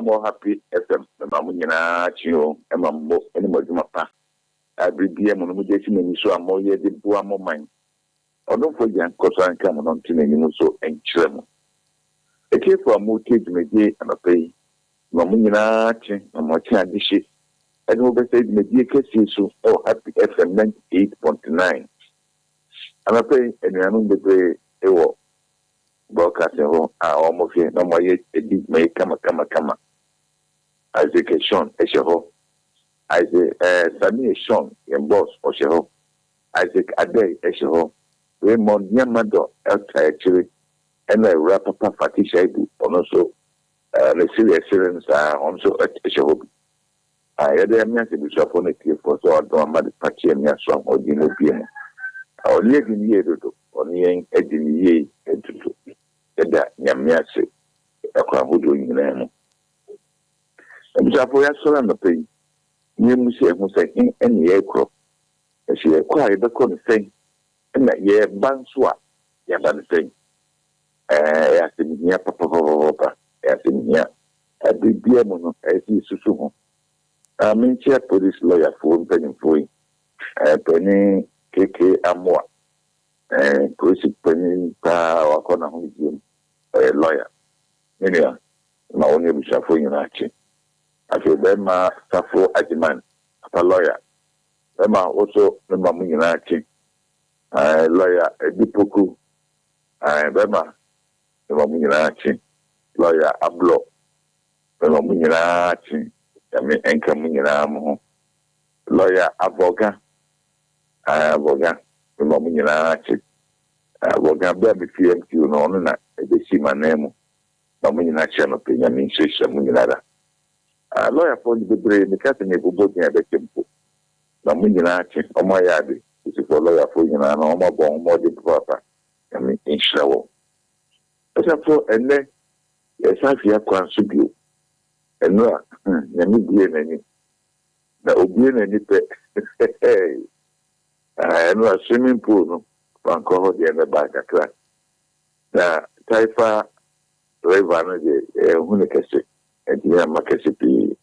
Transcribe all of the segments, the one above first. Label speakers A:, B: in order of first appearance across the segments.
A: more happy FM, the Mamuna, Chio, and Mambo, and Modumapa. I will be a monomudation and so I'm more yet the Buamo mine. Or don't forget, because I come on to the so and tremor. A case for a motive may and a pay. Mamuna, and Mocha dishes. And oversaid Media Cassis or Happy FM 98.9. And I pay and I know the way a walk. Broadcasting almost here, no more yet a big may come. Isaac Sean, a show. Isaac Sammy Sean, and boss or show. Isaac Ade, a show. Raymond Yamado, actually, and a rapper Fatisha, and also the serious students are also a show. I had a message upon a clip for so I don't mind the patchy and your song or Dino Piano. I'll live in the year on the young Eddie Ye and to that Yamiasi, a crowd who doing the name. And Japo Yasola the pay. You must say, who say in any aircraft. And she acquired the corner thing, and that year Banswa, Yaban thing. As in here, Papa, as in here, at the Biamono, as he Susumo. I mean, police lawyer for penny for penny KK Amwa, and police penny or corner home, a lawyer. Anyhow, my only bishop for United. I feel Bema Safo Ajiman, a lawyer. Bema also the Mamu United, a lawyer, a Dipoku, Bema, the Mamu United, lawyer Ablo, the Mamu United. I mean, income lawyer Avoga, Avoga, the Mominati, Avoga, baby, PMQ, no, not the Sima name, Momination opinion, means Munada. Lawyer for the brain, the captain of both at the temple. Mominati, or my abbey, is a lawyer for you, and all more born more than proper. I mean, in show. As I thought, and then, yes, I feel contribute. And no, you need any. The Obian and it, I know a swimming pool, one cover the other back a crack. The Twifo Mampong, Hunicasi, and the Macasipi,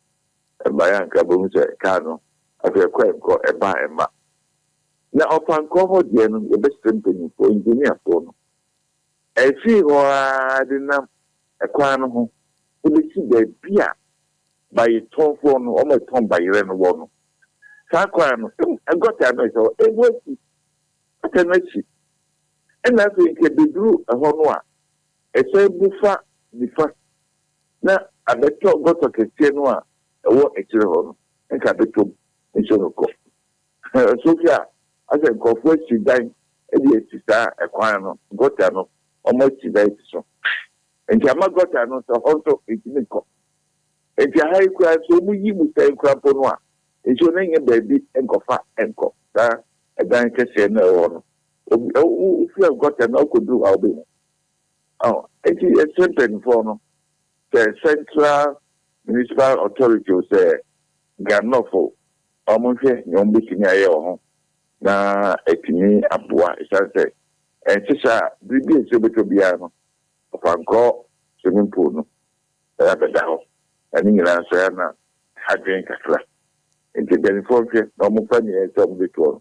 A: and Bayan Cabums, Cano, I feel quite a bar and map. Now, upon cover the best thing for engineer phone. I feel I didn't have a crown home. We see the beer. By a tone phone, or my tongue by your own one. Sakwan, I got that noise, it was a message. And I think it be drew a honor. A say buffer, the first. Now, I bet you got a Christianoa, a war actually honor, and capital in Sonoko. Sophia, as I go first, she died, and the sister, a quano, got an almost she died so. And Jama got an also, it didn't come. If you high class, so we will say crap on one. It's your name, baby, and go fat and go. A bank can say no. If you have got an could do, I'll be. Oh, it is a certain form. The Central Municipal Authority will say, Ganofo, almost here, you're making a year. Now, it's me, Abua, it's I say. And Sisha, Bibi is able to be a call swimming pool. I have a down. And in answer, I drink a class. And to get informed, no more funny as some before.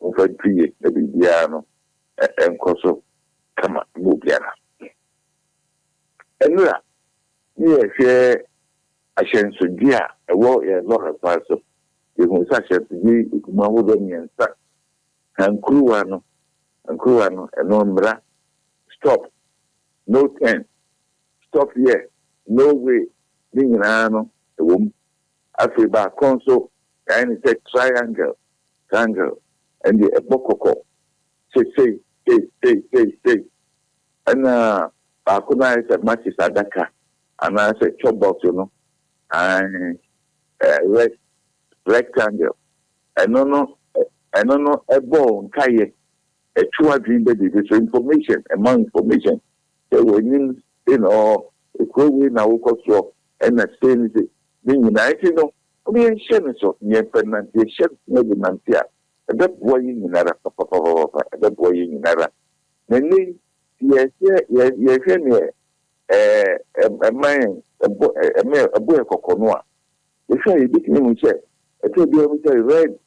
A: Over 3 years, the Bibiano, and Coso, come up, move Yana. And yes, I shan't dear, a war, a lot of parts of the such as the Mahudani and Sack, and Cruano, and Nombra. Stop, no 10. Stop here, no way. Being an animal, the womb, after back console, and it's a triangle, and the bokoko. Say. And Bakuna is a matches adaka, and I said, chop box, you know, and rectangle. I don't know, a bone, kaye, a true dream, baby, this information, among information. So when you know, it's going now, so. And the same is being united. No, we are sharing so near Fernand, they share no demantia. A bit boy in another, a bit boy in another. Then, yes, a man, a boy cocoa. If I did him say, it will be a red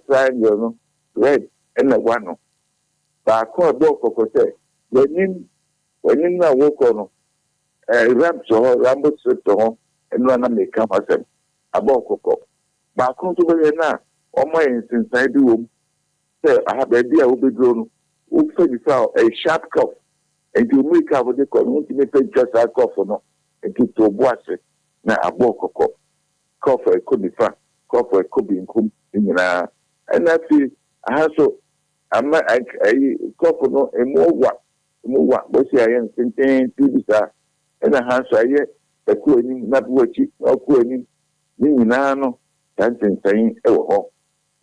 A: triangle, red and a one. But I call a boy cocoa say, when in a walk on ramps or ramble strip to home and run and make come herself a boy cocoa. But I come to be now, on my instance, I do. Say, I have a idea will be grown. Who figure out a sharp cough and to make up with the community just a cough or not, and keep to a boss. Now a boy cocoa. Cough it could be fun, cough it could be in and that's it. I have so I'm not I cough no a more what, but see I am thinking to this and I have so I get the cooling not watching or cooling Ninano, dancing saying, oh,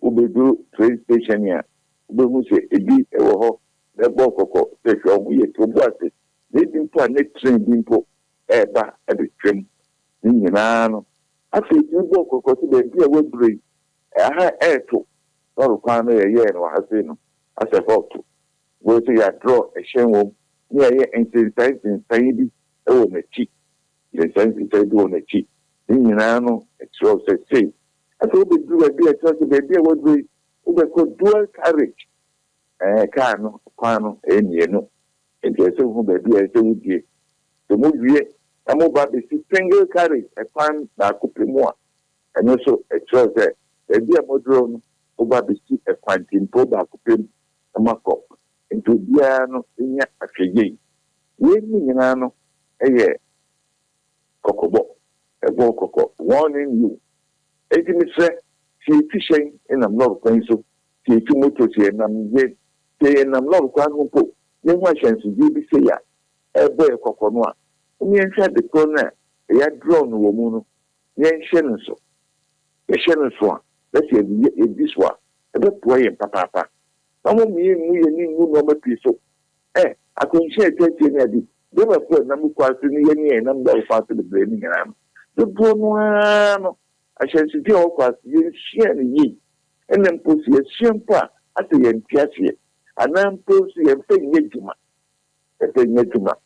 A: we do train station here. We will say a bit, oh, the Boko, the show we to watch it. They didn't put a next train, didn't put a bar at the train. Ninano. I think you go to the dear would breathe. I had air to or a year or has been as a photo. Go to your draw a shame home near and sensitizing Saidi on the cheek. The sensitized on the cheek. Ninano, it's all the same. I thought we do a dear church of the dear would breathe. We could dual carriage. Cano, and yeno. And there's a woman be as they would give. The movie. I'm about the single carriage, a fan that could be more. And also a choice that the dear modron over the seat a quantin po that could be a markup into Diano in a figure. When Nano, a year, cocobo, a bococo, warning you. Agent say, see fishing in a lot of pencil, see two motors here, and I'm yet saying I'm not going to put. Then why chance you be say, a boy coconoa. We said the corner, they had drawn woman, Yan Shannon so. The Shannon swan, let's say this one, a bit boy and papa. Someone me and you number piece. I couldn't share 20 years. They were put number question and number of the blaming around. The one, I shall see the old class, you share ye, and then pussy a simple at the end, Cassie, and then pussy and thing yet, a thing yet.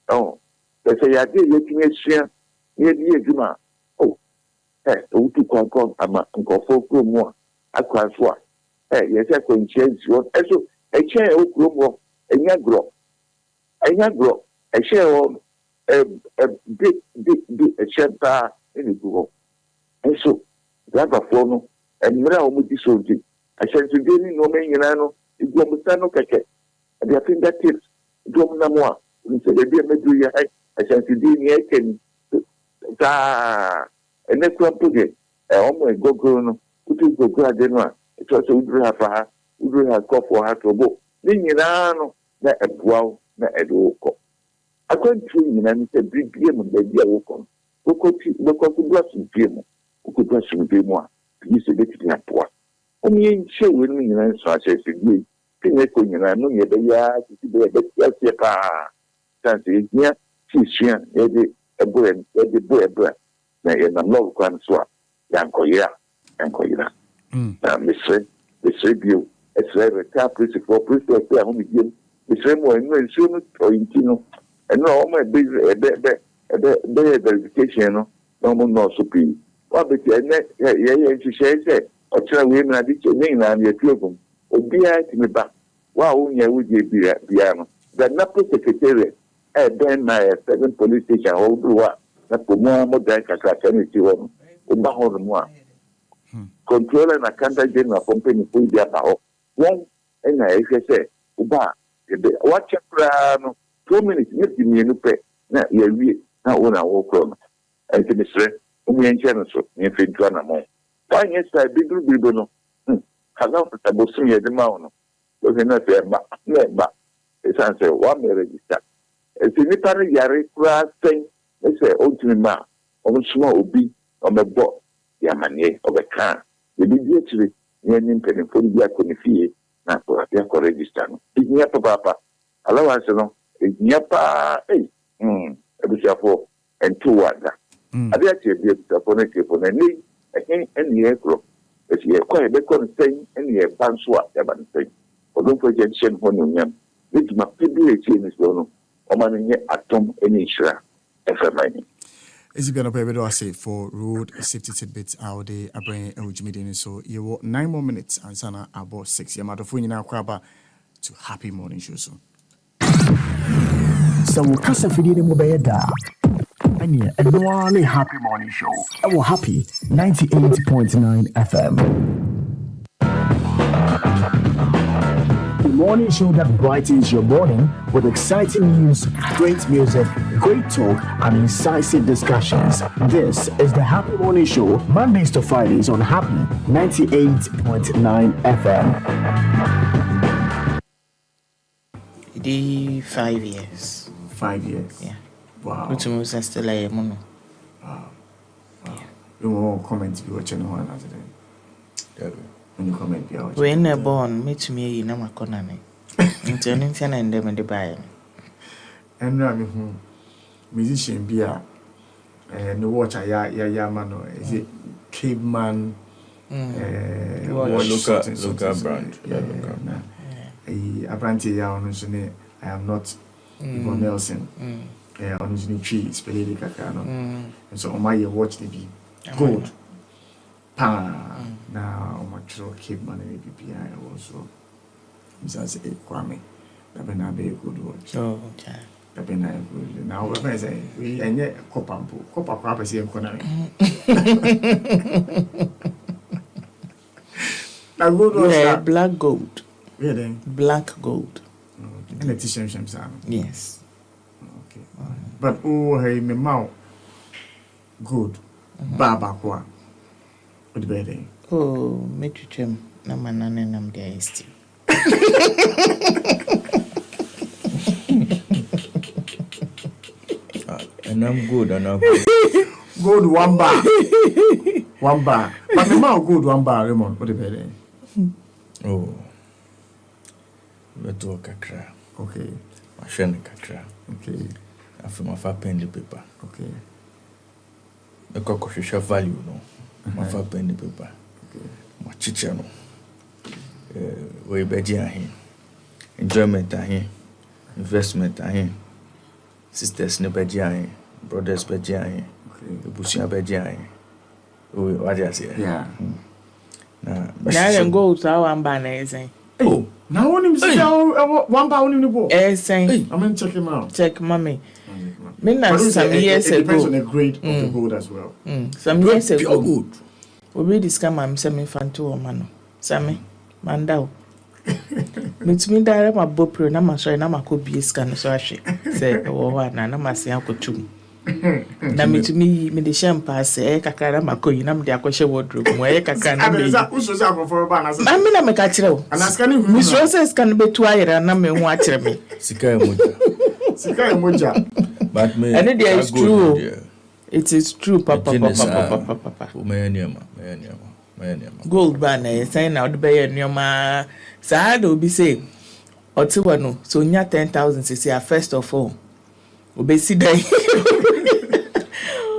A: Oh. They say, I did making a share near the Juma. Oh, hey, who took one call, I'm uncle folk more. I can't swap. Hey, yes, I can change what I so a chair of room, a young grow, a share of a big, a shelter in the Google. And so, that a phone and now with this soldier. I said to Denny, no man, you know, it's Gomustano Kake. And they are fingertips, Gomnamoa. We said, the dear Medria. I said to Dini, I can and then come to get a home go grown, who took the graduate. It was a would have her, would have cough for her to go. Then you know, that a wow, that a walk. I couldn't see him and said, big game and baby walk on. Who could bless him, who could bless him be more. He said, it's not poor. Only in show with me and so I said, you know, I know you're the yard to be a bit yes, yeah. She's a boy, a boy, and I'm not going to swap. Yankoya. Miss Review, it's very tap principal, principal, home again. The same way, no insurance or intino, and no, all my business, a verification, no more no superior. What the net, she said, or tell women I did your name and your children, or be at me back. Wow, yeah, would you be at piano? The Napo secretary. Then my second police station, all the while, that for more than Kakakani, Ubaho, controller and accountant general company put their power. One, and I say, Uba, watch a plan, 2 minutes, you me pay. Now, you're not one hour from. And to Mr. Umian so, if you run a more. Why, yes, I big ribbon. Hello, I will see you at the mountain. Was not there, but it's answer 1 may register. It's a little yari class thing. They say, oh, to me, on small be on the boat, the amane of a car. The immediately, near Nimpin, for the Aconifie, not for a register. It's near Papa. Allow us, it's near Pa, a bit for and 2 water. I dare you be upon a tip on a knee, and the aircraft. If you acquire the consent and the Banswa, Evan thing. For don't forget, Shen Honium, which must be a chain is done. Omani atom any share FMI.
B: Is it going to be able to say for road safety tidbits out there? I bring a meeting so you 9 more minutes and sana about 6. You're not phone now to happy morning show so.
C: So we'll cast a video in mobile da. And yeah, a normally happy morning show. I will happy 98.9 FM. The morning show that brightens your morning with exciting news, great music, great talk, and incisive discussions. This is the Happy Morning Show, Mondays to Fridays on Happy 98.9 FM.
D: 5 years.
B: 5 years?
D: Yeah.
B: Wow.
D: Which was still a mono.
B: Wow. You won't comment if you're watching one as today. When you comment, you're watching.
D: When they're born, meet me in a corner. Until Ninsen and them in the buy.
B: And I'm musician beer and the watch a man, is it caveman?
E: Local brand.
B: A brand I am not Yvonne Nelson. On his new tree, Spelly Cacano. And so on my watch the be gold. Now, my true caveman and API also. Mrs. Kwame. That been a very good watch.
D: Oh, okay.
B: That been a good. Now, what I say, we and yet copper crap is here. Now, good was
D: black gold.
B: Really?
D: Black gold.
B: And the t-shirt,
D: yes.
B: Okay. But oh, hey, me mouth. Good. Baba kwa. What the better?
D: Oh, make you trim. Naman and I'm there still.
E: And I'm good, and I'm good.
B: Good 1 bar. 1 bar. But me mouth good 1 bar, Raymond. What the better?
E: Oh. Let's talk kakra.
B: Okay.
E: My shiny kakra.
B: Okay.
E: I feel my fat pen the paper.
B: Okay.
E: The cockroach shall value, no. My fat pen the paper.
B: Okay.
E: My chicha, no. We beji ahin. Enjoyment ahin. Investment ahin. Sisters ne beji ahin. Brothers beji ahin.
B: Okay.
E: Busia beji ahin. Oh, what do you say?
B: Yeah.
D: Now then go to our banner, saying.
B: Oh. Now when him sit down, 1 bar on him the ball.
D: Saying.
B: I'm going to check him out.
D: Check, mommy. Some years ago.
B: It depends on the grade of the gold as well.
D: Some years ago.
E: Pure good.
D: We read this come I'm semi-fanto or man. Sammy, mandao. Meet me there, my bopro, and I'm sorry, and I could be a scan so I say, oh, one, and I'm saying, I could too. Now, me to me, the champagne say, Kakara, my coin, I'm the aquasha wardrobe, where Kakara. I mean, I'm a catcher. And I scanning Miss Roses can be twice, and I'm a watcher me.
E: Sika Moja. But me,
D: and it is true. It is true, Papa. Gold banner, saying out the bay and your ma. Sad will be say, or 2 so near 10,000 is here first of all. Obesi day.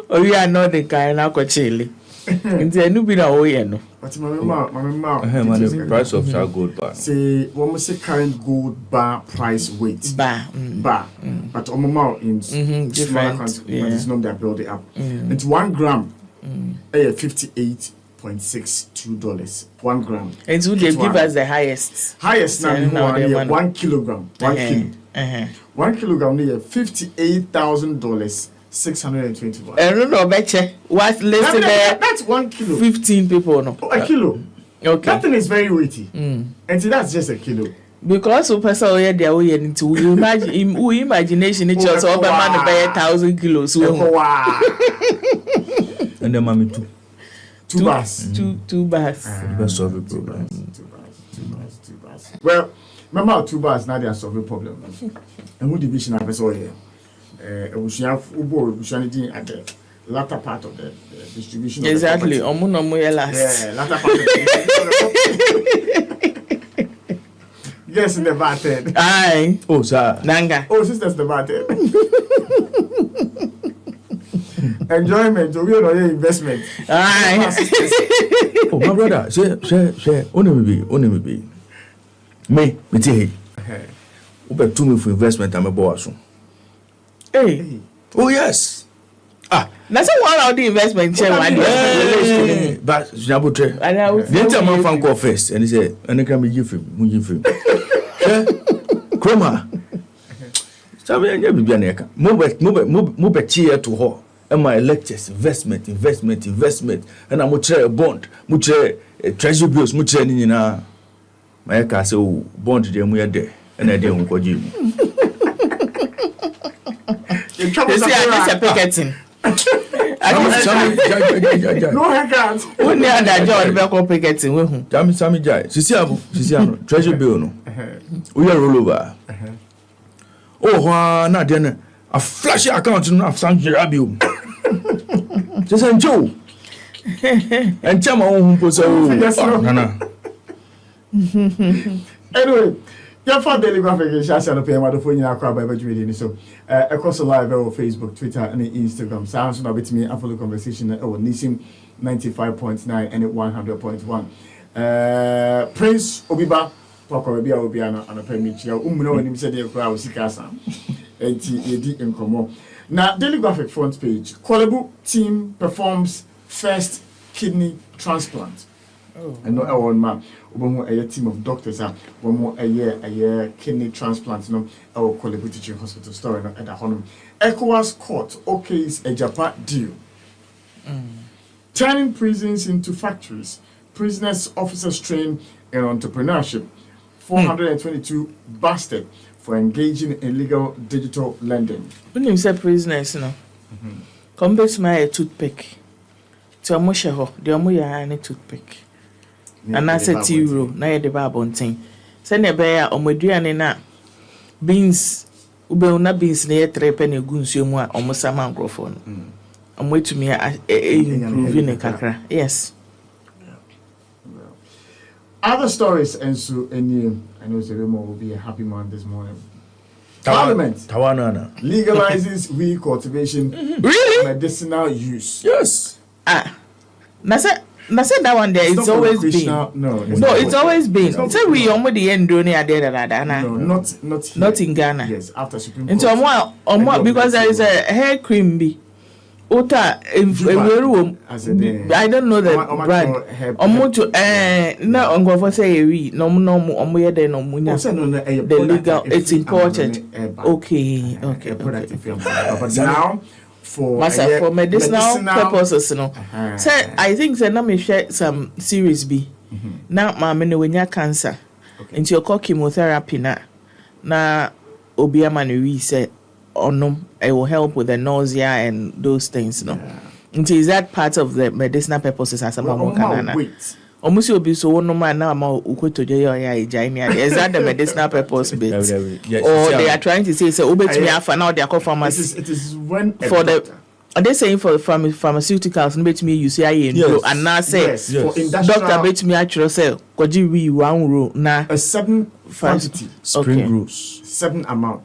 D: Oh, we are not the kind of chili. It's a new bit of oil.
B: But my
E: the price of that gold bar.
B: Say, what must say current gold bar price weight?
D: Bar.
B: But on my in
D: different,
B: but it's not that build it up. It's 1 gram. $58.62. 1 gram.
D: And so they give us the highest.
B: Highest now 1 kilogram. 1 kilo. 1 kilogram near $58,000. $621.
D: I don't know, betcha. What's less there?
B: That's 1 kilo.
D: 15 people, no.
B: Oh, a kilo.
D: Okay.
B: That thing is very weighty. And see, that's just a kilo.
D: Because of person where they are way into we imagine we imagination it just over man buy 1,000 kilos.
B: Wow.
E: And the mommy too.
B: 2 bars.
D: Two bars.
E: The best of the problem.
B: 2 bars. Well, remember 2 bars now they are solving problem. And who division of us all here? We should have Ubo at the latter part of the distribution.
D: Exactly.
B: Of
D: the last.
B: Yeah, latter part of the Yes, in the batted.
D: Aye.
E: Oh, sir.
D: Nanga.
B: Oh, sisters, the batted. Enjoyment, we are your investment.
D: Aye.
E: Oh, my brother, say, only me. Me, hey. Uber to me for investment, I'm a boss.
D: Hey.
E: Oh, yes.
D: That's one of the investment chair one.
E: But Jabutre. The time fan call first and he said, and I can be give him. Chroma. Sabe anya bibia na eka. Mo be cheer to her. And my lectures investment and I'm a bond, treasury bills, much any na my car so bond the we are there and I didn't go you.
D: You see, I just a picketing.
B: No haircut.
D: When they are that job, they are picketing.
E: Sammy Jai, Sisiano, treasury bill no. We are roll over. Oh, not then a flashy account of San Gerabio. Just a Joe. And Chama who puts a
B: Anyway, your father daily graphic is just on the pay my phone. You're by reading so across the live on Facebook, Twitter, and Instagram. Sounds now with me. I follow conversation at Nissim 95.9 and 100.1. Prince Obiba, Papa Obiana, and a permit. When he said the crowd was Sikasa. And T.A.D. in Como. Now, Daily Graphic front page. Kwalebu team performs first kidney transplant. And no one man. A team of doctors are one more a year kidney transplant. No, our Kwalebu teaching hospital story at the home. ECOWAS court okays a Japan deal. Turning prisons into factories. Prisoners, officers trained in entrepreneurship. 422 busted for engaging in illegal digital lending.
D: When you say prisoners, no, come back to my toothpick. To a mushaho, the amuya and a toothpick. And I said, €2, na the babonting. Send a bear on Medriana beans, Ubelna beans near 3 penny gunsumwa, almost a microphone. I'm waiting to me improving a kakra. Yes.
B: Other stories, and so I know Zeremo will be a happy man this morning. Parliament legalizes weed cultivation,
D: really?
B: Medicinal use.
E: Yes.
D: Nasa that one there. It's always been.
B: No,
D: it's always been. So we already end doing it.
B: No,
D: not in Ghana.
B: Yes, after Supreme Court.
D: Into more because there is a hair cream bee. Ota I don't know the brand. Na ongofo say we no omo de no munya. The legal it's imported. Okay.
B: But now for
D: medicinal purposes no. Say I think say na me share some series B. Now mama no wenya cancer. Into your chemotherapy na obiama no we say it will help with the nausea and those things, no. And is that part of the medicinal purposes as a mama? Almost you'll be so no man now. Is that the medicinal purpose bit? Or they are trying to say, so obey me for now, they are called pharmacy.
B: It is when
D: for the. Are they saying for pharmaceuticals? Bet me you say and now say
B: for industrial.
D: Doctor bet me actually say because we 1 row now
B: a 7 quantity
E: spring rolls
B: 7 amount.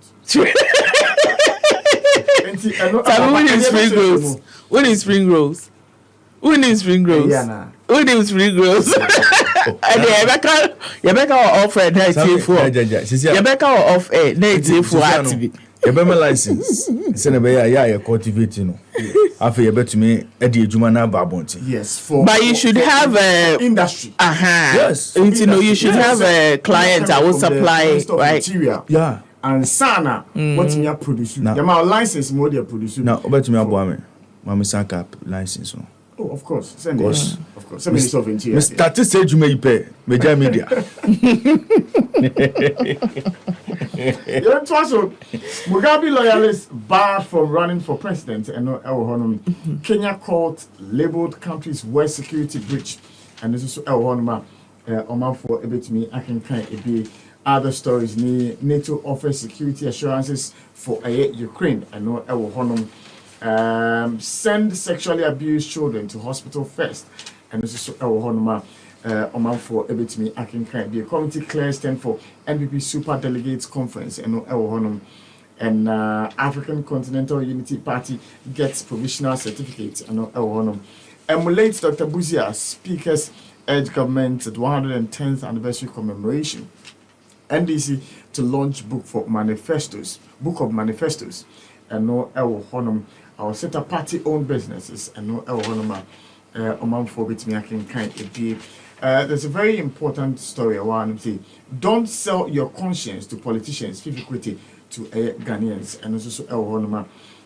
D: When is spring rolls? When is spring rolls? When is spring rolls? When is spring rolls? And Rebecca off air 94. Rebecca off air 94.
E: You better license. Send a bear cultivating. After you bet to me, Eddie Jumana Babonti.
B: Yes,
D: but you should have a
B: industry.
E: Yes,
D: you should have a client that will supply right.
E: Yeah.
B: And Sana, what me produce? The amount license more they produce.
E: Now, about me, Mama Sanka license.
B: Oh, of course. Send it. Of course. Send me stuff in here.
E: Mr. Stage you may pay. Major media.
B: Mugabe loyalists barred from running for president and no Honor. Kenya court labeled country's worst security breach. And this is Honor. Oman for a bit me. I can kind of be. Other stories, NATO offers security assurances for Ukraine. I know send sexually abused children to hospital first. And this is Oman for a bit me. I can be a committee clears 10 for NPP Super Delegates Conference. And African Continental Unity Party gets provisional certificates. Emulate Dr. Buzia, speakers urge government at 110th anniversary commemoration. NDC to launch book of manifestos, and no Honum or set up party-owned businesses and no Mampong bit me I can kind of be. There's a very important story I want to say. Don't sell your conscience to politicians, equity to Ghanaians, and also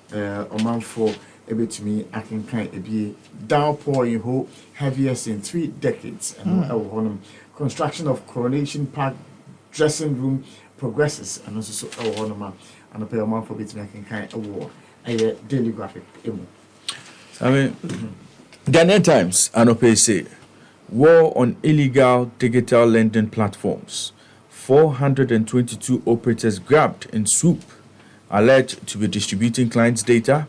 B: Mampong a bit to me I can kind of be downpouring who heaviest in 3 decades and construction of Coronation Park dressing room progresses and also and a pair of Mampong bit me I can kind of war a daily graphic.
E: I mean, Ghanaian Times, Anope say, war on illegal digital lending platforms. 422 operators grabbed in swoop, alleged to be distributing clients' data,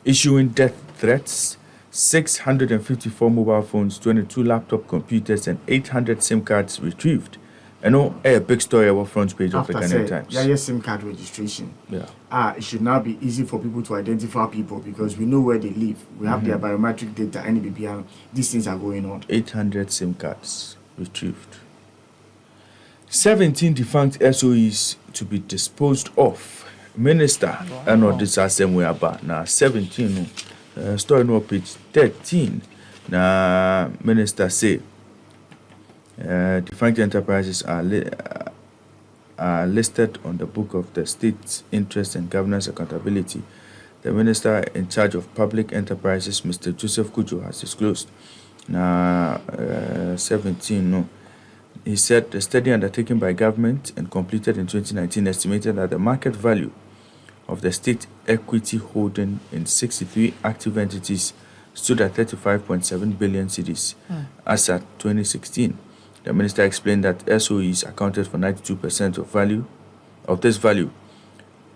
E: issuing death threats, 654 mobile phones, 22 laptop computers, and 800 SIM cards retrieved. And a big story about front page of the Ghanaian Times.
B: Yeah, SIM card registration.
E: Yeah.
B: It should now be easy for people to identify people because we know where they live. We have their biometric data, and these things are going on.
E: 800 SIM cards retrieved. 17 defunct SOEs to be disposed of. Minister, and not this same way about now. 17, story no page 13. Now, Minister say, defunct enterprises are listed on the book of the State's Interest and Governance Accountability. The Minister in charge of public enterprises, Mr. Joseph Kujo, has disclosed. Now, 17, no. He said the study undertaken by government and completed in 2019 estimated that the market value of the state equity holding in 63 active entities stood at 35.7 billion cedis as at 2016. The minister explained that SOEs accounted for 92% of this value,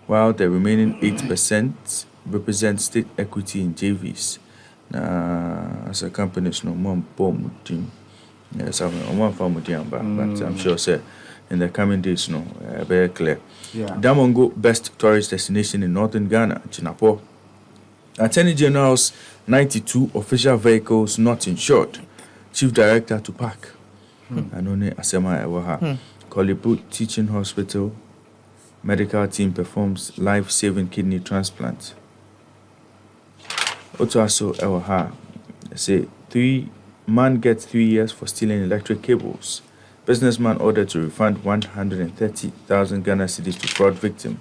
E: while the remaining 8% represent state equity in JVs. As a company, no more bomb team. Yes, but I'm sure, sir, in the coming days, very clear.
B: Yeah.
E: Damongo, best tourist destination in northern Ghana, Chinapo. Attorney General's 92 official vehicles not insured. Chief Director to park. Anone Asema Ewaha. Kolibu Teaching Hospital. Medical team performs life-saving kidney transplant. Otoaso Ewaha. Say 3 gets 3 years for stealing electric cables. Businessman ordered to refund 130,000 Ghana cedis to fraud victim.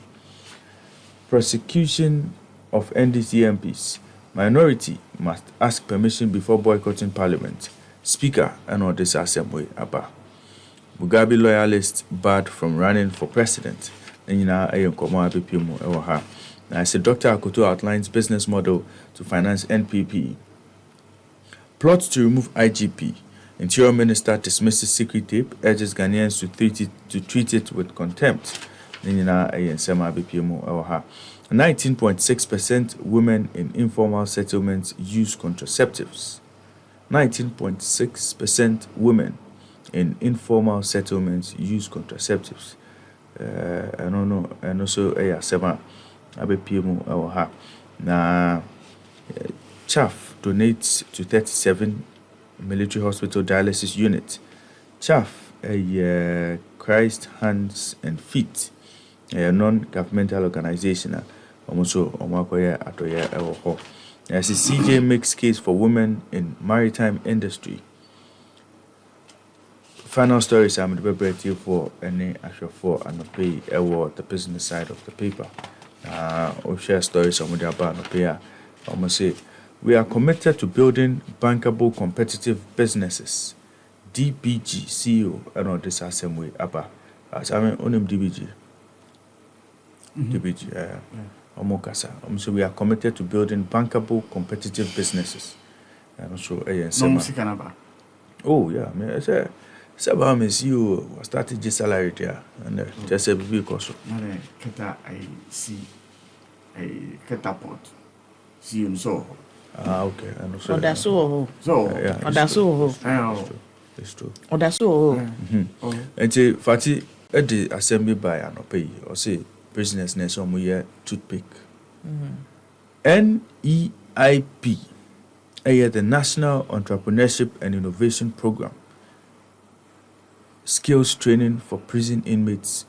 E: Prosecution of NDC MPs. Minority must ask permission before boycotting parliament. Speaker and this assembly Abba. Mugabe loyalists barred from running for president. Now I said Dr. Akoto outlines business model to finance NPP. Plot to remove IGP. Interior Minister dismisses secret tape, urges Ghanaians to treat it with contempt. 19.6% women in informal settlements use contraceptives. 19.6% women in informal settlements use contraceptives. And also Sema ABPMO Ewaha. Na Chaff donates to 37 military hospital dialysis unit. Chaff, a Christ Hands and Feet, a non-governmental organization. Also, Omakoya Atoya Ewoho. As the CJ makes case for women in maritime industry. Final stories I'm the for any actual for and pay the business side of the paper. We'll share stories on the about pay. Almost say we are committed to building bankable competitive businesses. DBG CEO and this assembly Abba. As I mean onim DBG. DBG Omokasa. So we are committed to building bankable competitive businesses. And also oh yeah, I say Sabah me CEO started this salary there and just a big cost.
B: Keta I see a catapult. See you so.
E: Okay. And also
D: That's so.
B: So
D: That's so.
E: It's true.
D: That's so.
E: And Fati at the assembly by an pay or say business next some year toothpick. NEIP, the National Entrepreneurship and Innovation Program. Skills training for prison inmates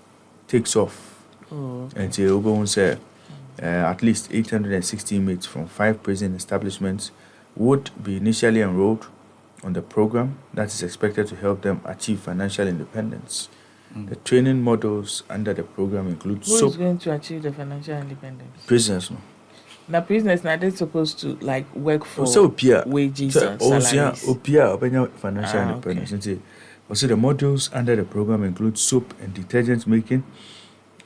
E: takes off. And say Ogon say At least 860 inmates from 5 prison establishments would be initially enrolled on the program that is expected to help them achieve financial independence. The training models under the program include
D: Who is going to achieve the financial independence?
E: prisoners. No?
D: Now, prisoners now they're supposed to like work for wages and salaries.
E: Financial independence. Also, the modules under the program include soap and detergent making,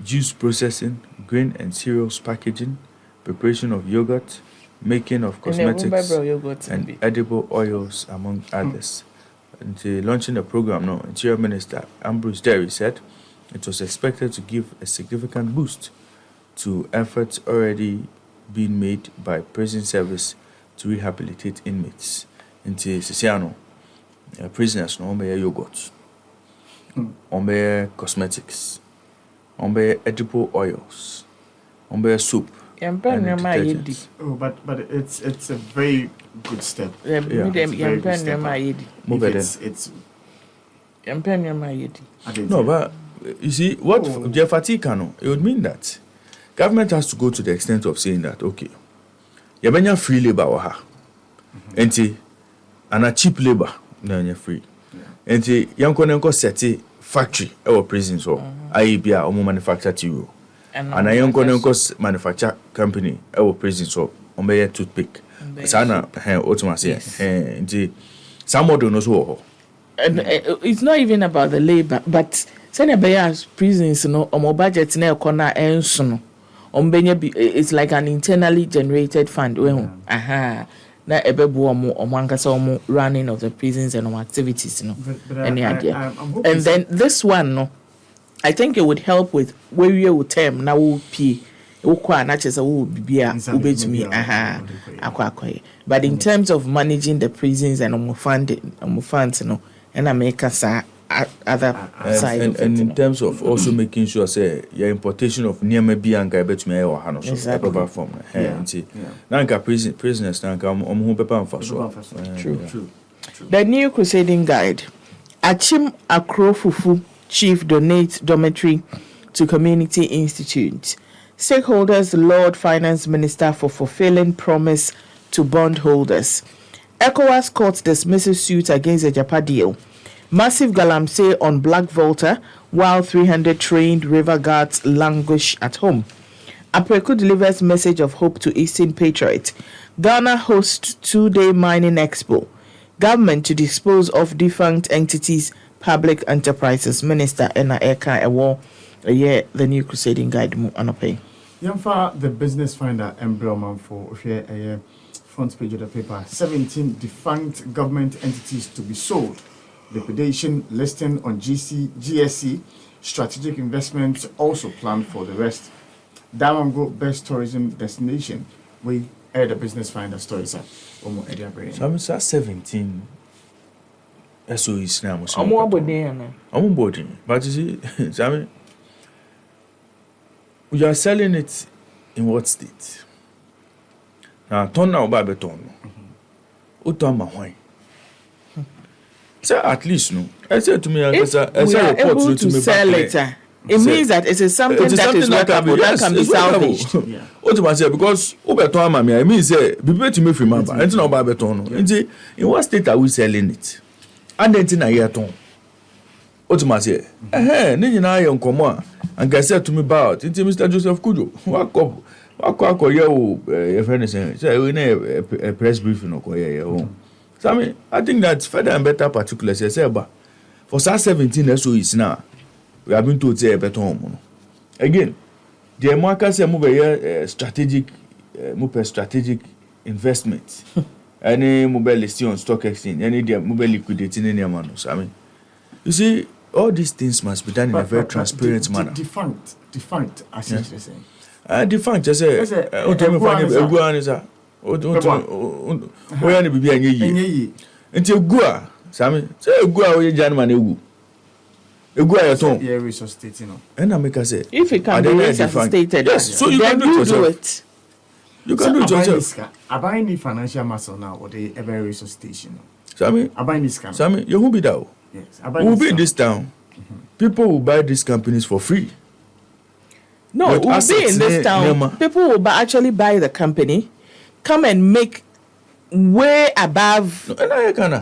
E: juice processing, grain and cereals packaging, preparation of yogurt, making of cosmetics, and edible oils, among others. And launching the program, Interior Minister Ambrose Derry said it was expected to give a significant boost to efforts already being made by prison service to rehabilitate inmates. Into Sisiano, prisoners no yogurt, cosmetics, edible oils, soap.
B: Oh, but it's a very good step.
E: No, but you see what the fatigue can, it would mean that government has to go to the extent of saying that okay, you have free labor and a cheap labor no you're free. And young konenko set factory or prisons or IBA or manufacture to and a young konenko manufacture company or prisons or on toothpick. Sana automatic and some other knows what.
D: And it's not even about the labor, but Senebaya's prisons, or budget now corner and soon. It's like an internally generated fund. Na ebebu or one running of the prisons and activities, any idea. And then this one, I think it would help with where you would term now will pay. But in terms of managing the prisons and funds, and I make us other side.
E: And in terms of also making sure, say, your importation of near maybe and garbage may or
D: exactly.
E: Form. Nanka prisoners,
D: True. The new crusading guide. Achim Akrofufu chief donates dormitory to community institute. Stakeholders laud Finance Minister for fulfilling promise to bondholders. ECOWAS court dismisses suit against the Japa deal. Massive galamsey on Black Volta while 300 trained river guards languish at home. Apreku delivers message of hope to Eastern Patriot. Ghana hosts 2-day mining expo. Government to dispose of defunct entities, public enterprises. Minister Ena Eka Ewo. The new crusading guide mu anope.
B: Yamfa the business finder emblem for a front page of the paper. 17 defunct government entities to be sold. Liquidation listing on GSC. Strategic investments also planned for the rest. Diamond Group best tourism destination. We air the business finder stories at Omo Edia Brain.
E: So I'm 17. SOEs now.
D: I'm
E: boarding. But you see, Sammy, we are selling it in what state? Now, turn now by beton. Utama wine. So at least no. I said to me,
D: if we are able to sell it, it means that it is something that is workable, that can be salvaged.
E: Ultimately, because Ubeton Mammy, I mean, say, be better me from Mamba, and no by beton. In what state are we selling it? And then I hear tone. Ultimately, Nini I am Common, and I said to me about it, Mr. Joseph Kujo. What your friend is saying, we need a press briefing or your home. So I think that's further and better particulars. But for 17 SOEs now, we have been told say a better home. Again, the market say move strategic investment. Any mobile listing on stock exchange, any mobile liquidating any amount. So you see, all these things must be done in a very transparent manner.
B: Defunct, as you're saying.
E: Defunct, just say, where any be any until Gua, Sammy, say Gua, we gentleman, you go at home.
B: Yeah, resuscitating.
E: And I make us say,
D: if it can be resuscitated,
E: yes, so you can do it. You can do it yourself.
B: I buy the financial muscle now, or the ever resuscitation.
E: Sammy,
B: I buy this company.
E: Sammy, you will be down.
B: Yes,
E: I buy. Who will be in this town? People will buy these companies for free.
D: No, it will be in this town. People will actually buy the company, come and make way above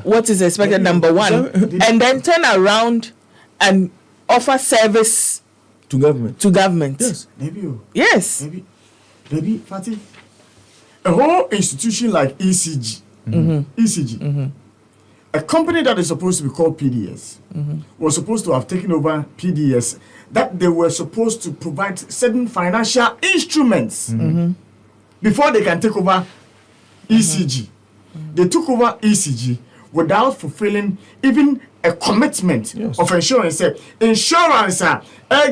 D: what is expected, number one, and then turn around and offer service
E: to government.
B: Yes. Maybe.
D: Yes.
B: Maybe, Fatih. A whole institution like ECG, a company that is supposed to be called PDS, was supposed to have taken over PDS, that they were supposed to provide certain financial instruments before they can take over ECG. They took over ECG without fulfilling even a commitment of insurance. Insurance, a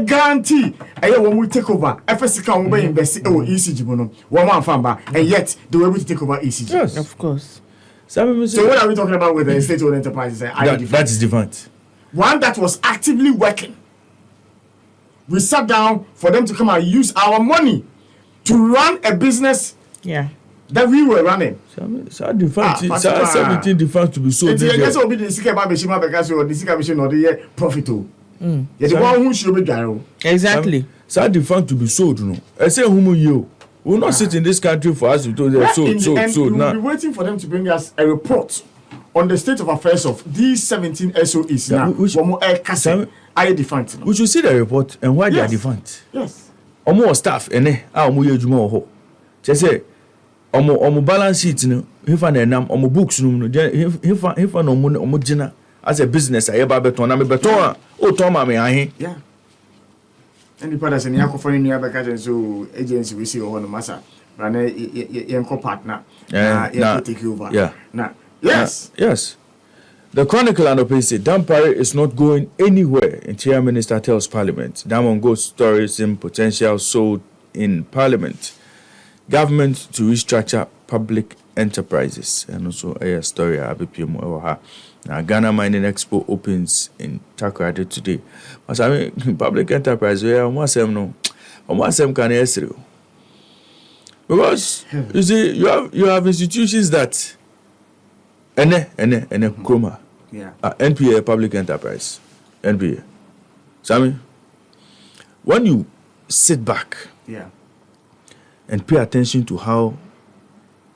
B: guarantee, when we take over, FSC will invest in ECG, and yet they were able to take over ECG.
D: Yes, of course.
B: So what are we talking about with the state-owned enterprises?
E: That is different.
B: One that was actively working. We sat down for them to come and use our money to run a business that we were running.
E: So different. 17 different to be sold.
B: It's just obi the sika ba be shima because or the sika be no the profit o. Yeah, the one who should be garo.
D: Exactly.
E: So different to be sold, no. I say whom you we will not sit in this country for us to do that. So
B: now we'll be waiting for them to bring us a report on the state of affairs of these 17 SOEs now. We
E: should see the report and why they are defunct.
B: Yes.
E: Omo staff ene omo yejuma ho. Just say omo balance sheet no hifa na enam omo books no hifa no omo gina as a business ayeba beton na me beton a o ton ma me ahin.
B: Yeah. Any partners in Yakofoni near Bakajan so agency we see on the massa. Run a partner. Take over.
E: Yeah.
B: Now, yes.
E: Yes. The Chronicle and Open said Dampare is not going anywhere. Interior Minister tells Parliament. Diamond Ghost tourism potential sold in Parliament. Government to restructure public enterprises. And also a story ABPM. Now, Ghana Mining Expo opens in Takoradi today. But I mean, public enterprise, almost them can answer. Because you see, you have institutions that Kroma.
B: Yeah.
E: NPA public enterprise. NPA. So I mean, when you sit back and pay attention to how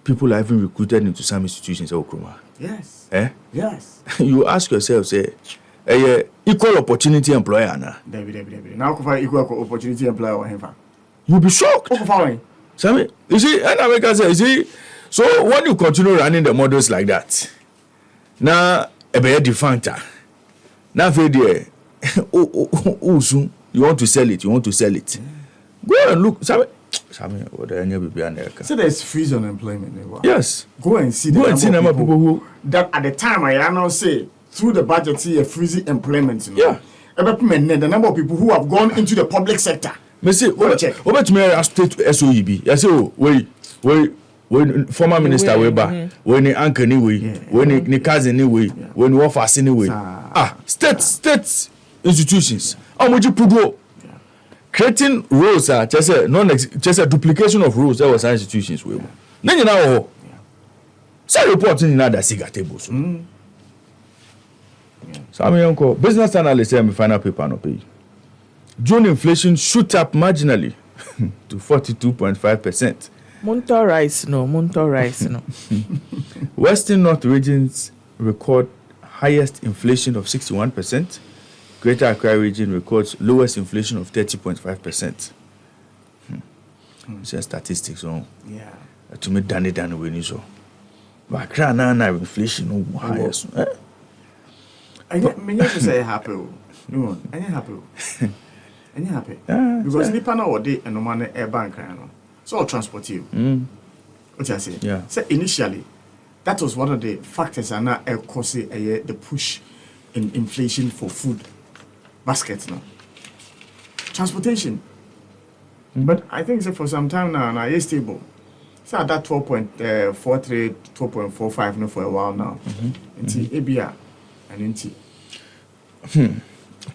E: people are even recruited into some institutions, Kroma.
B: Yes.
E: Yes. You ask yourself, say, equal opportunity employer now.
B: David. Now equal opportunity employer.
E: You'll be shocked. So, you see, and America says, you see, so when you continue running the models like that, now a better defunctor. Now for the soon you want to sell it, Go and look. So
B: there's freeze on employment.
E: Yes.
B: Go and see the number of people who that at the time I now say through the budget see a freezing employment.
E: Yeah.
B: The number of people who have gone into the public sector.
E: Me say, what me ask state SOEB. I say, when former minister Weber, when the uncle anyway, when the cousin anyway, when the office anyway. State institutions. How much you put creating roles just a duplication of roles that was institutions we. Then you know, say reporting in other cigar tables. So I mean, uncle, business analyst here, my final paper no pay. June inflation shoot up marginally to 42.5%.
D: Munto rice no.
E: Western North regions record highest inflation of 61%. Greater Accra region records lowest inflation of 30.5%. It's statistics on.
B: Yeah.
E: To me, done when you saw. But Accra now inflation no highest.
B: I just say happy. No, I ain't happy. Because the panel or day and no money air bank. So I'll transport you. What I say?
E: Yeah.
B: So initially, that was one of the factors and now cause the push in inflation for food baskets now. Transportation. But I think for some time now it's stable. So at that 12.43, 12.45 no for a while now. Into ABR and into.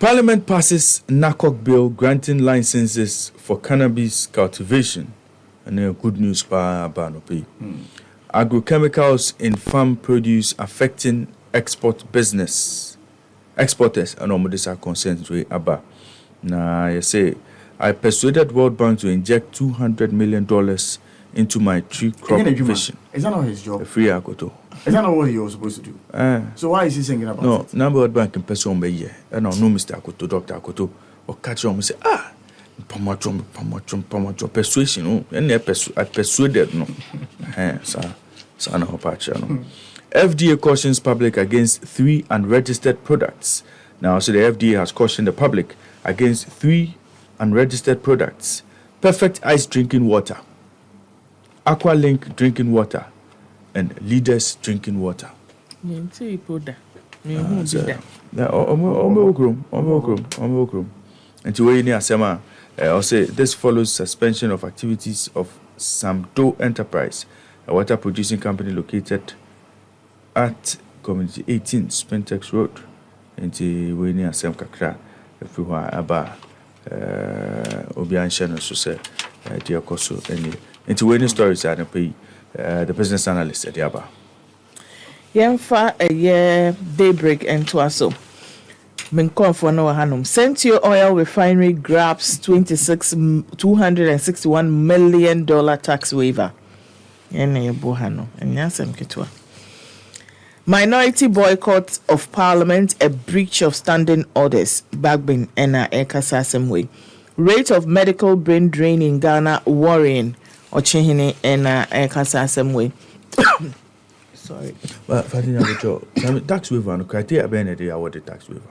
E: Parliament passes NACOC bill granting licenses for cannabis cultivation. And then good news for Banopi. Agrochemicals in farm produce affecting export business. Exporters and all this are concerned with Abba. Now you say I persuaded World Bank to inject $200 million into my tree crop vision.
B: Is that not his job?
E: A free akoto.
B: Is that not what he was supposed to do? So why is he singing about
E: No,
B: it?
E: number World Bank in person be here. And I know Mr. Akoto, Dr. Akoto, or catch on and say, Pamatron, persuasion, no, and I persuaded, no. So no patch, no. FDA cautions public against 3 unregistered products. Now, so the FDA has cautioned the public against 3 unregistered products. Perfect Ice drinking water, Aqualink drinking water, and Leaders drinking water. And to where you Asema, I'll say this follows suspension of activities of Samdo Enterprise, a water producing company located at Community 18 Spentex Road. And to where you Asem Kakra, everywhere about Obian Shannon, so say, dear Koso, and to where any stories are the business analyst at Yaba.
D: Yemfa a year daybreak and twaso. Minkom for no hanum. Centio Oil Refinery grabs $261 million tax waiver. Yene bohano. And yasem kitwa. Minority boycott of parliament, a breach of standing orders. Bagbin ena ekasa way. Rate of medical brain drain in Ghana worrying. Ochihine ena ekasa way. Sorry.
E: But Fatina, tax waiver, no criteria, Benedict, I want the tax waiver.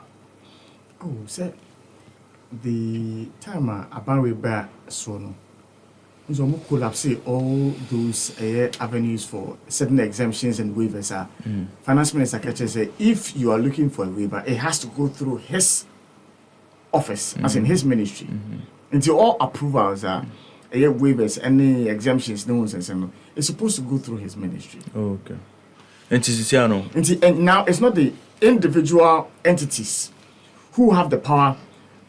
B: Oh, sir. The time about we back so no. So we collapse all those avenues for certain exemptions and waivers. Finance Minister Keche say if you are looking for a waiver, it has to go through his office, as in his ministry. Until all approvals are waivers, any exemptions, no one's and it's supposed to go through his ministry.
E: Oh, okay. And
B: now it's not the individual entities who have the power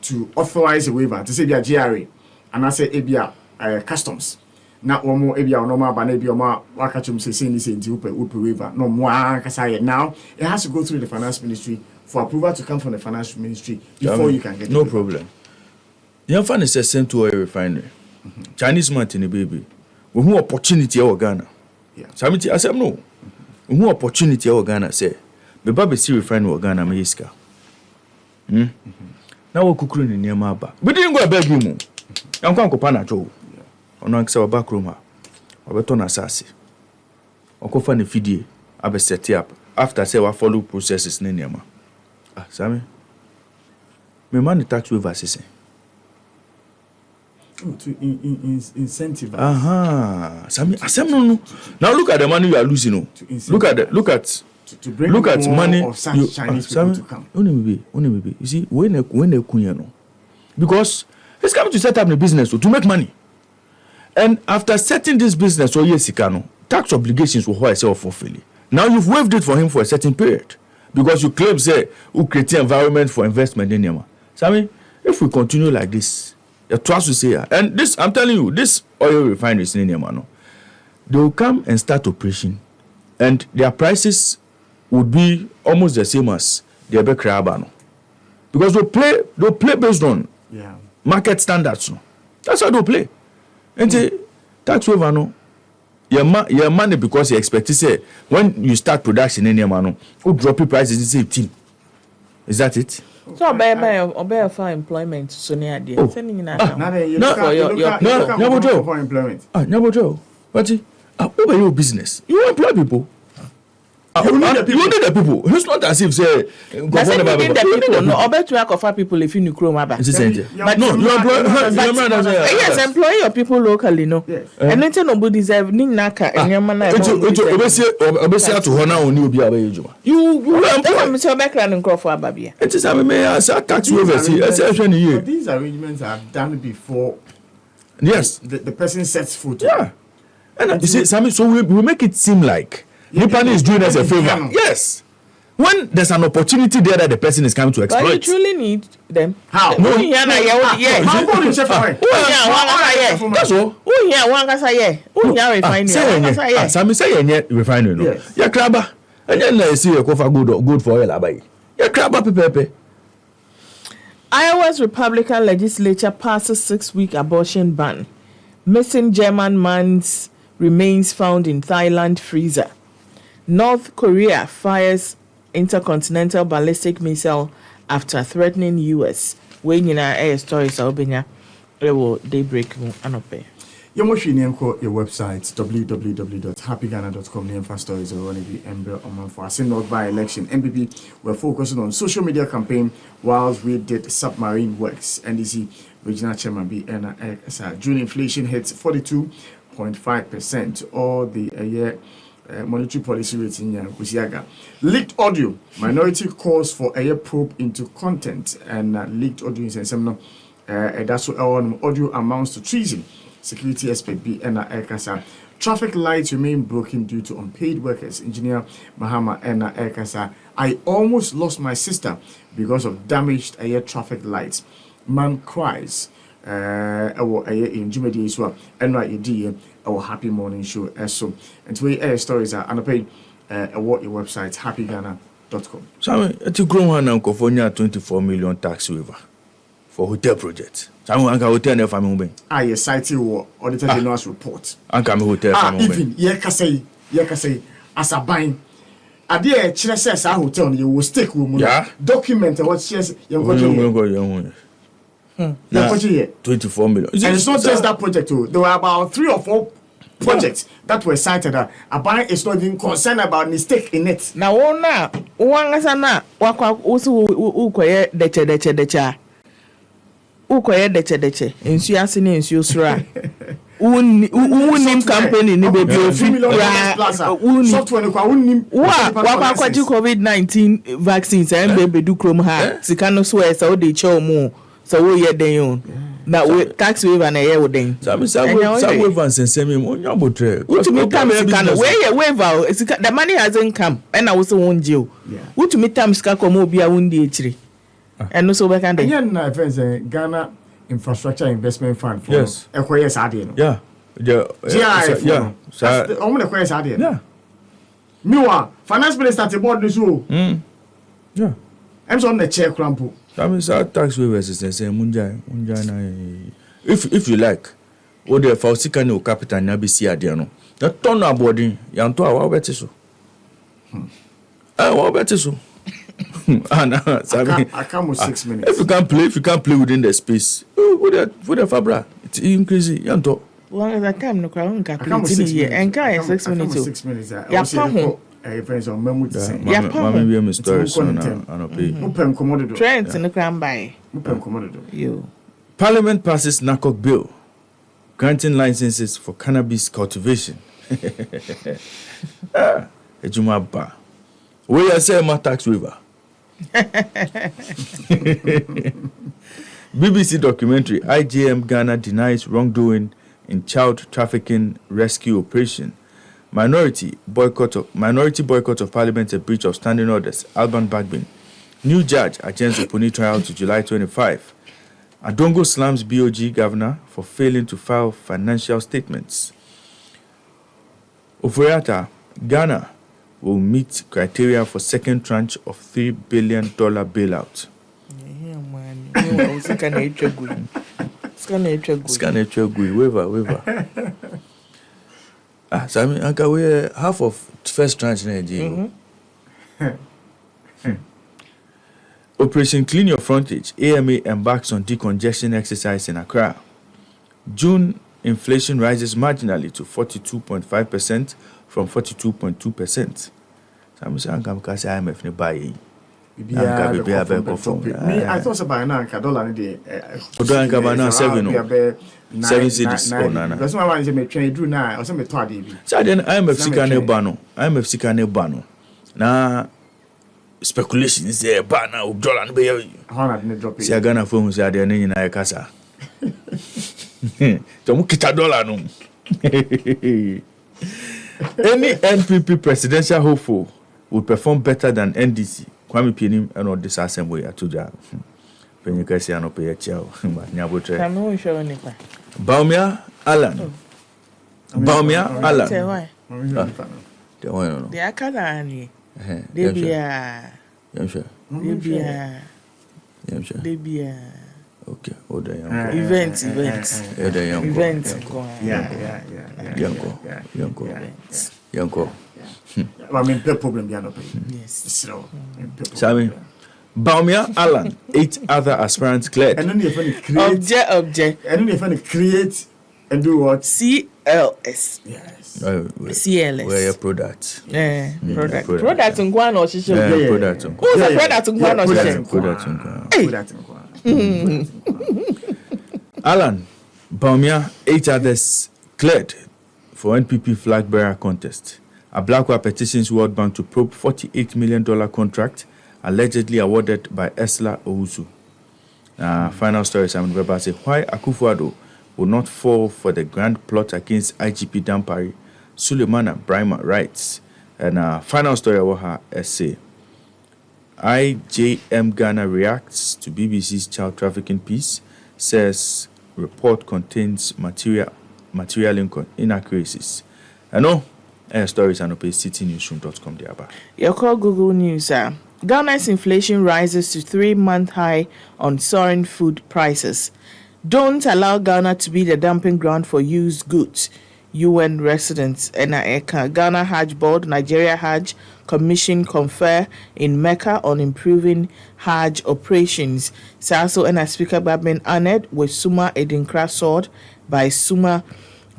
B: to authorize a waiver to say they are GRA and I say ABR customs. Not one more ABR no more but ABR wakachum say this waiver no more. Now it has to go through the finance ministry for approval to come from the finance ministry before you can get
E: no problem. The infant is sent to a refinery. Chinese man in the baby. We have opportunity in Ghana.
B: Yeah.
E: So I said no. We have opportunity in Ghana. Say, the baby see refinery in Ghana, Mayiska. Now we cook in near Maba. We didn't go a bedroom. I'm going to Pana Joe. On our back room. I will turn assassin. I go find a video. I will set it up. After say we follow processes in Nema. Sammy. My man the tax waiver assistant.
B: To incentivize.
E: Sammy, no. Now look at the money you are losing. Look at
B: to bring
E: look at
B: more
E: money
B: of such Chinese people to come.
E: Only maybe. You see, when they kunya, because he's coming to set up a business to make money, and after setting this business, tax obligations will hold itself fulfilling. Now you've waived it for him for a certain period because you claim say you create an environment for investment in Yama. Sammy, if we continue like this. The trust will say, and this, I'm telling you, this oil refineries in Yamano, they will come and start operation, and their prices would be almost the same as the Ebekrabano, because they'll play based on market standards. No? That's how they'll play. And the tax waiver, no, your money because you expect to say when you start production in Yamano, who drop your prices in 18. Is that it?
D: So obey for employment so near the sending in
B: for employment.
E: Joe. What over your business? You employ people. You need the people. It's not as if say
D: you need the people. No, I bet to offer people if you need Chrome.
E: But no, you employ.
D: Yes, employ your people locally. No, and then nobody deserve naka and your man.
E: Obviously to honor on you be away. You
D: employ Mr. Background and Crawford Babia.
E: It is a tax waiver.
B: These arrangements are done before.
E: Yes,
B: the person sets foot.
E: Yeah, and you see, Sammy. So we make it seem like. Nipani is doing us a favor. Yes. When there's an opportunity there that the person is coming to exploit.
D: But you truly need them.
B: How?
E: No.
B: Yes. How about you,
E: That's all. Sammy say refinery. No. Ya kraba. And then I see a coffee good for oil abai. Ya kraba pepe.
D: Iowa's Republican legislature passes 6-week abortion ban. Missing German man's remains found in Thailand freezer. North Korea fires intercontinental ballistic missile after threatening U.S. When you know stories are open, daybreak anope.
B: Your machine your website www.happyghana.com. The info stories are running the embryo on for us in North by election. MPP were focusing on social media campaign whilst we did submarine works. NDC regional chairman B.N. June inflation hits 42.5%. All the year monetary policy rating Kusiaga. Leaked audio. Minority calls for a year probe into content and leaked audio in some that's what audio amounts to treason. Security expert B.N. Ekasa. Traffic lights remain broken due to unpaid workers. Engineer Mahama N. Ekasa. I almost lost my sister because of damaged air traffic lights. Man cries. Our in Jimmy as well. NYED. Our happy morning show. So, and to air stories are unpaid. What your website happyghana.com.
E: So, it's a grown one for 24 million tax waiver for hotel projects. Some anka hotel na family ben.
B: I cite you Auditor General's report.
E: Anka me hotel family ben.
B: Even ye ka say as a buying. Ade e kire say sa hotel no you will stick with
E: yeah.
B: Document what shares you go to.
E: Now 24 million.
B: And it's not just that project too. There were about 3 or 4 projects that were cited. A buyer is not even concerned about mistake in it.
D: Now one na wakwa usu ukoye deche. Ukoye deche ensu ase ne ensu sura unim company ni baby
B: $3 million software kwa unim
D: wa COVID-19 vaccines and baby do chrome ha sika no so esa o de che mu so wo ye den yo na tax waiver na ye wo den
E: some waiver sensemi mo nya botre
D: utumi tam sika no waiver sika the money hasn't come and na wo so won je o utumi tam sika ko mo bia won di echire. And also back and
B: then friends Ghana Infrastructure Investment Fund for
E: yes.
B: Yes idea.
E: Yeah.
B: GIF.
E: Yeah.
B: So I'm gonna question idea.
E: Yeah.
B: Meanwhile, finance minister to board the show.
E: Yeah.
B: I'm so on the chair crampo.
E: That means our tax waivers is say munja na if you like what the for sika no capital na be see ade no. The turn aboarding yanto a wa beti so. Wa beti so.
B: I come with 6 minutes.
E: If you can't play within the space, with the fabra, it's increasing. You know.
D: Long as I come, no crowd can play here. And can 6 minutes.
B: 6 minutes.
D: Yeah, pahon.
B: Friends on memo to say.
D: Yeah, pahon.
E: Maybe I'm story so na pay.
B: Mupem commodity.
D: Trends in the crown by.
B: Mupem commodity.
D: You.
E: Parliament passes NACOC bill granting licenses for cannabis cultivation. Ejuma ba. We are saying my tax waiver. BBC documentary IJM Ghana denies wrongdoing in child trafficking rescue operation. Minority boycott of Parliament, a breach of standing orders. Alban Bagbin. New judge adjourns Oponi trial to July 25. Adongo slams BOG governor for failing to file financial statements. Oforiata, Ghana will meet criteria for second tranche of $3 billion bailout.
D: Yeah, man. Scan
E: Waiver. So I mean, Anka, we half of first tranche na Operation Clean Your Frontage, AMA embarks on decongestion exercise in Accra. June inflation rises marginally to 42.5% from 42.2%. So I'm saying, because IMF ne buy.
B: I thought about an dollar a day.
E: Dollar 7 cities. Oh, Nana.
B: That's why I say train drew now or some twa DB.
E: So then IMF Sikane Bano. Now speculation is there, but now dollar be
B: drop it.
E: See Ghana phone say there na kasa. To mu kita dollar no. Any NPP presidential hopeful would perform better than NDC. Kwame Pianim and all this assembly atuja. Penny kasi ano pe chao. Nyabotre.
D: Kamo show nipa.
E: Baumia Alan. The one no.
D: The akala ani. Debia.
E: Yeah, sure.
D: Debia.
E: Yeah, sure.
D: They be
E: Okay. Oh, the young.
D: event.
E: Yeah, the young.
D: Event.
E: Young.
B: I mean, the problem you are not paying.
D: Yes.
B: So,
E: Sammy. Baumia Alan, 8 other aspirants cleared.
B: and then you find create
D: Object.
B: and then you find create and do what?
D: CLS.
B: Yes.
D: CLS.
E: Where your product?
D: Product. Product in Guan or Shisha.
E: Yeah, product.
D: Who's a product in Guan or Shisha?
E: Product. Alan, Baumia, 8 others cleared for NPP flag bearer contest. A Blackwater petitions World Bank to probe $48 million contract allegedly awarded by Esla Owusu. Final story, Simon Weber says, why Akufo-Addo will not fall for the grand plot against IGP Dampari, Suleimana Brahma writes. And final story about her essay. IJM Ghana reacts to BBC's child trafficking piece, says report contains material inaccuracies. I know stories and open citynewsroom.com there.
D: Your call Google News. Ghana's inflation rises to 3-month high on soaring food prices. Don't allow Ghana to be the dumping ground for used goods. UN residents NAECA, Ghana Hajj Board, Nigeria Hajj Commission confer in Mecca on improving Hajj operations. Saso and Speaker Babin honored with Suma Edinkra sword by Suma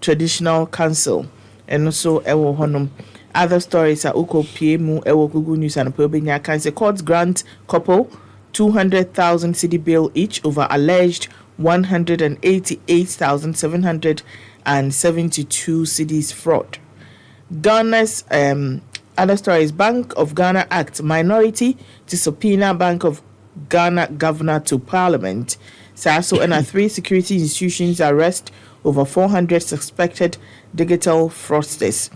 D: Traditional Council. And also Ewo Honum. Other stories are Uko PMU, Ewo Google News and Pobenya can say courts grant couple 200,000 cedi bill each over alleged 188,772 cedis fraud. Ghana's other stories, Bank of Ghana Act minority to subpoena Bank of Ghana governor to Parliament. Saso and 3 security institutions arrest over 400 suspected digital fraudsters.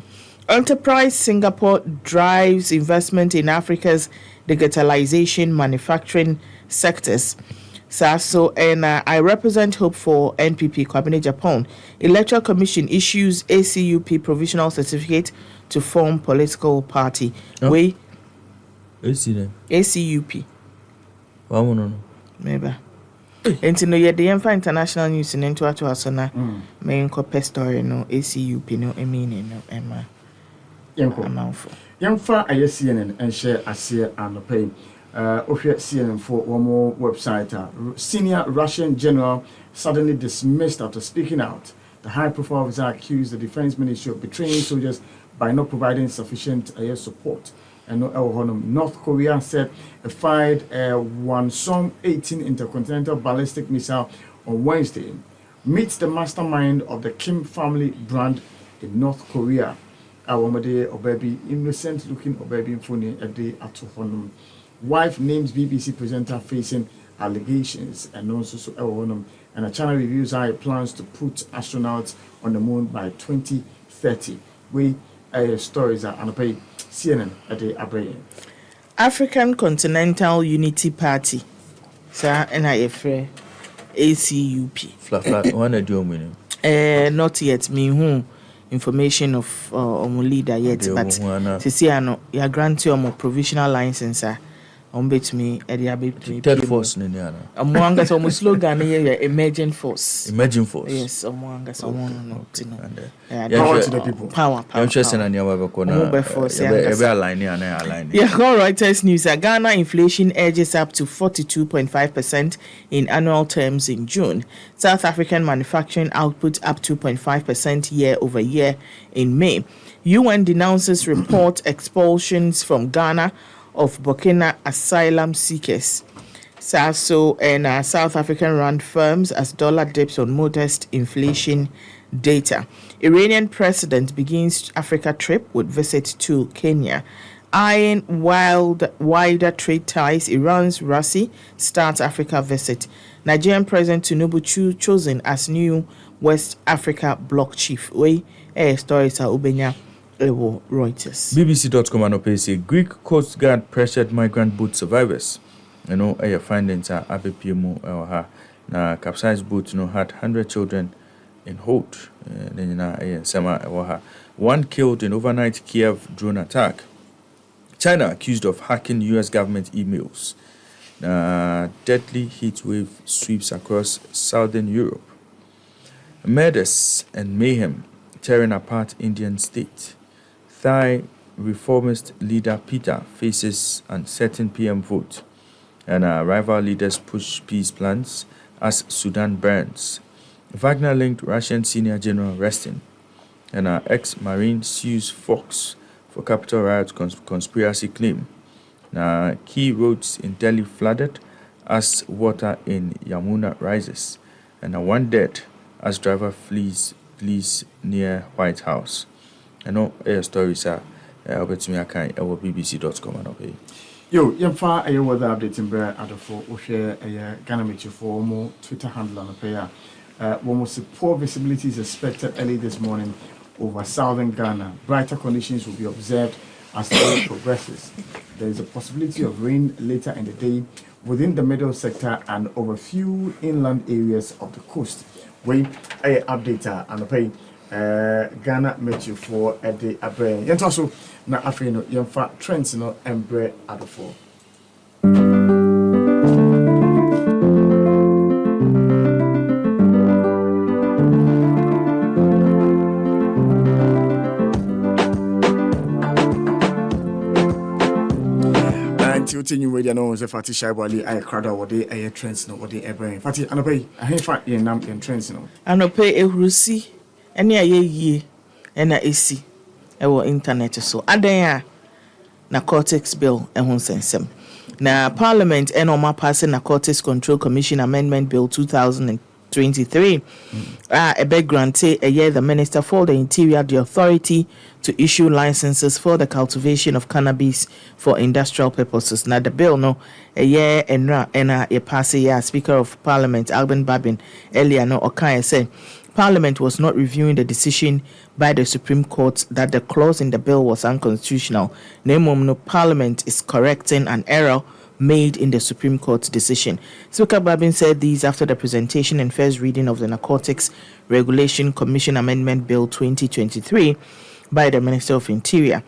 D: Enterprise Singapore drives investment in Africa's digitalization manufacturing sectors. Saso and I represent hope for NPP Kwabene Japan. Electoral Commission issues ACUP provisional certificate to form political party. We ACUP. Maybe. Enti no ye de yemfa international news in into ato asona main copy story no ACUP no emini no ema.
B: Yemfa aye CNN and share ase anopay. Ohwe CNN for one more website. Senior Russian general suddenly dismissed after speaking out. The high-profile officer accused the defense ministry of betraying soldiers by not providing sufficient air support. And North Korea said it fired a Hwasong 18 intercontinental ballistic missile on Wednesday. Meets the mastermind of the Kim family brand in North Korea. Awamade Obebi, innocent-looking Obebi Mfuni Ede Atuhonum. Wife names BBC presenter facing allegations and also and a channel reviews how it plans to put astronauts on the moon by 2030. We stories are anopay CNN at the Abraham.
D: African Continental Unity Party. Sir NIFRE ACUP.
E: Flat one do meaning.
D: Not yet me who information of leader yet, but to see ya grant you provisional license. Bet me
E: third force
D: among us almost slogan emerging force.
E: Emerging force.
D: Yes, among us power
B: to the people.
D: Power.
E: Interesting and
D: Yeah,
E: all
D: Reuters news. Ghana inflation edges up to 42.5% in annual terms in June. South African manufacturing output up 2.5% year over year in May. UN denounces report expulsions from Ghana of Burkina asylum seekers. SASO and South African rand firms as dollar dips on modest inflation data. Iranian president begins Africa trip with visit to Kenya. Eyeing wider trade ties, Iran's Rassi starts Africa visit. Nigerian President Tinubu chosen as new West Africa bloc chief. Stories are Ubenya. Reuters.
E: BBC.com and say Greek Coast Guard pressured migrant boat survivors. Your findings are ABPMO or na capsized boat had 100 children in hold. One killed in overnight Kiev drone attack. China accused of hacking US government emails. Deadly heat wave sweeps across southern Europe. Murders and mayhem tearing apart Indian state. Thai reformist leader Peter faces uncertain PM vote. And rival leaders push peace plans as Sudan burns. Wagner-linked Russian senior general arresting. And ex-marine sues Fox for Capitol riot conspiracy claim. Now, key roads in Delhi flooded as water in Yamuna rises. And one dead as driver flees near White House. I know stories are about me at bbc.com and okay.
B: Yo, yemfa a weather update in Brer Adolfo, we share a Ghana Meteor for more Twitter handle on a pair. One was poor visibility is expected early this morning over southern Ghana. Brighter conditions will be observed as the day progresses. There is a possibility of rain later in the day within the middle sector and over few inland areas of the coast. We update and pay Ghana Meteor for a day a brain. Yet also na afino yemfa trends no embre Adolfo. Continue with no se fati shaibali ay crowd what they ay trends no what they ever fati anope ahefa ye nam en trends no
D: anope ehrusi ene aye yie ena esi ewo internet so adan a narcotics bill ehun sensem na parliament enoma passing narcotics control commission amendment bill 2023 a big grante a year the minister for the interior the authority to issue licenses for the cultivation of cannabis for industrial purposes. Now the bill no a year and a pass a year Speaker of Parliament Alban Babin earlier no Okaya said Parliament was not reviewing the decision by the Supreme Court that the clause in the bill was unconstitutional. No Parliament is correcting an error made in the Supreme Court's decision. Speaker Babin said these after the presentation and first reading of the Narcotics Regulation Commission Amendment Bill 2023 by the Minister of Interior.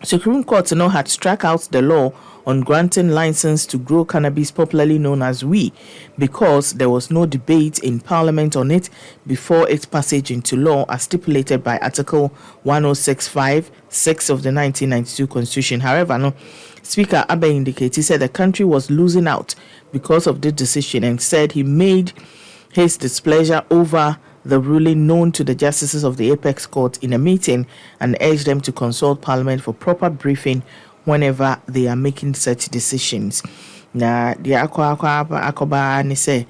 D: Supreme Court now had struck out the law on granting license to grow cannabis, popularly known as weed, because there was no debate in Parliament on it before its passage into law as stipulated by Article 106(5)(6) of the 1992 Constitution. However, Speaker Abe indicated he said the country was losing out because of this decision and said he made his displeasure over the ruling known to the justices of the Apex Court in a meeting and urged them to consult Parliament for proper briefing whenever they are making such decisions. Na the akoba ni say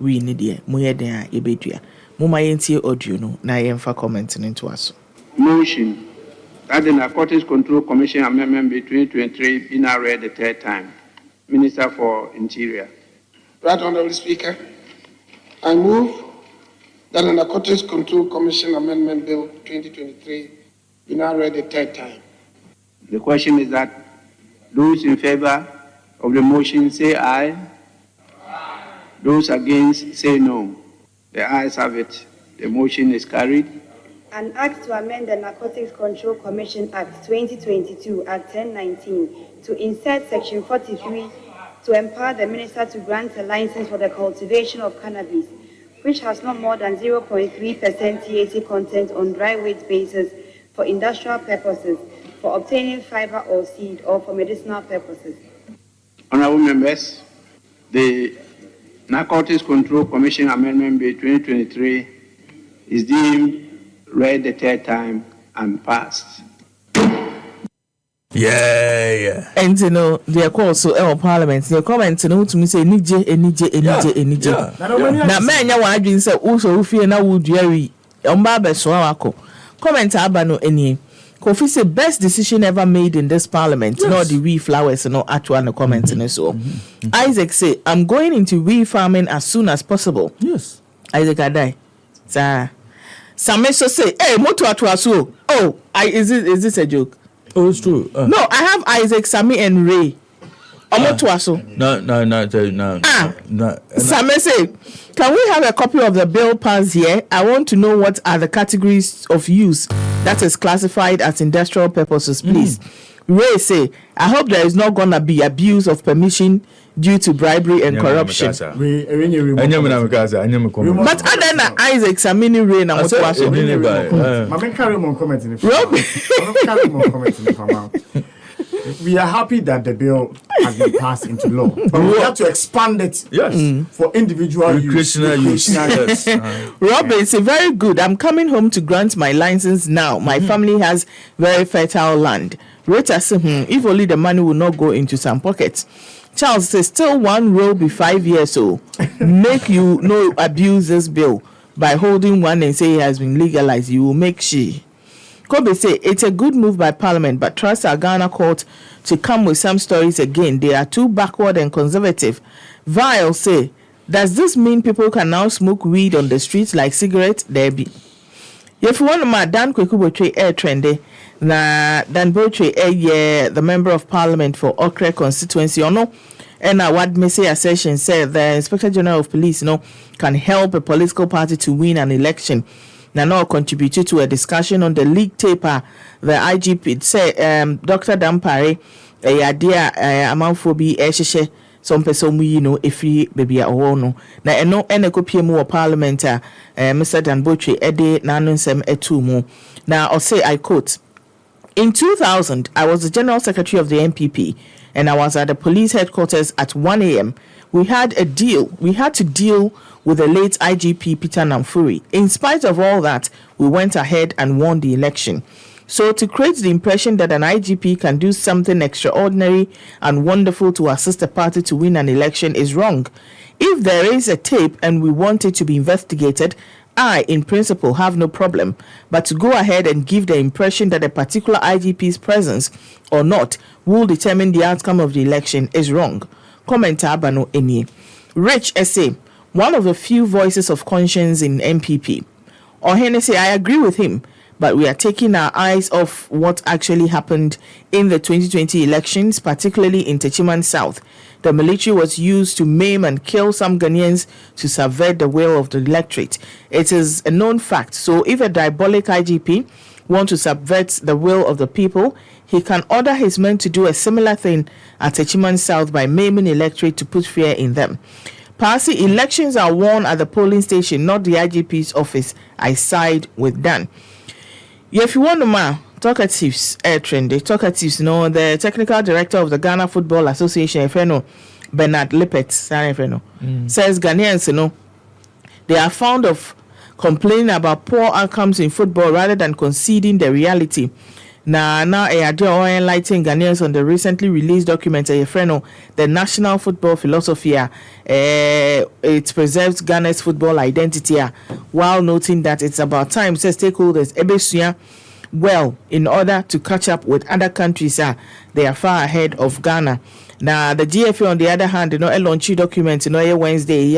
D: we need ye moye den a yebedua muma yentie audio no na yemfa comment into us.
F: Motion that the Narcotics Control Commission Amendment Bill 2023 be now read the third time. Minister for Interior.
G: Right Honorable Speaker, I move that the Narcotics Control Commission Amendment Bill 2023 be now read the third time.
F: The question is that those in favor of the motion say aye. Aye. Those against say no. The ayes have it. The motion is carried.
H: An act to amend the Narcotics Control Commission Act 2022 Act 1019 to insert Section 43 to empower the minister to grant a license for the cultivation of cannabis, which has not more than 0.3% THC content on dry weight basis for industrial purposes, for obtaining fiber or seed, or for medicinal purposes.
F: Honorable members, the Narcotics Control Commission Amendment Bill 2023 is deemed read the third time and passed.
E: Yeah.
D: And you know, they call so Parliament. They comment to me say NJ. Na man ya wa adwin say wo fie na wo duari. Omba be so akọ. Comment aba no eni. Kofi say best decision ever made in this Parliament. Yes. Not the wee flowers no actual no comment in so. Isaac say I'm going into wee farming as soon as possible.
E: Yes.
D: Isaac Adai. Sir. Some so say, hey, moto atuasu. Oh, is this a joke?
E: Oh, it's true.
D: No, I have Isaac, Sammy, and Ray. Omotuasu.
E: No.
D: Sammy say, can we have a copy of the bill pass here? I want to know what are the categories of use that is classified as industrial purposes, please. Ray say, I hope there is not gonna be abuse of permission due to bribery and corruption. But other than Isaac Samini Ray and what was
B: we are happy that the bill has been passed into law, but we have to expand it for individual
E: recreational use.
D: Robin say, very good. I'm coming home to grant my license now. My family has very fertile land. Rita says, if only the money will not go into some pockets. Charles says, still one will be 5 years old. Make you no abuse this bill by holding one and say it has been legalized. You will make she. Kobe say, it's a good move by Parliament, but trust our Ghana court to come with some stories again. They are too backward and conservative. Vile say, does this mean people can now smoke weed on the streets like cigarettes? There be. If you want to Dan Kwekubotre air trendy, na Dan Botre the member of Parliament for Okre constituency, or no? And what Messiah Session said, the Inspector General of Police, can help a political party to win an election. Now contributed to a discussion on the leaked taper. The IGP say, Dr. Dampare, a idea amountphobi eshe some person if he baby a no. Na no ene kopie mu Parliament Mr. Dan Botre ede nanonsem etumu. Now I'll say, I quote, in 2000, I was the General Secretary of the NPP and I was at the police headquarters at 1 a.m. We had to deal with the late IGP Peter Namfuri. In spite of all that, we went ahead and won the election. So to create the impression that an IGP can do something extraordinary and wonderful to assist a party to win an election is wrong. If there is a tape and we want it to be investigated, I, in principle, have no problem. But to go ahead and give the impression that a particular IGP's presence or not will determine the outcome of the election is wrong. Commenter Abano Eni. Rich essay, one of the few voices of conscience in MPP. Ohene say, I agree with him, but we are taking our eyes off what actually happened in the 2020 elections, particularly in Techiman South. The military was used to maim and kill some Ghanaians to subvert the will of the electorate. It is a known fact. So if a diabolic IGP wants to subvert the will of the people, he can order his men to do a similar thing at Techiman South by maiming electorate to put fear in them. Parsi elections are won at the polling station, not the IGP's office. I side with Dan. If you want to talkatives, talkatives, the technical director of the Ghana Football Association, Bernard Lippert, says Ghanaians, they are fond of complaining about poor outcomes in football rather than conceding the reality. Now, enlightening Ghanaians on the recently released document, the National Football Philosophy. It preserves Ghana's football identity, while noting that it's about time stakeholders well in order to catch up with other countries. They are far ahead of Ghana. Now, the GFA, on the other hand, a launchy document, Wednesday,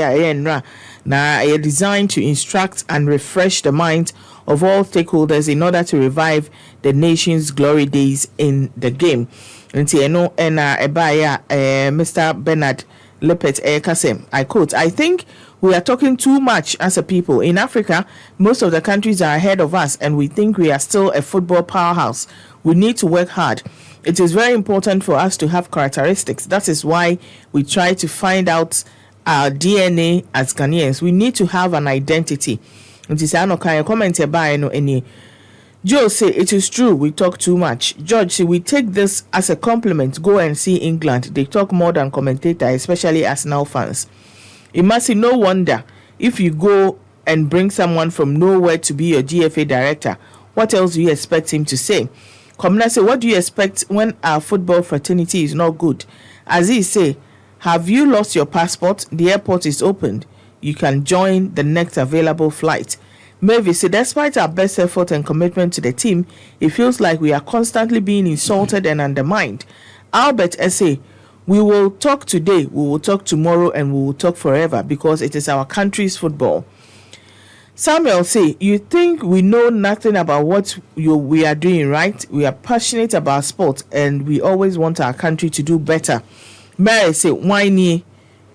D: designed to instruct and refresh the minds of all stakeholders in order to revive the nation's glory days in the game. Mr. Bernard Lippert Kasem, I quote, I think we are talking too much as a people. In Africa, most of the countries are ahead of us and we think we are still a football powerhouse. We need to work hard. It is very important for us to have characteristics. That is why we try to find out our DNA as Ghanaians. We need to have an identity. It is comment by any. Joe say it is true we talk too much. George say we take this as a compliment. Go and see England. They talk more than commentator, especially Arsenal fans. It must be no wonder if you go and bring someone from nowhere to be your GFA director. What else do you expect him to say? Komna say, what do you expect when our football fraternity is not good? Aziz say, have you lost your passport? The airport is opened. You can join the next available flight. Mavis said, despite our best effort and commitment to the team, it feels like we are constantly being insulted and undermined. Albert say, we will talk today, we will talk tomorrow, and we will talk forever because it is our country's football. Samuel say, you think we know nothing about what we are doing, right? We are passionate about sport and we always want our country to do better. Mary say, whiny,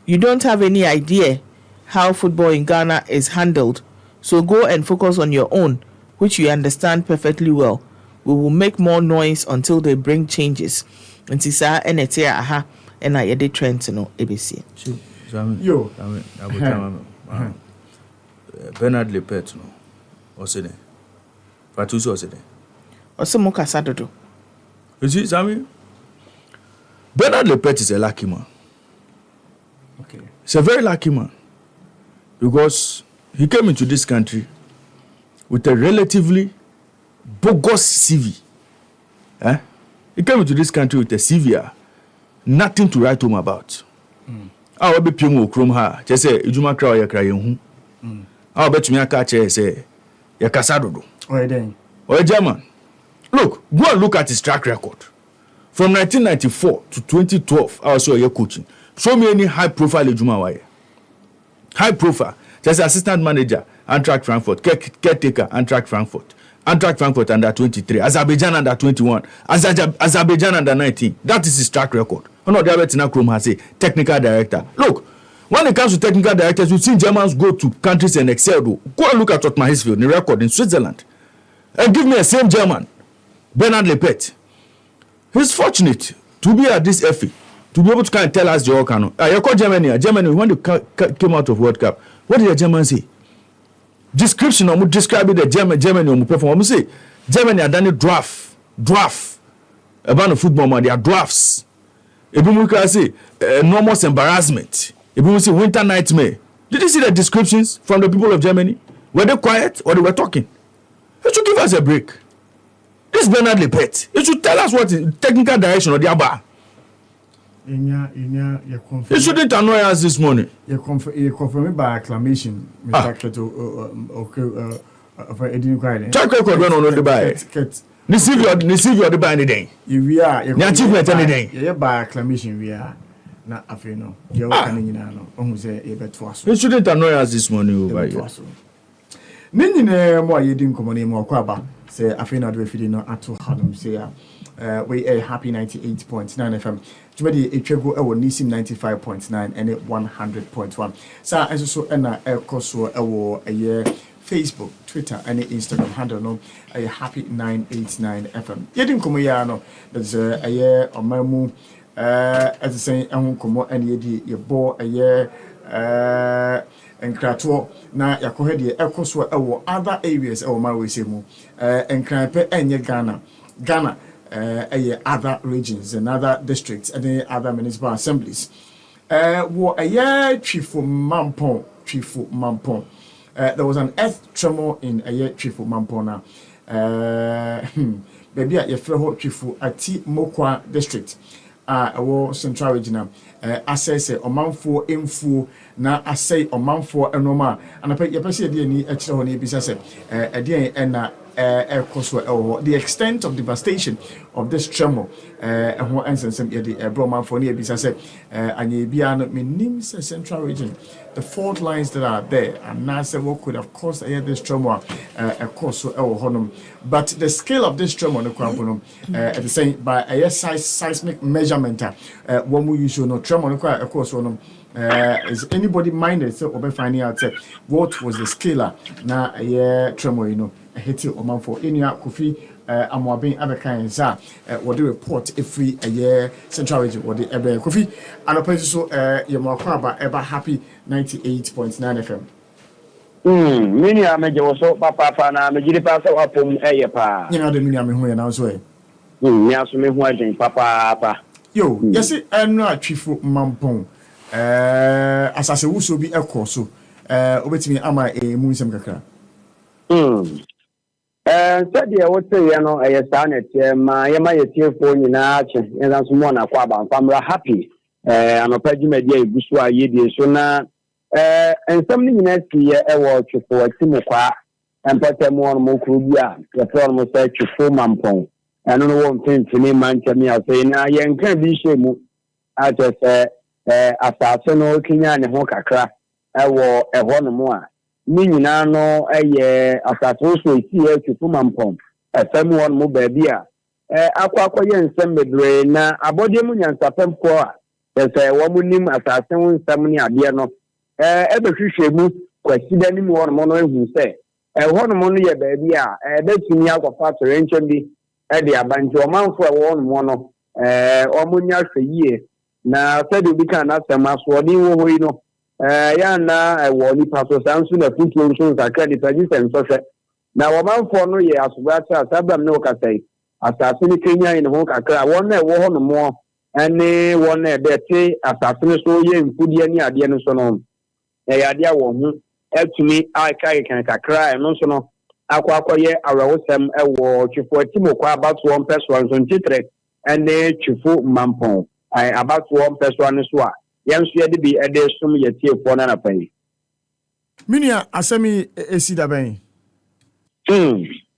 D: you don't have any idea how football in Ghana is handled. So go and focus on your own, which you understand perfectly well. we will make more noise until they bring changes. And sisa enete aha ena yede trend no ebesi.
B: Yo.
E: Bernard Lepet no. Osede. Patuso osede.
D: Osemo kasa dodo.
E: You see, Sammy? Bernard Lepet is a lucky man.
B: Okay.
E: He's a very lucky man. Because he came into this country with a relatively bogus CV. He came into this country with a CV, nothing to write home about. I will be Pimu Chrome ha, just say, Ijuma Crow, ya crying. I'll bet me a catcher, say, ya Casado. Or a German. Look, go and look at his track record. From 1994 to 2012, I was your coaching. Show me any high profile Ijuma Waye. High profile. Just assistant manager, Eintracht Frankfurt, caretaker, Eintracht Frankfurt under 23, Azerbaijan under 21, Azerbaijan under 19. That is his track record. No, the other Chrome has a technical director. Look, when it comes to technical directors, we've seen Germans go to countries and excel. Go and look at Otmar Hitzfeld, the record in Switzerland, and give me a same German, Bernard Lepet. He's fortunate to be at this FA, to be able to kind of tell us the Okano. You call Germany, when you came out of World Cup, what did the Germans say? Description of describe the Germany or perform. Say Germany had done a draft about the football man. They are drafts. If you can say enormous embarrassment. If you say winter nightmare. Did you see the descriptions from the people of Germany? Were they quiet or they were talking? You should give us a break. This Bernard Lepet. You should tell us what is technical direction of the ABBA. You shouldn't annoy us this morning.
B: You confirm by acclamation, Mr. Keto.
E: Track record when on the buy. Receive your the buy anything.
B: We are
E: your achievement anything.
B: Yeah, by acclamation, we are not a few. No, you're coming in. Almost a bit to us.
E: You shouldn't annoy us this morning.
B: Nini more you didn't come on more kwaba. Say I feel not feeling no at all. Say we a happy 98.9 FM. Jumadi Echego ewo Nisim 95.9 and 100.1. Sa enso na ekoso ewo Facebook, Twitter and Instagram handle no a happy 989 FM. Yedin komo ya no that's a year on mamu as I say ehun komo and yedi ye bo enkrato na yakohe de ekoso ewo other areas ewo ma we say mu enkranpe enye Ghana other regions and other districts and other municipal assemblies. Wo Twifo Mampong. There was an earth tremor in Twifo Mampong. Baby at your Twifo Ati Mokwa district. Central region. Assess Omanfo info na assay Omanfo enoma. And I pay your person any extra honey business. The extent of devastation of this tremor central region, the fault lines that are there and NASA what could have caused this tremor but the scale of this tremor at the same by a seismic measurement when we use no tremor of course is anybody minded so we'll be finding out what was the scalar na tremor hiti omanfo enia kofi amwabin abekan za what the report every a year central region what the ebe kofi anopa so yemwakwa aba eba happy 98.9 FM
I: mini ameje wo papa na mejiri pa so apom eye pa
B: nyina de mini ame ho ye na so e
I: mi aso me ho agen papa
B: yo yesi enu Twifo Mampong asase wuso bi ekoso obetimi ama mu nsem kakra
I: said the what say you know a sanet ma yema yetiefo nyina ache enza so mo na kwa ba famra happy anopaji media egusu ayedie so na ensam ni nyina si ewo Twifo atimo kwa empatemu on mo kru bia ya for mo say Twifo Mampong eno no won fintini manchemi asay na ye nka bi shemu ache se asase no kinya ne ho kakra ewo eho no mo a ni nyina no asase so esi Twifo Mampong afemu won mo ba bia akwa ye nsem bedre na abode mu nyansapem ko a se wo mu nim asase wo nsam ni ade no ebehwehwe mu kwasida ni mu won mo no ehu se eho no mo no ye ba bia betumi akwafa torencho bi de abanti omanfo a won mo no omunya hweye na said obi kan asem aso odi wo hoyi no ya na wo ni paso sansu na futuo nso sakra di tradition so hwe na omanfo no ye asobata asabam no kasai asase ni Kenya ni ho kakra won na wo ho no mo ene won na de te asase ni so ye mfudie ni ade no so no ya ade a wo hu etumi aka kan kakra no so no akwakoye awrawosem ewo Twifo Timokwa abatoɔ mpɛsoa nso ntitre ene Twifo Mampong ai abatoɔ mpɛsoa ne so a yenso yɛde bi ɛde som yɛtiefo na napan
B: minia asɛmi esi da bɛn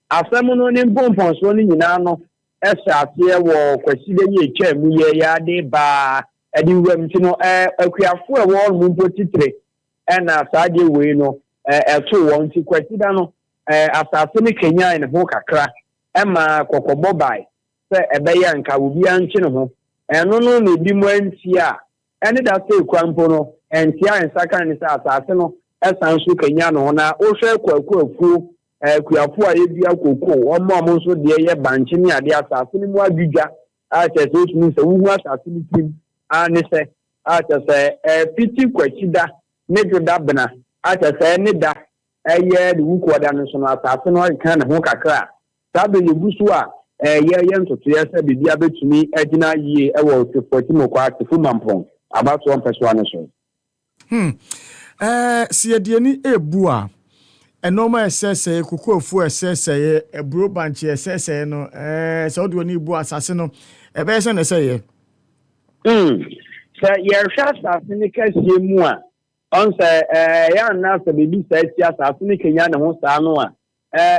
I: asɛm no ne mpɔmpɔnso no nyinaa no ɛhyɛ aseɛ wɔ kwaside yi etwa mu yɛ yade ba ɛde wam ti no akuafo ɛwɔ no mpo titre ɛna saade wei no ɛto wɔn ti kwasida no asase ne Kenya ne ho kakra ema kokobo bai se ebeya nka obi anchi ne ho eno no na bi mu anti a ene da se kwampo no enti a nsaka ne se asase no esan so Kenya no na o hwe kwaku kuafo a ebi akoko omo nso de ye banchi ne ade asase ne mu adwudwa a chese otumi se wuhu asase ne tim a ne se a chese fiti kwachida ne joda bena a chese ne da eye de wukoda no so no asase no kan ho kakra sabe yegusu a ye ntoto ye se bibia betumi agina yie ewo Twifo Timokwa Twifo Mampong abato mpɛsoa no so
B: si edieni ebu a enoma esese kokofu esese ebro banchi esese no se odi oni bu asase no ebe se na se ye
I: se ye hwa asase ne kasie mu a on say ya na se bibi say ti asase ne Kenya ne ho saa no a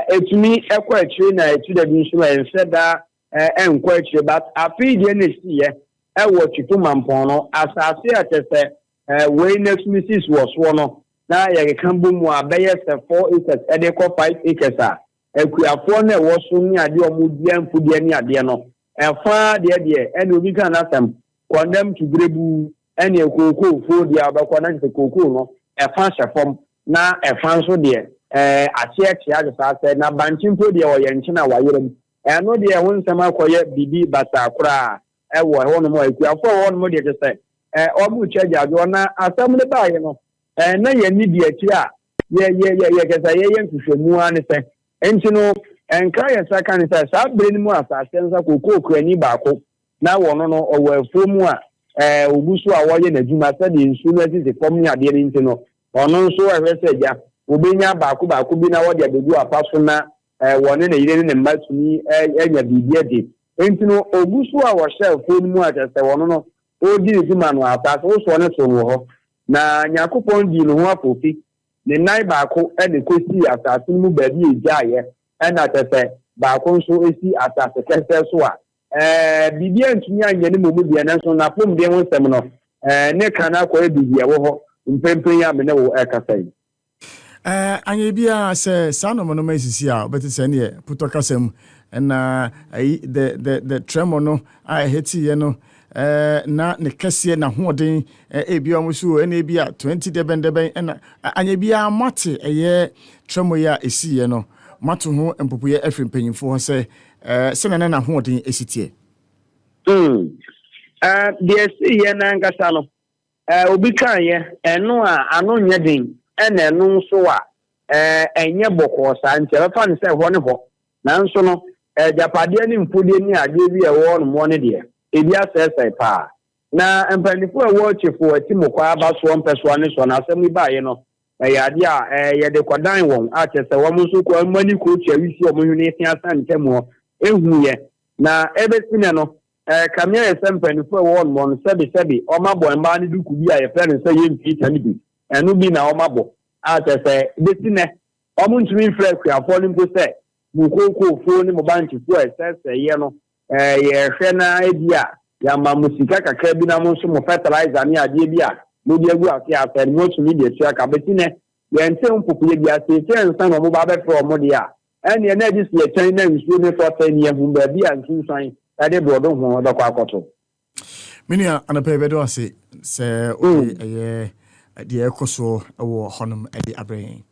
I: etumi ekwa akiri na etu da bi nso ense da enkwa akiri but afi de na siye ewo Twifo Mampong no asase atese we next missis was one na ye kan bu mu abeye se 4 acres ede ko 5 acres a akuafo na ewo so ni ade omudie mfudie ni ade no efa de ene obi kan asem condemn to grebu ene ekoko fo de abakwa na se koko no efa hyefom na efa nso de achiachi agasa na banchimpo de oyenchi na wayerem eno de ho nsem akoye bibi bata kura ewo ho no mo akuafo ho no mo de se obu chaji ajo na asam ne baaye no na ye ni bi achi a ye kesa ye nhwehwemu ane se enti no enka ye saka ne se sa bre ni mu asase nsa kokoko krani baako na wono no owo afumu a ogusu a woye na djuma se de nsu no asisi fom ni ade ni enti no ono nso ehwese ja obenya baako bi na wode abegu apaso na wone na yire ne mmatumi enya bibia de enti no ogusu a wo share fom mu a se wono no odi djuma no apasa wo so ne so wo na nyakopon di no ho afofi ne nai baako ene kosi asase mu baabi ejaye ena tese baako nso esi asase kese so a bibia ntumi anya ne momu bia na so na pom de ho nsem no ne kana ko ebibia wo ho mpempen ya me ne wo ekasai
B: anya bia se sanom no masisi a obeti se ne putokasem na the tremor no a heti ye no na ne kese na hoden ebia omusu ene bia 20 deben na anya bia mate eye tremor ya esi ye no mato ho empopoye afrimpanyimfo ho se sena na hoden esitie
I: de esi ye na ngasa no obi kan ye eno a ano nya den ena eno so a enye boko sa nche fa ne se ho ne ho nanso no japade ni mfudie ni ade bi e wo no mo ne de ebi asese pa na empanifo e wo Twifo Timokwa abaso mpeso ne so na asem ba ye no ya ade a ye de kwadan won a chese wo nso ko mani ko tia wisi o mo hwene tia san ntemo ehu ye na ebesine no kamia ye sempanifo e wo no mo sebi o mabo mba ne duku bi a ye fere nse ye mpita ni bi enu bi na o mabo a chese besine o mo ntumi fre akuafo ni mpo se mukoko fo ni mo banchifo esese ye no ye hwe na ebia ya ma musika kakra bi na mo nso mo fertilizer ni ade bia mo di agu afi afere mo tumi de tua ka betine ye ntem mpopo ye bia se nsan no mo ba be fro mo de a ene na di se chen na nsuo ne fota ni ehun ba bia nsunsan ade brodo ho do kwa akoto
B: minia anape bedo ase se o ye de ekoso wo honum ade abrɛn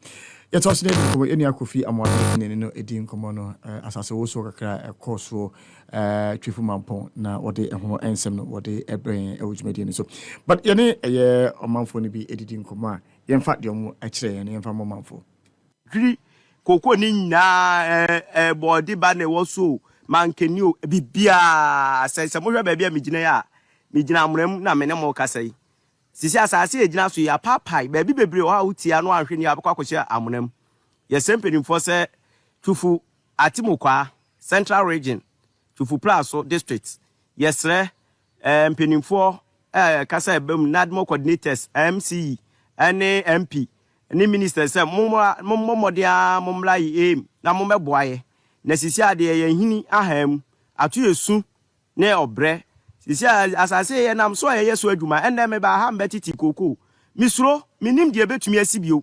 B: Yet also any Kofi Amwat in Edin Comono as I also a course for Twifo Mampong now what they and some what they bring which median so. But any a year or month for be editing Coma. In fact, you're actually an infant month for.
J: Koko ni na body ba na woso mankeni bibia se mo hwe ba bia megina ya megina amram na me ne mo kasai sisi asase egina so ya papai ba bi bebre o ha utia no ahwe ni abakwa kwhye amram ye sempeni fo se Twifo atimokwa Central Region Twifo Plaso District yesre mpenimfo kasa bam nadmo coordinators MC ane MP ni minister say momodia momla yi na momeboaye na sisi ade ye hini aham ato yesu ne obre sisi asase ye nam so ye so adwuma enne me ba ha mbetiti koko misro minim de betumi asibio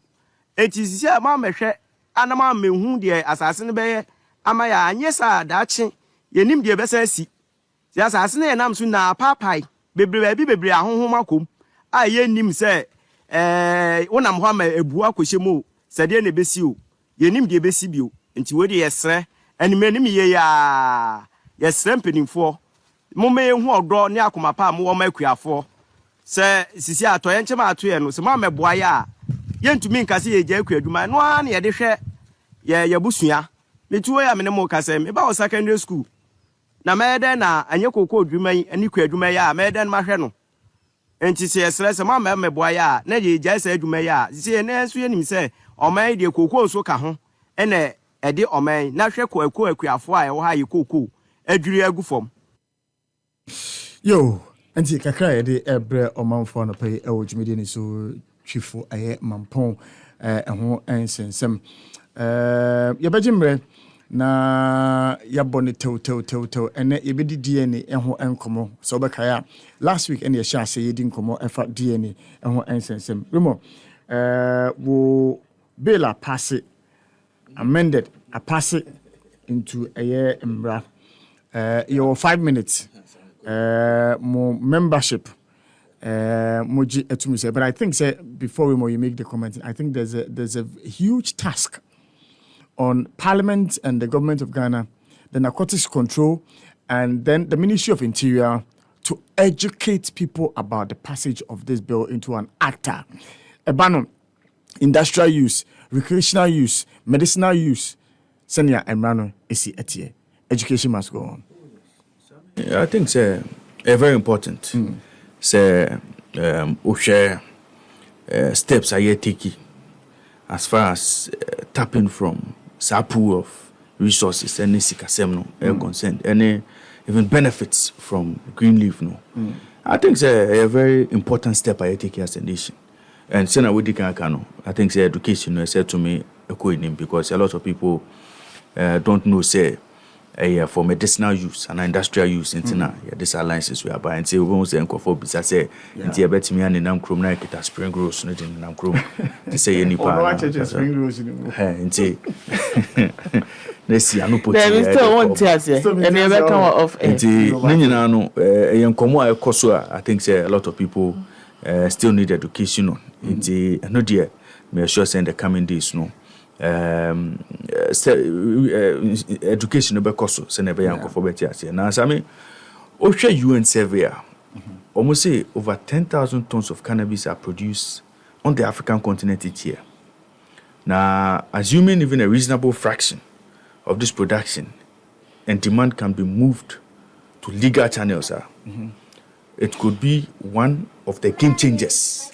J: enti sisi ma mehwe anama mehu de asase ne be ama ya anyesa daache yenim de be sansi sisi asase ne nam so na papai bebre ahohoma kom a ye nim say wonam ho ama ebu akohye mu sade na besi o yenim de besi bio nti we de yesre animanim ye ya yesre mpenimfo momme hu odo ne akomapa mo wo makuafo se sisi atoye nchema atoye no se ma meboa ya yentumi nkase ye gya akuaduma no a na ye de hwe ye busua metuwe ya mene mo kase me ba o secondary school na mede na anye kokko odwuma ani kuaduma ya mede na mahwe no enti se yesre se ma meboa ya na ye gya se adwuma ya sisi na enso ye nim se oman de kokko nso ka ho ene ede oman na hwe ko akuafo a ye wo ha ye kokko adwiri agufom
B: Yo, anti kakra de ebre omanfo no pay e wojumede ni so Twifo Mampong ho ensensem ye bejimre na ya bone tew ene ye bedi DNA ho enkomo so bekaya last week ene ye sha say yedi nkomo efa DNA ho ensensem remo wo bela pass amended a pass into a year mbra your 5 minutes more membership moji etumi say, but I think say before you make the comment, I think there's a huge task on Parliament and the government of Ghana, the narcotics control, and then the Ministry of Interior to educate people about the passage of this bill into an acta. A ban on industrial use, recreational use, medicinal use. Senior Emrano isi etie. Education must go on.
E: I think it's very important. Say, share steps are yet taking as far as tapping from pool of resources, any sikasemno, concerned, any even benefits from green leaf. No, I think it's a very important step I take as a nation. And Sena Wudikano, I think education said to me because a lot of people don't know say. For medicinal use and industrial use in these alliances we are buying. Say we won't say for bisa say inti abetimi an nam krom na kita spring rolls no din nam krom to say any part
B: spring rolls in
E: inti let's see anu put
D: there is still one tears here and you better come off
E: inti nyina no yenkomo a ekoso I think say a lot of people still need education on inti no dear me sure say in the coming days no education be koso se ne be yanko for beti ase na asame o hwe UN survey almost say over 10,000 tons of cannabis are produced on the African continent each year. Now, assuming even a reasonable fraction of this production and demand can be moved to legal channels, it could be one of the game changers.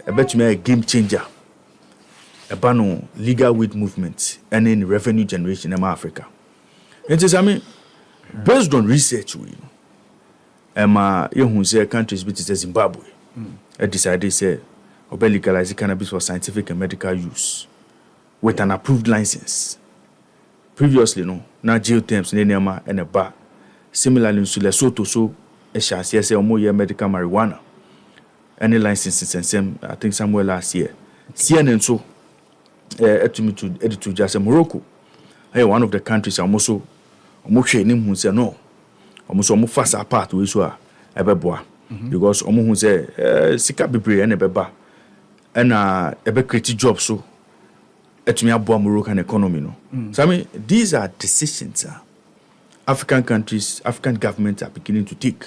E: I bet you may a game changer. A ban on legal weed movement and in revenue generation in Africa. It is, I mean, based on research, you say countries which is Zimbabwe, decided say, obey legalize cannabis for scientific and medical use with an approved license. Previously, no, now jail terms in Nema and a bar. Similarly, in Lesotho, so a chance say or more medical marijuana. Any licenses and same, I think somewhere last year. CNN so. To just Morocco. Hey, one of the countries I'm also training who say no. Almost fast apart we so ebeboa because who say sika bebre and ebeba and ebe create job so etumi abo Moroccan economy no. So I mean these are decisions African countries, African governments are beginning to take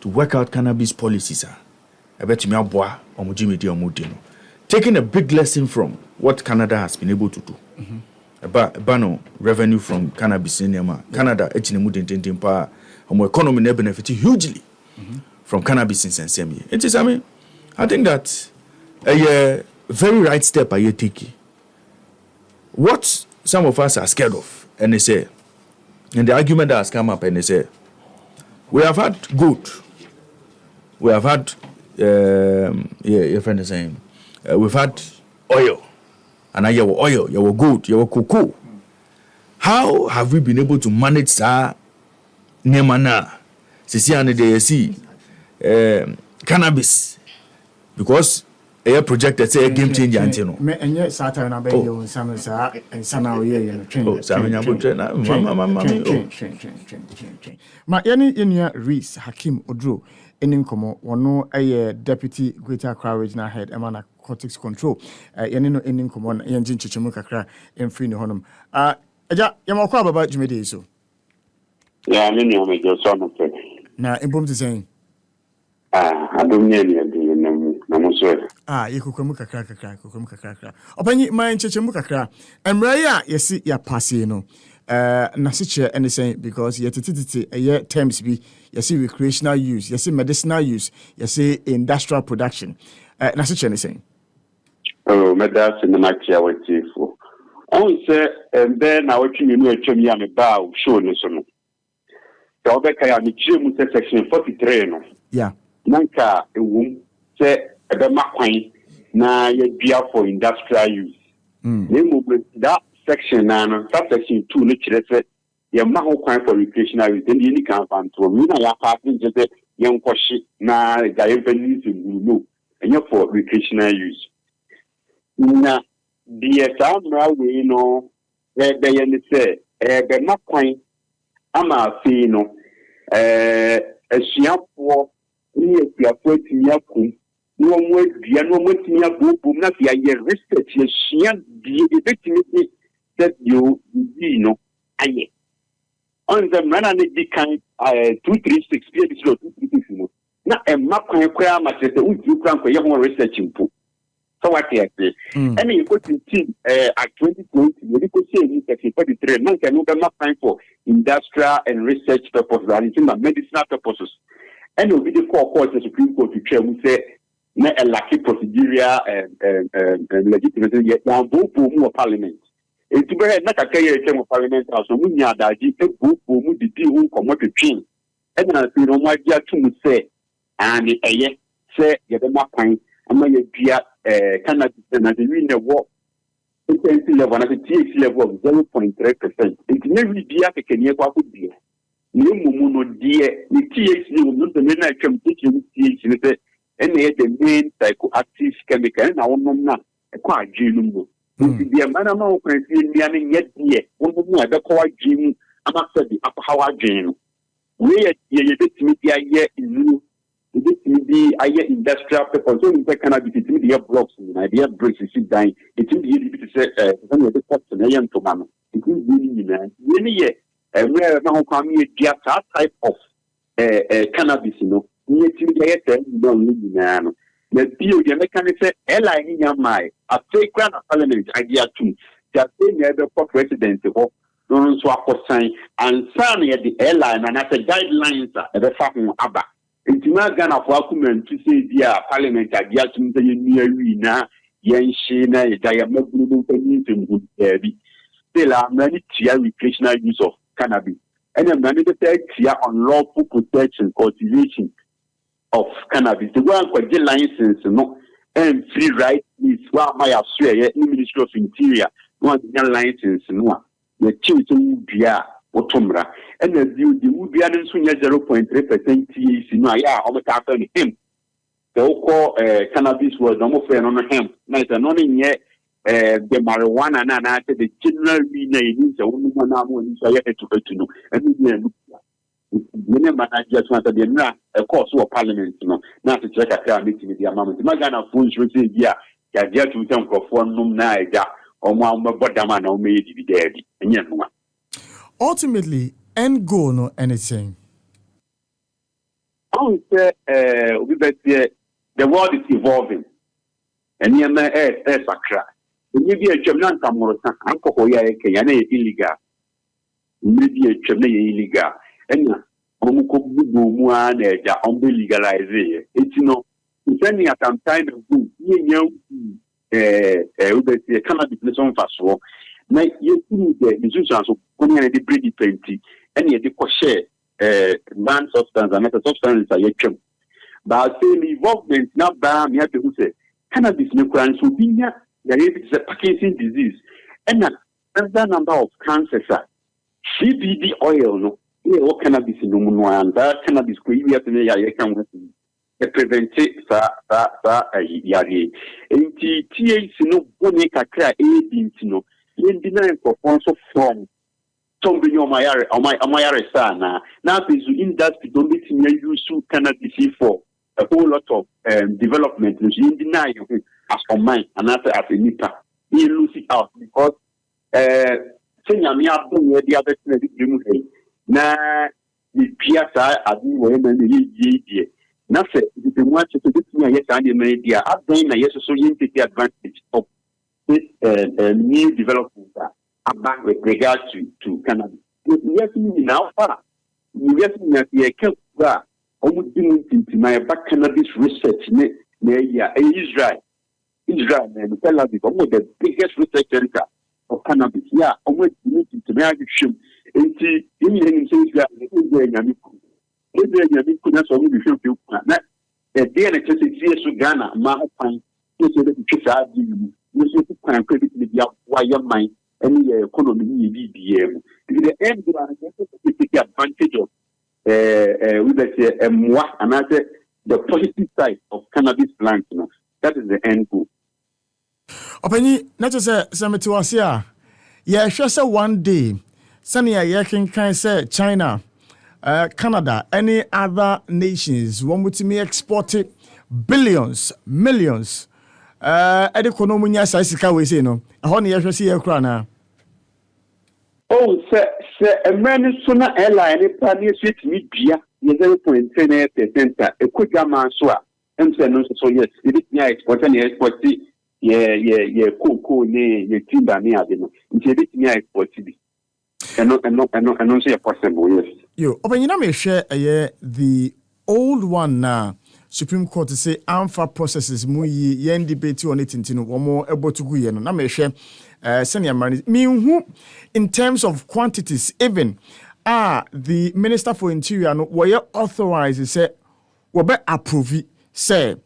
E: to work out cannabis policies ebetumi abo omujimedi omudi no. Taking a big lesson from what Canada has been able to do. About revenue from cannabis in Canada, economy benefit hugely from cannabis in Sensemi. It is, I mean, I think that a very right step I take. What some of us are scared of, and they say, and the argument that has come up, and they say, we have had good, we have had, your friend is saying, we've had oil. And now you oil, you gold, you cocoa. How have we been able to manage that? Nemana, cannabis, because a project say a game changer, and you know.
B: And yet, Saturn, I bet you some and some now here. My any Reese Hakim Odro. Eninkomo wano deputy Greater Accra Regional Head Emana Narcotics Control yenino eninkomo na yenjin chichemu kakra emfri ne honum aja yamakwa baba jumede so
K: ya me no me jo so no pe
B: na ebom te sen
K: adom ne ne na mo so
B: yekokwamu kakra opanyi man chichemu kakra emra ya yesi ya passe no na siche anything because yet terms be you see recreational use, you see medicinal use, you see industrial production. Na siche anything.
K: Oh, that's in the matia with you. I would say, and then I would you know me am about show no so no. The other kaya mi gym section 43 no.
B: Yeah.
K: Nanka e wom say e be makwan na ye bia for industrial use. That section na that section 2 no kire say ye ma ho kwan for recreational use then you can fan to me na ya passing just ye nkoshi na ga ye venues no and for recreational use na the samra we no be ye ni say be ma kwan ama fi no asuafo ni asuafo timiakum no mo dua no mo timia bobo na fi ye research ye sua die ebetimi that you know aye on the man and the kind 236 236 no na e makwan kwa ma tete uju kwa kwa ye ho research impo so what here and you go to team at 2020 we go say in section 43 man can no be makwan for industrial and research purposes and in medicinal purposes and we dey call the Supreme Court to tell we say na a lucky procedural legitimacy yet now vote for parliament. It's very not a career term of parliament house. So we need that you take book for mu the who come up to change. And I feel no more dear to say and the say you the makwan and my dear Canada and the the war intensity level and the THC level of 0.3%. It's never dear the Kenya could be. No muno dear the THC will not the main item teaching THC and the main psychoactive chemical and our non a quite genome. The amount of Indian yet dear, one more the core gene, I'm after the upper Howard gene. We ye bit me the idea in you, the idea industrial people, so in fact, cannot be the blocks and idea breaks is dying. It is the say, some of the question I am to mamma. It is really year, and we are now coming a type of cannabis, you know, near to the no, the deal, the mechanism, Ella in your mind, a sacred parliament idea too. Just near the port residence, don't swap for sign, and sign at the airline and at the guidelines at the fucking Abba. It's not gonna welcome to say, dear parliament idea to the near Rina, Yanshina, diamond, and heavy. Still, are many tier recreational use of cannabis, and a many tier unlawful protection, cultivation of cannabis. The one for the license, no, and free right is what my Australia, Ministry of Interior, one license, no, the children via Otomra, and the would be 0.3% THC, no, yeah, over him. The whole cannabis was no friend on him, nice and only yet the marijuana and after the general meaning, the woman to know, and many managers want to be a course of parliament, you know, not to check a meeting with the amount. The Magana Funch will say, yeah, to them for one num naija,
B: Ultimately, end goal no anything.
K: I would say the world is evolving. And you may sakra. Maybe a German Camorosa, Uncle Hoya, illegal. Maybe a German illegal. And Omukubuan, legalize it. It's no, sending at some time of good, cannabis on fast war. Now, you see the institutions of Konya the pretty plenty, and yet the share man substance and meta substance are yet. But say the involvement now by me have to say cannabis no crime so be here there is a Parkinson disease and another number of cancers CBD oil no all cannabis no more and that cannabis we have to can prevent yari enti THC no bone kakra no yen deny for sponsor from somebody on my sana now this industry don't be use cannabis for a whole lot of development in deny as for mine and as a nipa he lose it out because senya me abon the other thing na the piasa adi wo na ye na say the much to this me yes and the media abon na yes so yin take advantage of this new development about with regard to cannabis yes me now yes me na can almost doing my back cannabis research Israel and Tel Aviv, almost the biggest research center of cannabis. Yeah, almost to me I should in Ghana, Mahopine, credit media, why your mind, any economy, BBM. The end, take advantage of another the positive side of cannabis plants, you know, that is the end goal.
B: Openi, not to say something was here. Yeah, sure. So one day, Sanya can say China, Canada, any other nations, one would me exported billions, millions. Economy size we say no. Honey, I see a crown.
K: Oh, sir, a man sooner airline, a plan sweet media, 0.10%, a quick man swap. And so, yes, it is nice, what any export, cocoa, timber near them. It's a bit near export. And not say possible, yes.
B: You, open your name, share the old one now. Supreme Court to say AMFA processes muyi yen debate on it into one more able to go yen. Na me share senior man me who in terms of quantities even the Minister for Interior no were authorized say we be approve say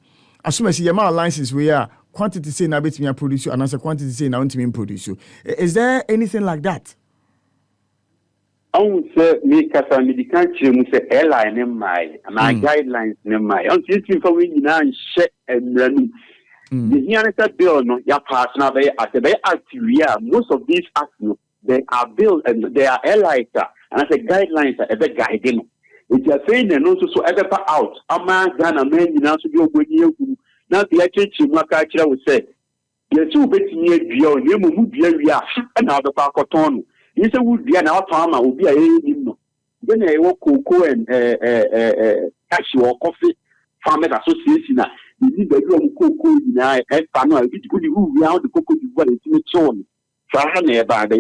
B: as soon as you my license we are quantity say na bet me produce and as quantity say na want me produce. Is there anything like that?
K: I would say me country must say airline in my and my guidelines in my. On this for we now share and running. The here bill no ya pass now they at the act most of these acts no they are bill and they are airlines and as a guidelines are ever guiding. If you are saying and also so ever out ama Ghana men now to go now the actually Maka would say you two bet near bio mu bia we are and now the park on. You say would be an farmer will be a no. Then I walk cocoa and cashew or coffee farmers association. You need the room cocoa in a panel, which could you round the cocoa you want to show. Farhan by the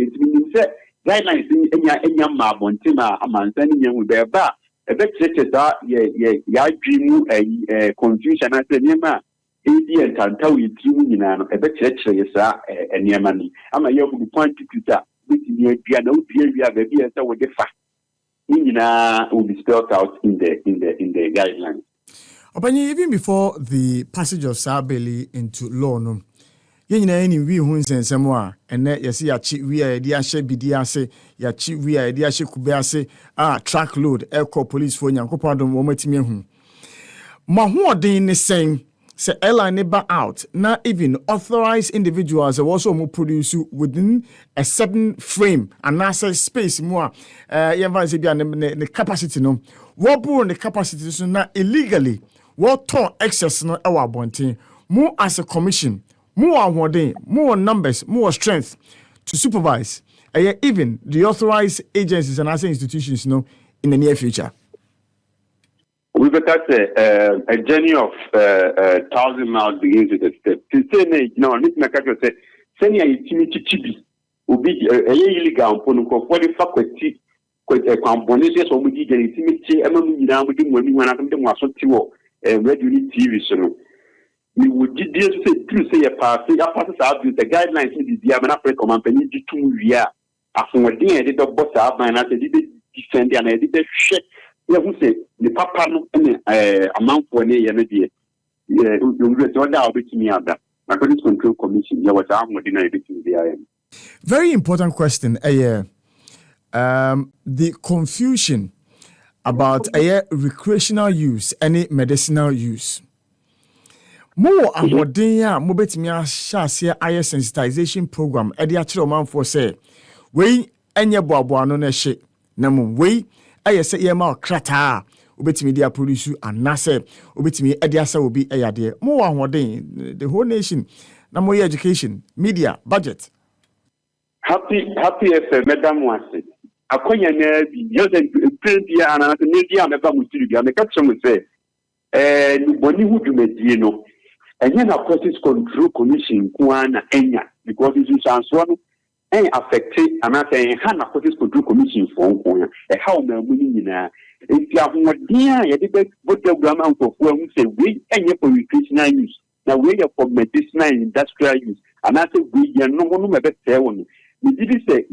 K: guidelines in your marble and timber a man sending you with their bar. A bit such as that, yeah, dream a confusion. I said, Yama, AD and tell you, a bit such as and your money. I'm a young point to that. Will be spelled out in the guidelines.
B: Even before the passage of Sabeli into law, no, any we who send someone and let you see a cheap we are dear bidiase, ya cheap we are dear shekubease, track load, airco police for Yanko pardon, moment me whom. Mahua Dean is saying. Say airline never out. Now even authorized individuals are also more produce within a certain frame and NASA space more. The capacity no. What born the capacity so now illegally. What torn excess no our bunting. More as a commission. more numbers, more strength to supervise even the authorized agencies and other institutions, in the near future?
K: We better say a journey of 1,000 miles begins with a step. To say, this Nakato said, senior chibi will be a illegal for the faculty. Components of the intimate among now with when I come to Masotiwo and Red Unit TV. So we would say a party, out with the guidelines in the Yamana company to Ria. After what they did, the boss up and I did defend and I did shit. Who say the papa amount for a year, you will not with me at that. My control commission, there was a
B: very important question. The confusion about recreational use, any medicinal use. More and what they are, Mobetmia Shasia sensitization program, Eddie Achroman for say, we any boabuano neshe, Namu, we, say, Yama crata, Ubetmedia produce and Nase, Ubetme Ediasa will be a dear. More and what they, the whole nation, Namu education, media, budget.
K: Happy Madam Wasi. Akonya na bi yosen prendia ana media meba mutiri bia me catch me say boni hu dwumadi no enye na process control commission kuana enya because this is answer no affect ana say ha na process control commission for nkoya how na mu ni nyina enti ahodia ye de bodagram ankofo hu say we enye for recreational use na we for medicinal and industrial use ana say we ye no mebe say won. Say,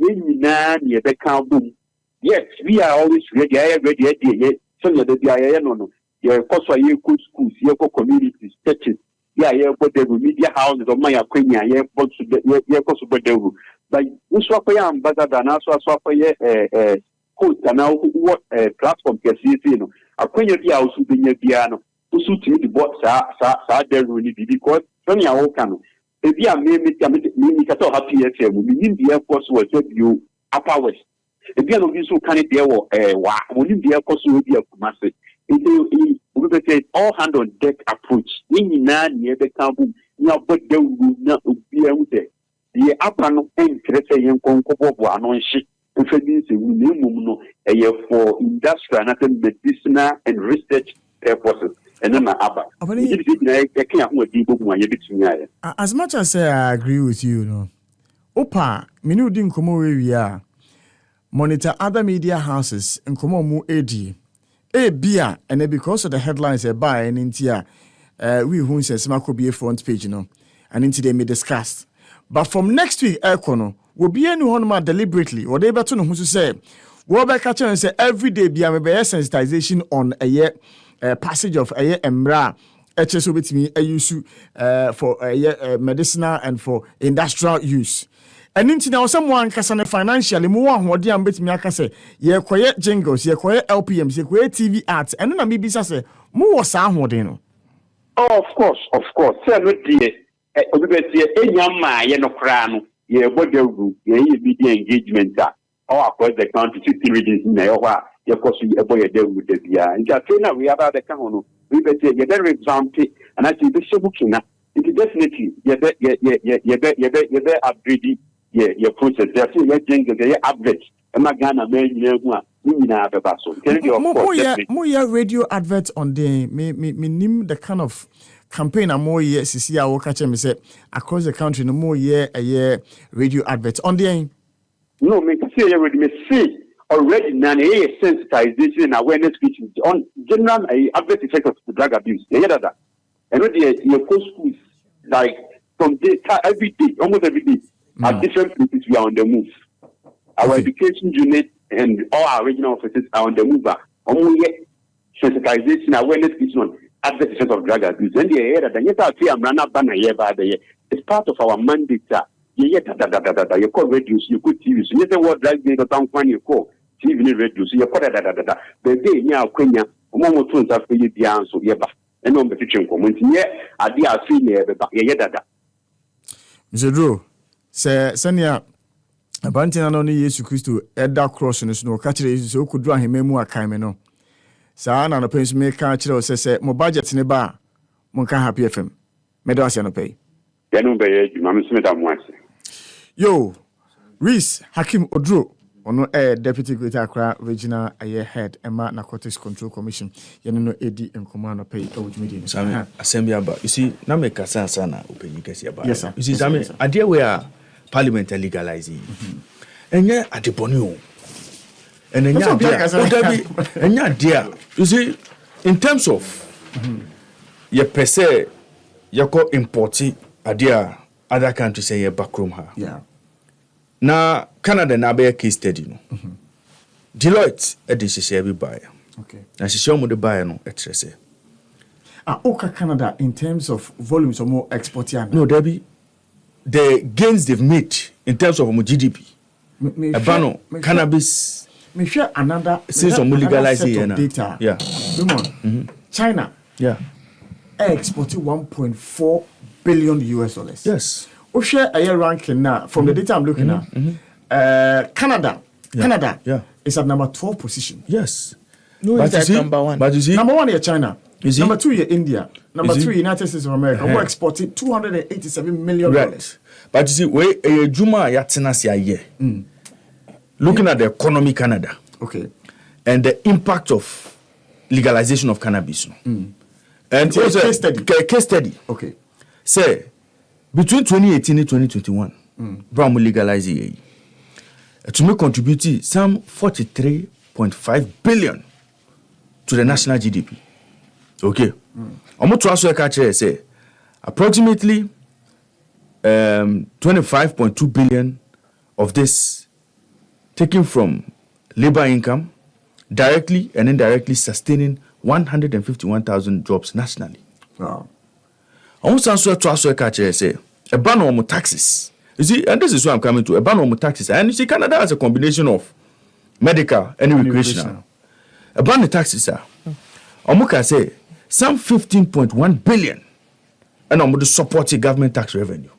K: yes, we are always ready. I am ready. So no. Your course for your schools, your communities, churches. Yeah, the media houses of my Aquina, your course of the but we swap for your ambassador and also swap for your coach and now what platform can see. Aquina house will be near piano. To suit the box are there really because from your own. If you are maybe happy FM, we need the Air Force was you upper west. If you are not so kind of there, we need the Air Force will be a massive. We say all hand on deck approach. In near the camp, but there will not be able to. The upper end, young Concobo, and shit. And for this, we need for industrial, nothing medicinal and research purposes. And then
B: as much as I agree with you, Opa, minu din komo we are monitor other media houses and komo mu AD. Bia, and because of the headlines by and intia, we who says Marco be a front page, and into they may discuss. But from next week, Econo will be any one deliberately, or they better know who to say. What by catcher and say every day be a sensitization on a year. Passage of Emra HSO with me use for medicinal and for industrial use. And into now someone can financially more what the ambit me aka say ye quiet jingles, ye quiet LPMs, ye quiet TV ads, and then maybe say more sound.
K: Oh, of course. Say no dear. Yama ye no crown, ye bodu, ye media engagement. Across the country, 60 regions in Iowa. Of course, we avoid them with the Bia. In Japan, we have the Kahono. We better get very example, and I think the Shobukina. It is definitely you better upgrade your process. Therefore, you're changing the upgrade. And my Ghana,
B: more radio adverts on the me name the kind of campaign and more years. See, I will catch him say across the country, no more year a year radio adverts on the.
K: No, me say already me see already now sensitization and awareness speaking on general adverse effect of drug abuse. That. And your schools like from day every day, almost every day, at different places we are on the move. Our education unit and all our regional offices are on the move. Only sensitization awareness speaking on adverse effect of drug abuse. And the area that it's part of our mandate. You call radios, you could TV. So, you know what drag me the town when you call TV radios, you call that. The day near Quenya, Momo Tunes after you the answer, Yeba, and on the kitchen community. Yeah, I did a female, but Yeda.
B: Mr. Drew, say, Sanya, a bunting and only Yesu Christo, at that cross in the snow, catcher is so could draw him more Kaimeno. Sana and a pacemaker catcher says, more budgets in a bar, Monka Happy FM. Medosian pay.
K: yɛne bɛyɛ adwuma me nso meda mo ase.
B: Yo, Reese Hakim Odro, ono Deputy Greater Accra Regional Head Emma Narcotics Control Commission. No AD and Command pay over media.
E: Assembly about. You see, now make a sense sana open you can see about.
B: Yes, sir.
E: You see, idea where Parliament legalizing. And yeah, at the bonio. And then yeah, you see, in terms of your per se, you call importing idea other countries say your backroom her.
B: Yeah.
E: Now Canada na be a case study no. Deloitte edisi every buyer.
B: Okay.
E: Na she show mo the buyer no etrese.
B: Oka Canada in terms of volumes or more export yan.
E: No, Debbie. The gains they've made in terms of GDP. Abano cannabis.
B: Me share another
E: since some legalizing
B: data.
E: Yeah.
B: China.
E: Yeah.
B: Exported 1.4 billion US dollars.
E: Yes.
B: We share a year ranking now from the data I'm looking at. Canada.
E: Yeah.
B: Canada.
E: Yeah.
B: Is at number 12 position.
E: Yes.
D: No, is that number one?
E: But you see,
B: number 1 is China. Number 2 is India. Number 3 United States of America. We exported $287 million.
E: Right. But you see, we Juma yatinasi aye. Looking at the economy Canada.
B: Okay.
E: And the impact of legalization of cannabis. And
B: it's a
E: case study.
B: Okay.
E: Say between 2018 and 2021, Brown legalize it. To me contribute some 43.5 billion to the national GDP. Okay. Almost also say approximately 25.2 billion of this taken from labor income, directly and indirectly sustaining 151,000 jobs nationally.
B: Wow.
E: Almost also say a ban on taxes. You see, and this is where I'm coming to, a ban on taxes. And you see, Canada has a combination of medical and recreational. A ban on taxes, sir. Omuka say some 15.1 billion and I'm support government tax revenue.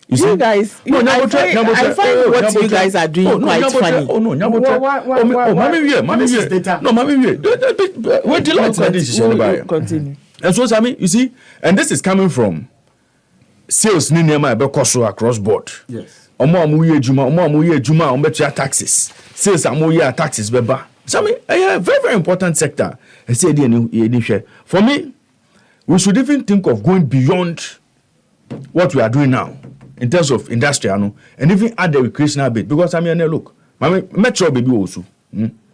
D: You guys, I find what you guys are doing quite funny.
E: Oh no, continue. And so, Sammy, you see, and this is coming from sales ni nema ebe koso across board.
B: Yes.
E: Omo amuye juma, ombetia taxes. Sales amuye taxes beba. Sammy, a very, very important sector. I say for me, we should even think of going beyond what we are doing now in terms of industrial and even add the recreational bit. Because I mean, look, Metro baby also.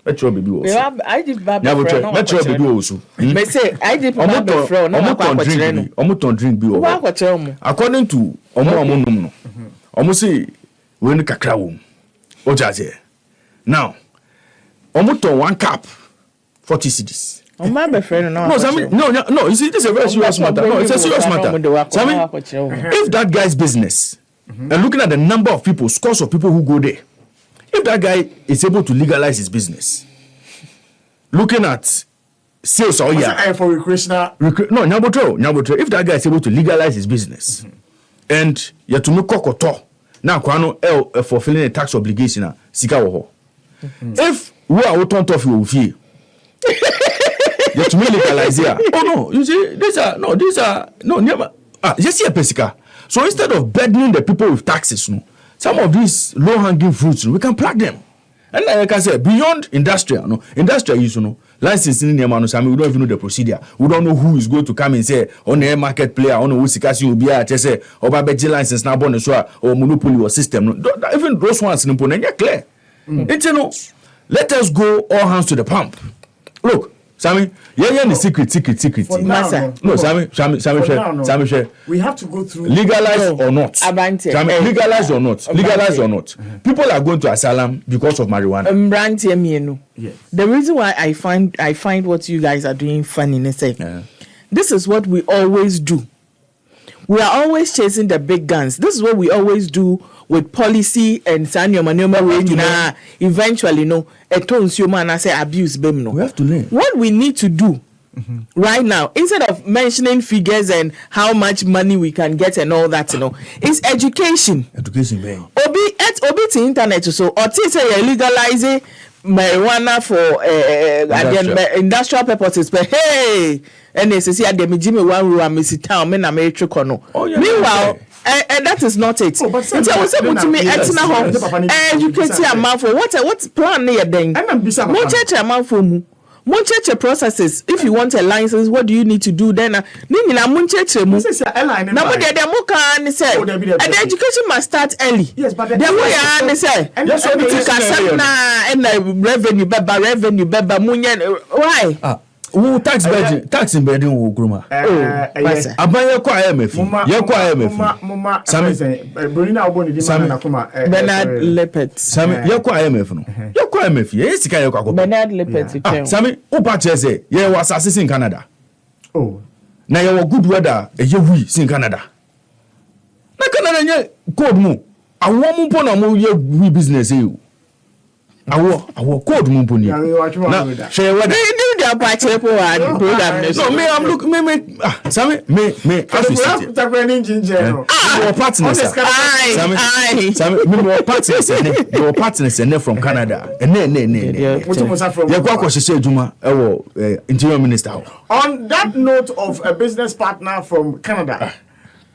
E: Metro baby also.
D: I did
E: Metro baby also.
D: Me say I did
E: Omuton drink be over. According to Omo say we need kakra wom. Ojaje. Now, Omuton 1 cup 40 cedis. No, you see, this is a very serious matter. No, it's a serious matter. If that guy's business, and looking at the number of people, scores of people who go there, if that guy is able to legalize his business, looking at sales or
B: for recreational,
E: Nyabotro, if that guy is able to legalize his business, and you have to make kokoto, now kwano fulfilling a tax obligation, sika woho. If we are out on top of you, you have to legalize here. Oh no, you see, these are never. Just here, Pesica. So instead of burdening the people with taxes, some of these low-hanging fruits, we can plug them. And like I said, beyond industrial, use, licensing, we don't even know the procedure. We don't know who is going to come and say, on a market player, on a Wusikasi will be at say, or Babeji license, now bonus, or monopoly or system. Even those ones, they're clear. It's, let us go all hands to the pump. Look, Sammy, the secret. No, Sammy,
B: we have to go through
E: legalize or not. Legalize or not. People are going to asylum because of marijuana.
D: Yes. The reason why I find what you guys are doing funny, this is what we always do. We are always chasing the big guns. This is what we always do with policy and eventually, abuse.
E: We have to learn.
D: What we need to do right now, instead of mentioning figures and how much money we can get and all that, is education.
E: Education, man.
D: Obi to internet so or say legalize marijuana for industrial purposes, but hey, and they say they me Jimmy one room and Missy Town, men American kono. Meanwhile, and that is not it. It's always able to me etina home. Educate a man for what plan near then. One church a man for mu. One church processes. If you want a license, what do you need to do then? Nini na one church mu. Na mo de mo kan say. And the education must start early. Yes, but the way I say. Yes, and revenue beba munye. Why?
E: Who tax embedding who gruma? Abaya kwa IMF. Ye kwa IMF.
D: Bernard Lepet.
E: Sami ye kwa IMF no. Ye kwa IMF. Ye sika ye kwa ko.
D: Bernard Lepet.
E: Sami upa chese ye was assist in Canada. Oh. Na ye good weather ye wi sin Canada. Na Canada nye code mu. Awo mu po na mu ye wi business e. Awo code mu po ni. Na share weather.
D: No, me,
E: I'm looking. Sammy, me. Our partners, Sammy, our partners, your partners, and from Canada, and Interior Minister.
B: On that note of a business partner from Canada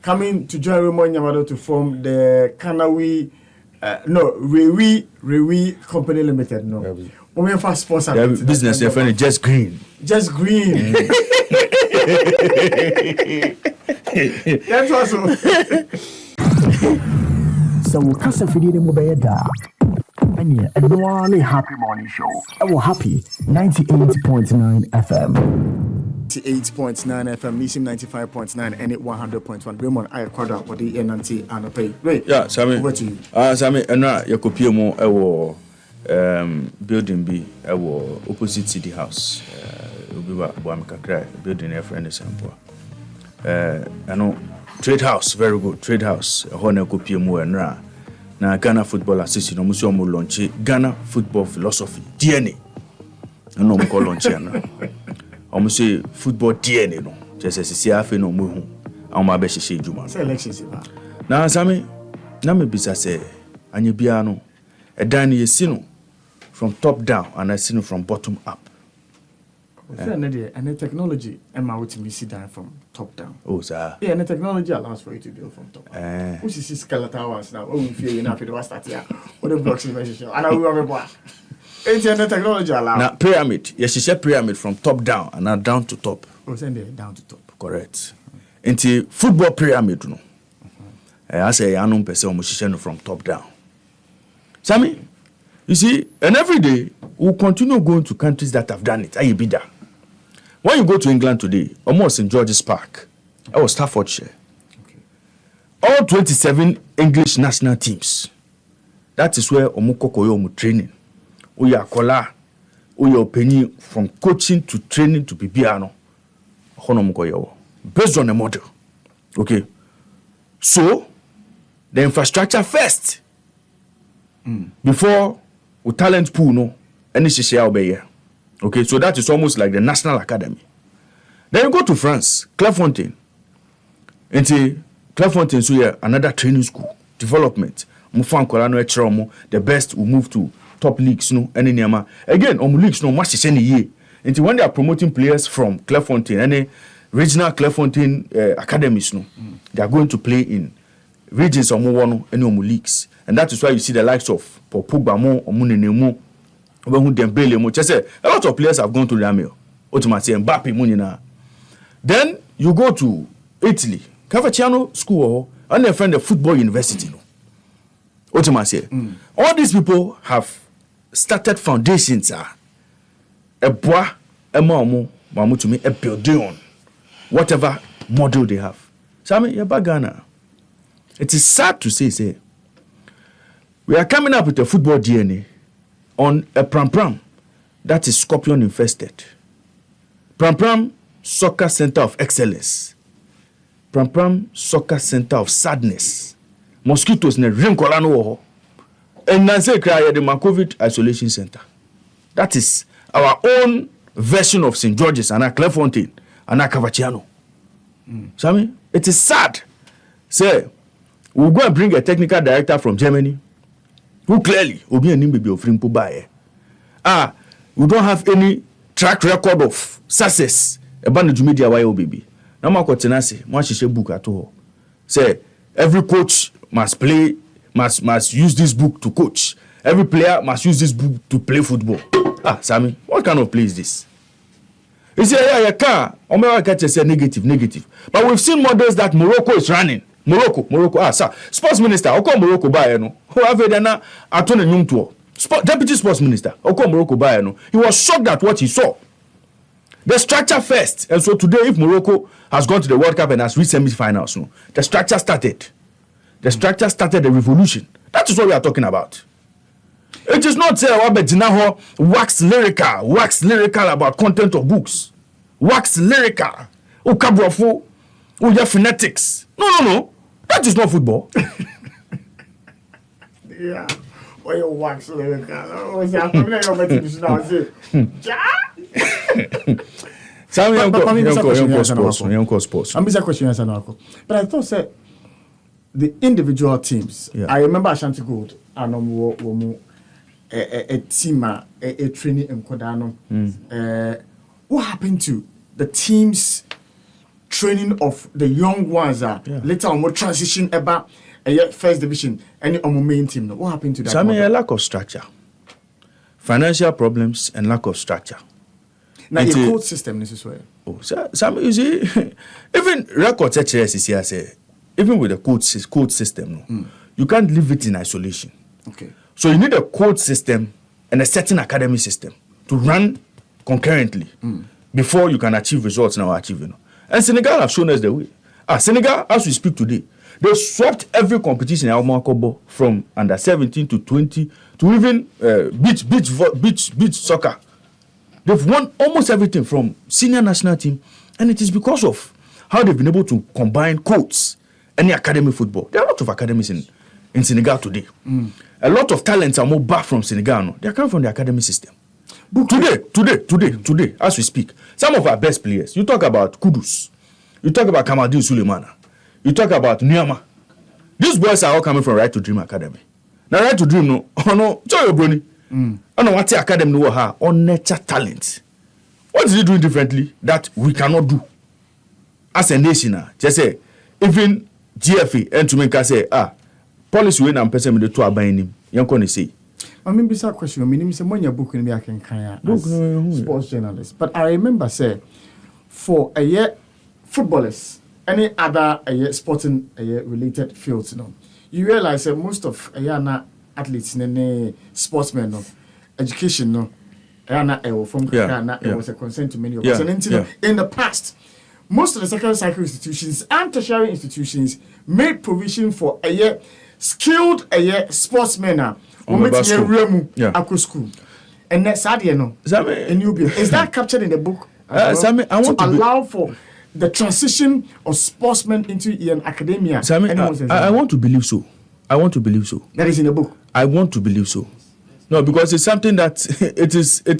B: coming to join Raymond Yamado to form the Kanawi, Rewi Company Limited, no. Women fast sponsor
E: business your friend just green.
B: That's awesome.
C: So we'll cast a video mobile da. And yeah, and one happy morning show. Our happy 98.9 FM.
B: 98.9 FM, Nisim 95.9, and 100.1. Raymond, I quadra for the NNT and pay. Great.
E: Yeah, Sammy.
B: Over to you.
E: Sammy, and now you copy more. Building B opposite City House building a friend example. I know Trade House, very good Trade House. Honor copy more na Ghana Football Association almost launch Ghana Football Philosophy DNA. I know call launch na. Almost say football DNA no. Just as see afi no mu hu. Am be hye juma.
B: Selections ba.
E: Na Sami na me bisa say anye bia no. Edan ye si no from top down and I see no from bottom up.
B: And the technology Emma would me see down from top down.
E: Oh sir.
B: Yeah, and the technology allows for you to build from top down. Which is skeletal ones now. Oh, we feel enough it was start here. What the blocks in measure. And I will remember. It's the technology allows.
E: Now pyramid. Yes, she said pyramid from top down and now down to top.
B: Oh, send it down to top.
E: Correct. Into football pyramid no. I say I know person no from top down. Sammy, you see, and every day we'll continue going to countries that have done it. Aye be there. When you go to England today, almost in George's Park, I was Staffordshire. Okay. All 27 English national teams. That is where Omukokoyo training. Oya kola, oya penny from coaching to training to Bibiano. Based on a model. Okay. So, the infrastructure first. Before we talent pool no any share obey. Okay, so that is almost like the National Academy. Then you go to France, Clairefontaine. Into Clairefontaine, so yeah, another training school, development. Mufan Kolano Echeromo, the best will move to top leagues, no, any Niama. Again, leagues no much any year. Into when they are promoting players from Clairefontaine, any regional Clairefontaine academies, no, they are going to play in regions or more any leagues. And that is why you see the likes of Pogba, Omunenemu, Dembele, a lot of players have gone to the mill. Automatically, Mbappe, Munina. Then you go to Italy, Cavaciano School, and their friend the football university. Automatically, all these people have started foundations. A bois, a mamu, to me, a building on whatever model they have. So I mean, you're back Ghana. It is sad to say. We are coming up with a football DNA on a pram that is scorpion infested. Pram Soccer Center of Excellence. Pram Soccer Center of Sadness. Mosquitoes ne rinkolano. And Nancy Kraya the COVID Isolation Center. That is our own version of St. George's and Clairefontaine and Cavaciano. So I mean, it is sad. Say, we'll go and bring a technical director from Germany who clearly will be an baby of Rimpo Baye. we don't have any track record of success about the media why baby. Now my tenacity, my book at all. Say every coach must use this book to coach. Every player must use this book to play football. Sammy, what kind of play is this? You say, you can't. America say negative. But we've seen models that Morocco is running. Morocco. Sir. Sports minister, how come Morocco buy no? Who have it now? Atone Nyumtuo. Deputy sports minister, how come Morocco buy no? He was shocked at what he saw. The structure first. And so today, if Morocco has gone to the World Cup and has reached semi-finals, no, the structure started. The structure started the revolution. That is what we are talking about. It is not wax lyrical about content of books. Wax lyrical. Ukabrofo. Uya phonetics. No. That is not football.
B: Yeah. Or you wax lyrical. Oh, I'm going to
E: sports.
B: I'm busy question answer now. But I thought say the individual teams. Yeah. I remember Ashanti Gold and a team a training in Kodano. What happened to the teams training of the young ones? Later on, what transition about first division and the main team? What happened to that?
E: I mean, a lack of structure, financial problems, and lack of structure.
B: Now, the code system necessary.
E: Some you see, even records HSC even with the code system, you can't leave it in isolation.
B: Okay.
E: So you need a code system and a certain academy system to run concurrently before you can achieve results now achieving. And Senegal have shown us the way. Senegal, as we speak today, they swept every competition in Almakobo from under 17 to 20 to even beach soccer. They've won almost everything from senior national team, and it is because of how they've been able to combine codes and the academy football. There are a lot of academies in Senegal today. A lot of talents are more back from Senegal. No? They are coming from the academy system. But today, as we speak, some of our best players, you talk about Kudus, you talk about Kamaldeen Suleimana, you talk about Niama. These boys are all coming from Right to Dream Academy. Now, Right to Dream, Joy Brony. I know what the academy know her on nature talent. What is he doing differently that we cannot do as a nation? Just say, even GFA and to make us say, policy when I'm person with the two buying him. You can say.
B: I mean, beside question, I mean, when your book in the as sports journalist. But I remember say, for a year, footballers, any other sporting related fields, you realize that most of athletes and sportsmen, education, from was a concern to many of us. And in the past, most of the secondary cycle institutions and tertiary institutions made provision for skilled sportsmen school. And that's is that captured in the book? I want to allow for the transition of sportsmen into academia.
E: I want to believe so.
B: That is in the book.
E: I want to believe so. No, because it's something that it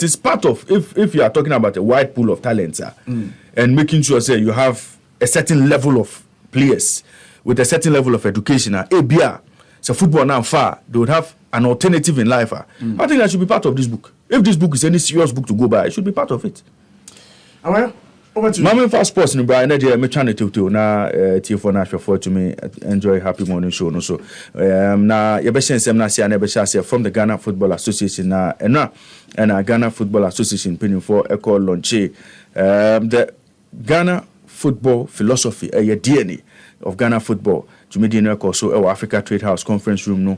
E: is part of if you are talking about a wide pool of talents and making sure say you have a certain level of players with a certain level of education. So football now far they would have an alternative in life. I think that should be part of this book. If this book is any serious book to go by, it should be part of it.
B: Well, over to you.
E: Mama for sports in Brian, me channel to na Twifo na for to me enjoy happy morning show no so na ye be sensem na sia na be share from the Ghana Football Association na and Ghana Football Association pinning for a call launch the Ghana football philosophy DNA of Ghana football to Medina also Africa Trade House conference room no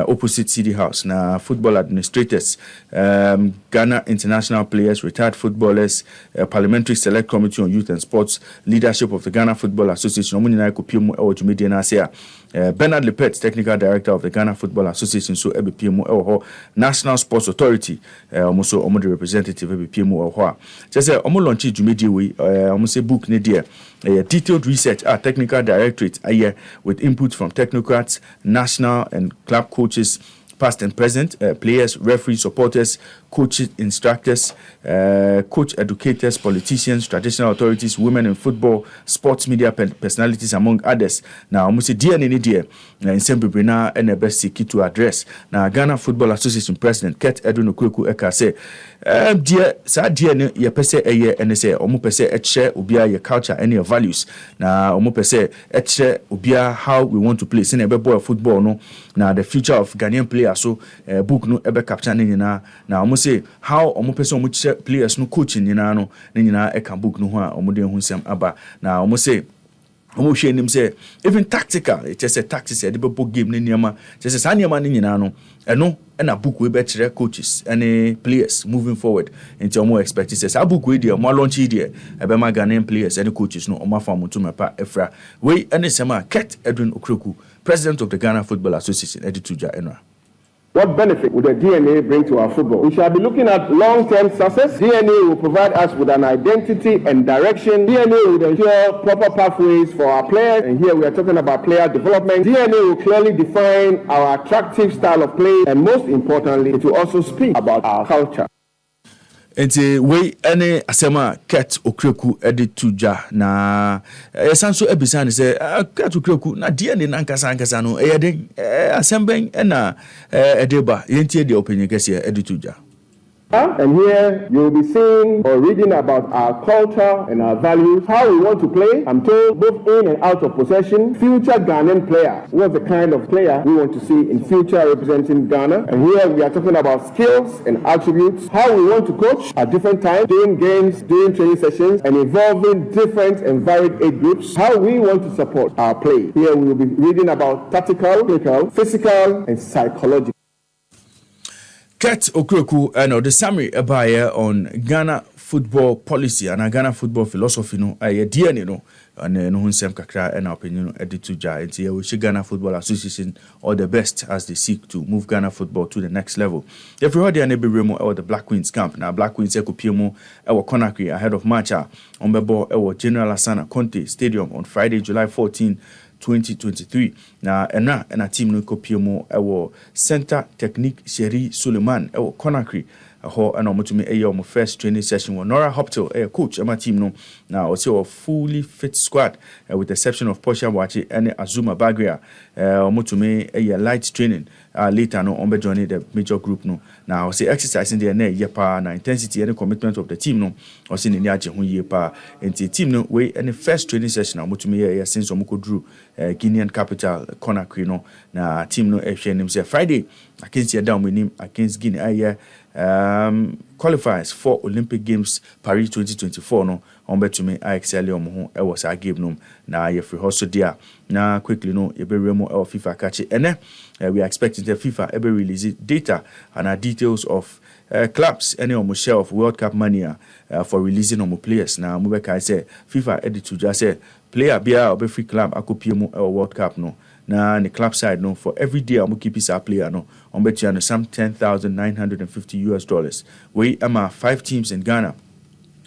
E: opposite City House na football administrators Ghana international players, retired footballers, parliamentary select committee on youth and sports, leadership of the Ghana Football Association omunina kopiem to Medina say Bernard Lepet, technical director of the Ghana Football Association, so EBPM National Sports Authority also the representative EBPM just say launch Jumedi we say book ne dear detailed research technical directorate with input from technocrats, national and club coaches, past and present, players, referees, supporters, coaches, instructors, coach educators, politicians, traditional authorities, women in football, sports media personalities, among others. Now, almost a dear any dear, in Sembrina and the best key to address. Now, Ghana Football Association President Ket Edwin Okueku Eka say, dear, sa dear, ye pese a year and say, omu pese et share ubia your culture and your values. Now, omu pese et share ubia how we want to play. Sine ebe boy football no. Now, the future of Ghanaian players so book no ebe capture ni na. Now, omu say how omu pese omu share players no coaching ni na no ni na eka book no ha omu de hunsem aba. Now, omu say omo hwe nim say even tactical it just a tactics e de be game ne niam just say niam ne nyina no eno na book we be kire coaches and players moving forward into omo expect say sa book we dey omo launch dey e be ma Ghanaian players and coaches no omo fa mo to mepa efra we ene sema Ket Edwin Okueku, president of the Ghana Football Association, edituja enra.
L: What benefit would the DNA bring to our football? We shall be looking at long-term success. DNA will provide us with an identity and direction. DNA will ensure proper pathways for our players. And here we are talking about player development. DNA will clearly define our attractive style of play. And most importantly, it will also speak about our culture.
E: Enti we ene asema Ket Okueku edituja na esanso ebisa ne se Ket Okueku na die ne nankasa no eyeden asemben na edeba yentie de openye kese edituja.
L: And here you'll be seeing or reading about our culture and our values, how we want to play. I'm told both in and out of possession, future Ghanaian players. What's the kind of player we want to see in future representing Ghana? And here we are talking about skills and attributes, how we want to coach at different times, during games, during training sessions, and involving different and varied age groups, how we want to support our play. Here we will be reading about tactical, clinical, physical, and psychological.
E: Ket Okueku and the summary about on Ghana football policy and Ghana football philosophy no DNA no and no hunsem kakra and opinion edituja and here we should Ghana Football Association all the best as they seek to move Ghana football to the next level. If you heard the Remo or the Black Queens camp now Black Queens Ekopiemo our Conakry ahead of match on Bebo our General Asana Conte Stadium on Friday July 14, 2023 na ena team no Kopiemo ewo Center Technique Sherry Suleiman ewo Conakry ho ana omutumi omo first training session with Nora Hoptel coach ama team no na also a fully fit squad with the exception of Portia Wachi and Azuma Bagria omutumi light training later no on be joining the major group no now say exercising there na yepa na intensity and commitment of the team no o say ni aje ho yepa enti team no we any first training session omutumi since omukodru Guinean capital Conakry no na team no ehwe nim say Friday against down with him against Guinea qualifies for Olympic Games Paris 2024 no on betumi IXL ho e was a game no na ye free hustle there na quickly no e be remo e FIFA catch ene we are expecting the FIFA e be release data and details of clubs any on share of World Cup money for releasing on players na mo be kai say FIFA edit to just say player bia obe free club akopie mu World Cup no na the club side no for every day I'm keep his player no on bet you some $10,950 we am 5 teams in Ghana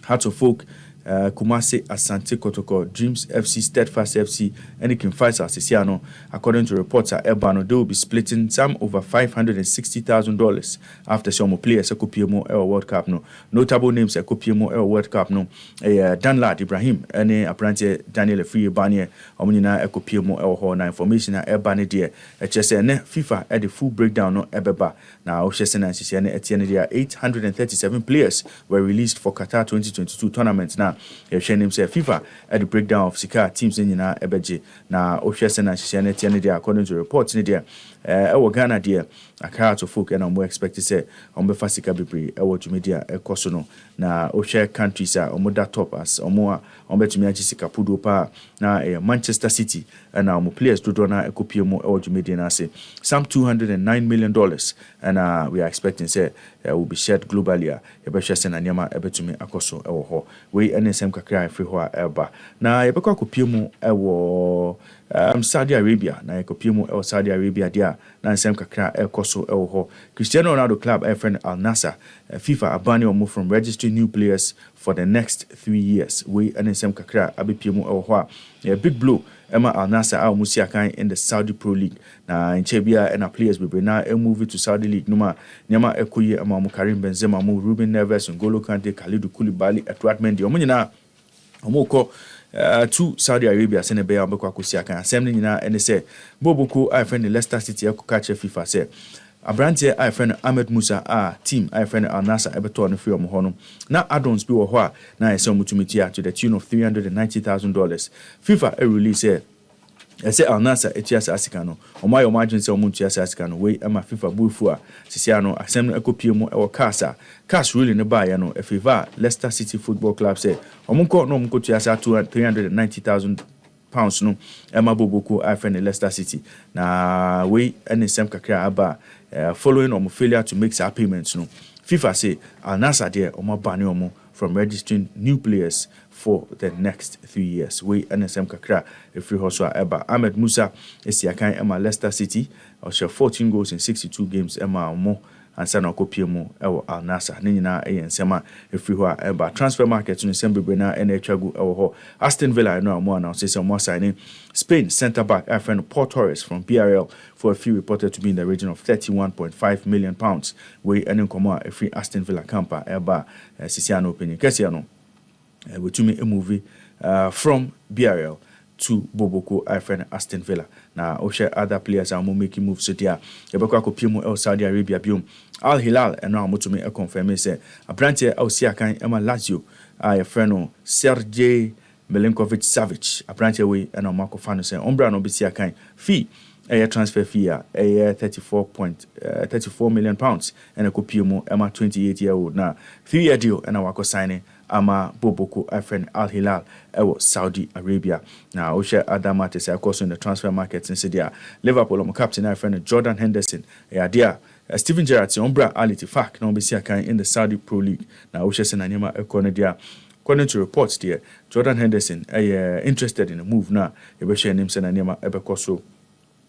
E: Hearts of Folk Kumasi, Asante Kotoko, Dreams FC, Steadfast FC, and King Fighters Sisiano. According to reports at Ebano, they will be splitting some over $560,000 after some players a Kopiemo World Cup no. Notable names a Kopiemo World Cup no. Danlad Ibrahim, and apparently Daniel Free Banye, Omunina a Kopiemo Ho na information at Ebane dear. HSN FIFA at the full breakdown no Ebeba. Now Oshesen and Sisiane Etienne there 837 players were released for Qatar 2022 tournament now. Him say FIFA at the breakdown of Sika teams in Ebeji na Oshesen and Sisiane Etienne there according to reports in there. Ghana there a car to folk and I'm more expected say on be Fasika Bibri Media Kosono na Oshe countries are omoda top as omoa on bet me Jessica Pudo pa na Manchester City and now players to dona Ekopiemo Media na say some $209 million and we are expecting say will be shared globally Ebeshen and Yama Ebetumi Akoso ho we NSM kakra free ho eba na Ebeko Kopiemo Saudi Arabia na Ekopiemo Saudi Arabia dia na nsem kakra Ekoso ho Cristiano Ronaldo club friend Al Nassr FIFA abani omo from registering new players for the next 3 years we NSM kakra abepiemo ho a big blow Emma Al Nassr a musi akan in the Saudi Pro League na nchebia and players be na move to Saudi League numa nyama ekoye ama mu Karim Benzema mu Ruben Neves N'Golo Kante Kalidou Koulibaly Edouard Mendy omo nyina omo ko to Saudi Arabia sene be ambekwa akosi akan asem nyina ene se Boboko a friend Leicester City ekoka che FIFA se Abrantie a friend Ahmed Musa a team a friend Al Nassr ebeto no free omo no na addons bi wo ho a na ese omutumiti to the tune of $390,000 FIFA release say Al Nassr etiasa asika no omayo margin say omuntu etiasa asika no we ama FIFA bufu a sisia no asem no ekopie mu ewo cash really ne ba ya no efiva Leicester City Football Club say omunko no omunko etiasa £390,000 no ema boboko a friend Leicester City na we any sem kakra aba following on failure to make some payments no FIFA say Al Nassr there omo bani omo from registering new players for the next 3 years. We NSM kakra free hustle eba Ahmed Musa esiakan ema Leicester City or 14 goals in 62 games ema mo ansa na kopie mu ewo Al Nassr ne nyina ensema free ho eba transfer market no sembebre na na atwagu ewo ho Aston Villa no mo announce say mo signing Spain centre back friend Paul Torres from BRL for a fee reported to be in the region of £31.5 million. We earning komo a free Aston Villa camper eba Sisiano opinion Kesiano we to me a movie from BRL to Boboko friend Aston Villa. Now Osha other players are making moves so there. Ebeko akopie El Saudi Arabia biom Al Hilal and now to me a confirm say Abrantie Ausiakan Emma Lazio a friend Sergej Milinkovic Savic Abrantie we and Marco Fano say Umbra no bisiakan fee a transfer fee a £34 million and a kopie mu Emma 28-year-old now 3-year deal and a wako signing ama Boboko friend Al Hilal ewo Saudi Arabia. Now Osha Adama say of course in the transfer market since there Liverpool captain friend Jordan Henderson there Steven Gerrard Ombra Ali Tifak no be see in the Saudi Pro League. Now Osha Senanima Econodia. According to reports there Jordan Henderson interested in a move now ebeshe nim Senanima ebekoso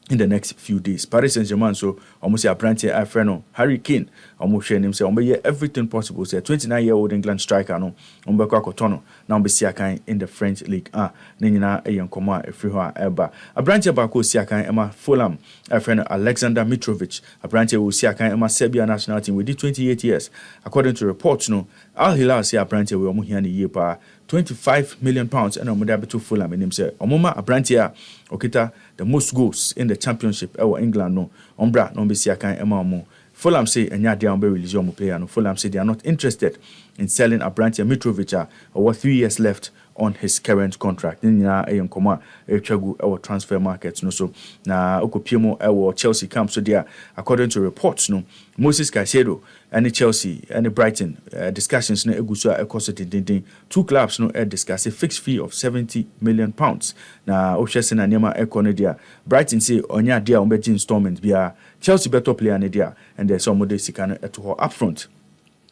E: in the next few days. Paris Saint-Germain so almost a branch friend Harry Kane almost share him say everything possible say 29-year-old England striker no ombekwa kotono na ombesi akan in the French league nyina eyenkoma efri ho eba a branch ba ko si akan ema Fulham friend Alexander Mitrovic a branch will si akan ema Serbia national team with 28 years according to reports no Al Hilal say a branch we omo hia ne year pa £25 million and omoda beto Fulham and him say omoma a branch okita the most goals in the championship ewa England no ombra no be siakan ema omo Fulham say enya dia ombe release omo player no Fulham say they are not interested in selling Abrantia Mitrovic or 3 years left on his current contract nyina eyenkoma etwagu ewa transfer market no so na okopiemo ewa Chelsea camp so there according to reports no Moses Caicedo and Chelsea and Brighton discussions no eguso ekoso dindindin two clubs no discuss a fixed fee of £70 million na ohwese na nema ekone dia Brighton say onya dia ombeji installment bia Chelsea better player ne dia and there's some de sika no eto up front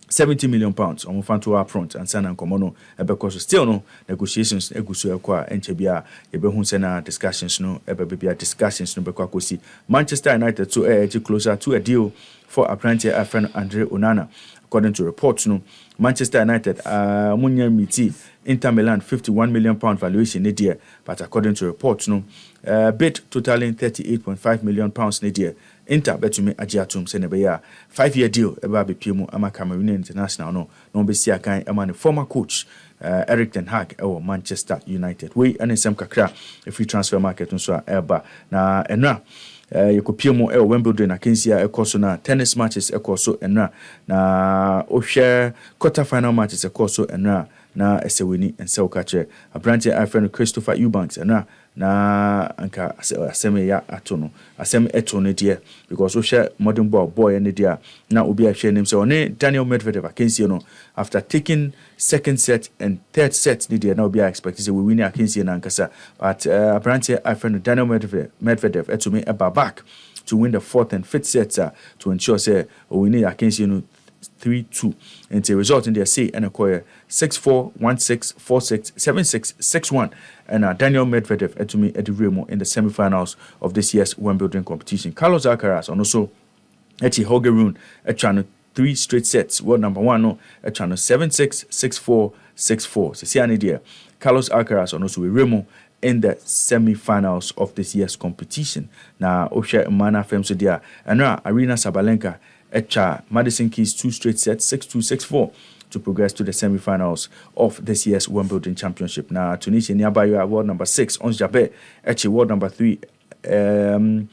E: £70 million on fanto up front and San Ancomono because still no negotiations eguso ekwa enchebia ebehu sena discussions no ebebia discussions no bekwa kosi Manchester United to edge closer to a deal for Abrantie friend Andre Onana. According to reports no Manchester United munya miti Inter Milan £51 million valuation ne dear but according to reports no bid totaling £38.5 million ne dear Inter betumi agiatum senebeya 5-year deal eba bepiemu ama Cameroonian international no be sia kan ama ne former coach Eric Ten Hag ewo Manchester United we anesem kakra a free transfer market nso eba na enra yekopiemu ewo Wimbledon na Kensia ekoso na tennis matches ekoso enra na ohwe quarter final matches ekoso enra na eseweni ense okache Abrantie friend Christopher Eubanks enra na anka aseme ya atono aseme etono die because we share modern boy and dia na obi a share name so ne Daniel Medvedev akensi no after taking second set and third set ne dia na obi expect say we win akensi na ankasa but apparently I friend Daniel Medvedev etumi eba back to win the fourth and fifth sets to ensure say we win akensi no 3-2 and the result in their say and acquire 6-4, 1-6, 4-6, 7-6, 6-1 and Daniel Medvedev etumi Remo in the semi-finals of this year's Wimbledon competition. Carlos Alcaraz and also Eti Holgerun etchano 3 straight sets. World number 1 no etchano 7-6, 6-4, 6-4. So see any dear Carlos Alcaraz and also Remo in the semi-finals of this year's competition. Now, Osha Mana Fem so there, and Arena Sabalenka etcha Madison Keys 2 straight sets, 6-2, 6-4, to progress to the semi-finals of this year's Wimbledon Championship. Now, Tunisia nearby world number 6, Ons Jabeur, etcha world number 3, Elina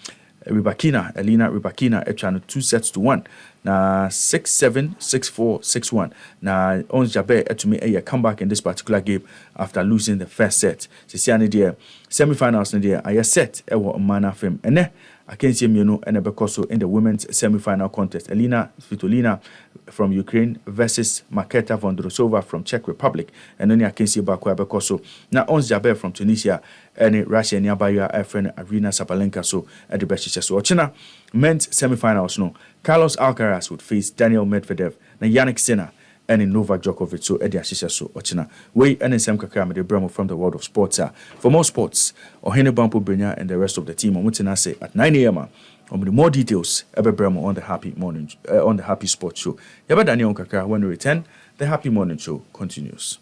E: Rybakina etcha 2-1. Now 6-7, 6-4, 6-1. Now Ons Jabeur to me a comeback in this particular game after losing the first set. Sisiani dear semi-finals dear I set ewo Mana Fem. And I can see and Ebekoso in the women's semi-final contest. Elina Svitolina from Ukraine versus Marketa Vondrousova from Czech Republic. And then I can see Ebekoso. Now Ons Jabeur from Tunisia and Russia nearby your friend Arena Sabalenka so at the best. So China men's semi-finals no. Carlos Alcaraz would face Daniel Medvedev na Yannick Sinner and in Novak Djokovic so Eddie Ashisha so Ochina. We and Sam Kakame de Bremo from the world of sports. For more sports, Ohene Bampo Brenya and the rest of the team on say at 9 a.m. On the more details, Ebe Bremo on the Happy Morning on the Happy Sports Show. Yaba Daniel Kakara when we return, the Happy Morning Show continues.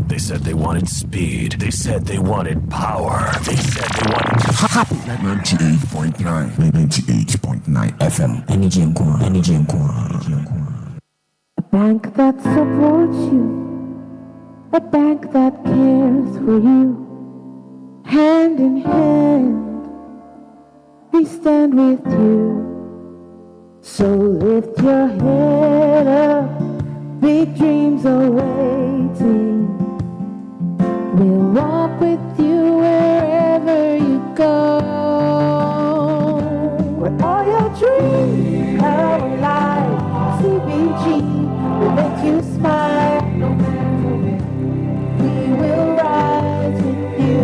C: They said they wanted speed. They said they wanted power. They said they wanted 98.9 FM. Energy and core.
M: A bank that supports you. A bank that cares for you. Hand in hand, we stand with you. So lift your head up. Big dreams are waiting. We'll walk with you wherever you go. Where all your dreams come alive. CBG will make you smile. We will rise with you.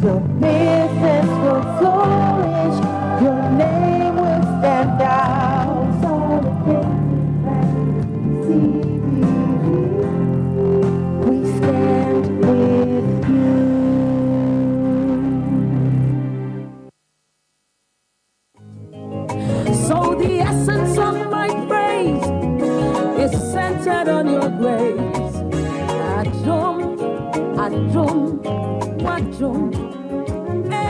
M: Your business will flourish. Your name will stand out. Solidarity, CBG.
N: So the essence of my praise is centered on your grace.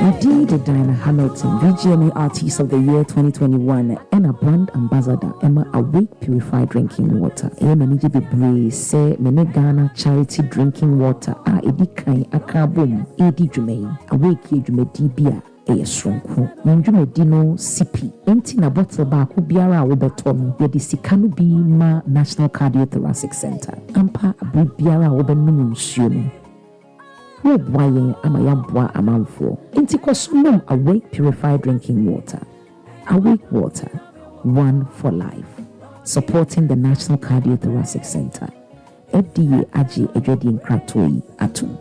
O: Indeed, Diana Hamilton, VGMA Artist of the Year 2021, and a brand ambassador, Emma Awake Purified Drinking Water. Emma Niji Bibre say Menegana Charity Drinking Water. Edikai Akabum, Edi Jume, Awake Jume Bia. Stronko. Njumedi no CP. Enti na bottle ba ko biara wobeto no ye di sikanu bi ma National Cardiothoracic Center. Ampa abu biara wobenum nsuo no. Wo boye amayabwa amanfo. Enti kwasumum Awake Purified Drinking Water. Awake Water, one for life. Supporting the National Cardiothoracic Center. FDA Aji Ejedi Nkratoi Atum.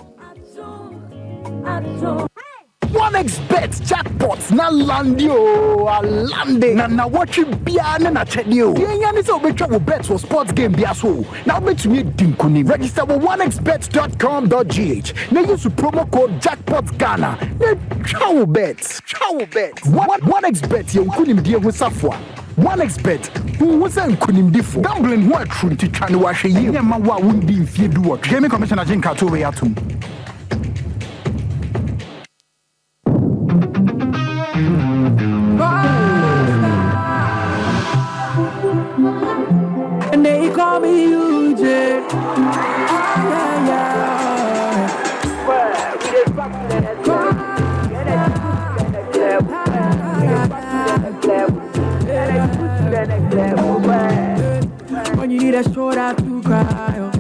C: OneXBet jackpots na landio alande na watch bia na chedio yenya ni so betwa wo bet for sports game bia so na betumi dinkuni register with onexbet.com.gh na use promo code jackpotghana na chawo bet OneXBet ye nkunim die ho safo OneXBet who say nkunimdifo gambling ho atru ti twane wa hwe yenya ma wa wundi mfie duo Gaming Commissioner Jinka to we atum.
N: And they call me UJ. When you need a shoulder to cry,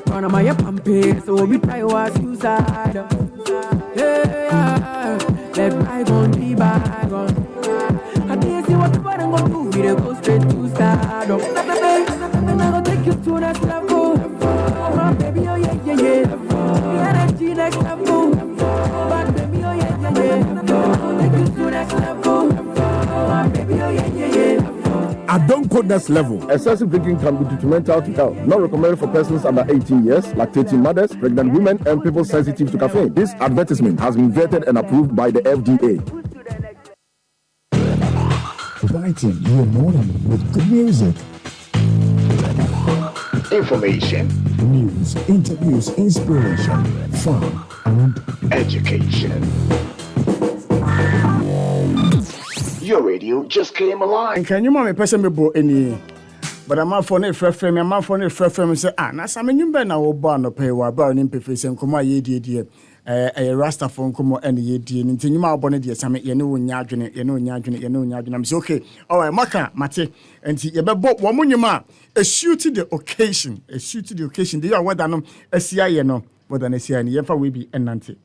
N: run on my pumping, so we try was suicide. Let bygone be bygone. I didn't see what the bottom gonna do. We go straight to stardom. And I gonna take you to next level. My baby, oh yeah. The energy next level. But baby, oh yeah. Take you to next level. My baby, oh yeah.
L: I don't quote this level. Excessive drinking can be detrimental to health. Not recommended for persons under 18 years, lactating mothers, pregnant women, and people sensitive to caffeine. This advertisement has been vetted and approved by the FDA.
C: Brighten your morning with good music. Information, news, interviews, inspiration, fun, and education. Your radio just came alive.
B: And can you mommy person me bo any? But I'm for ne frɛ me, I'm for ne frɛ me say na some nyum be na wo ba no pay wa ba ni mpefe se nkomo aye die rasta for nkomo ene ye die nti nyuma abo ne die same ye ne wo nya adwene am say okay all right maka mate nti ye be bo wo nyuma a shoot the occasion the year whether no asia ye no whether na asia ni ye fa we bi enante.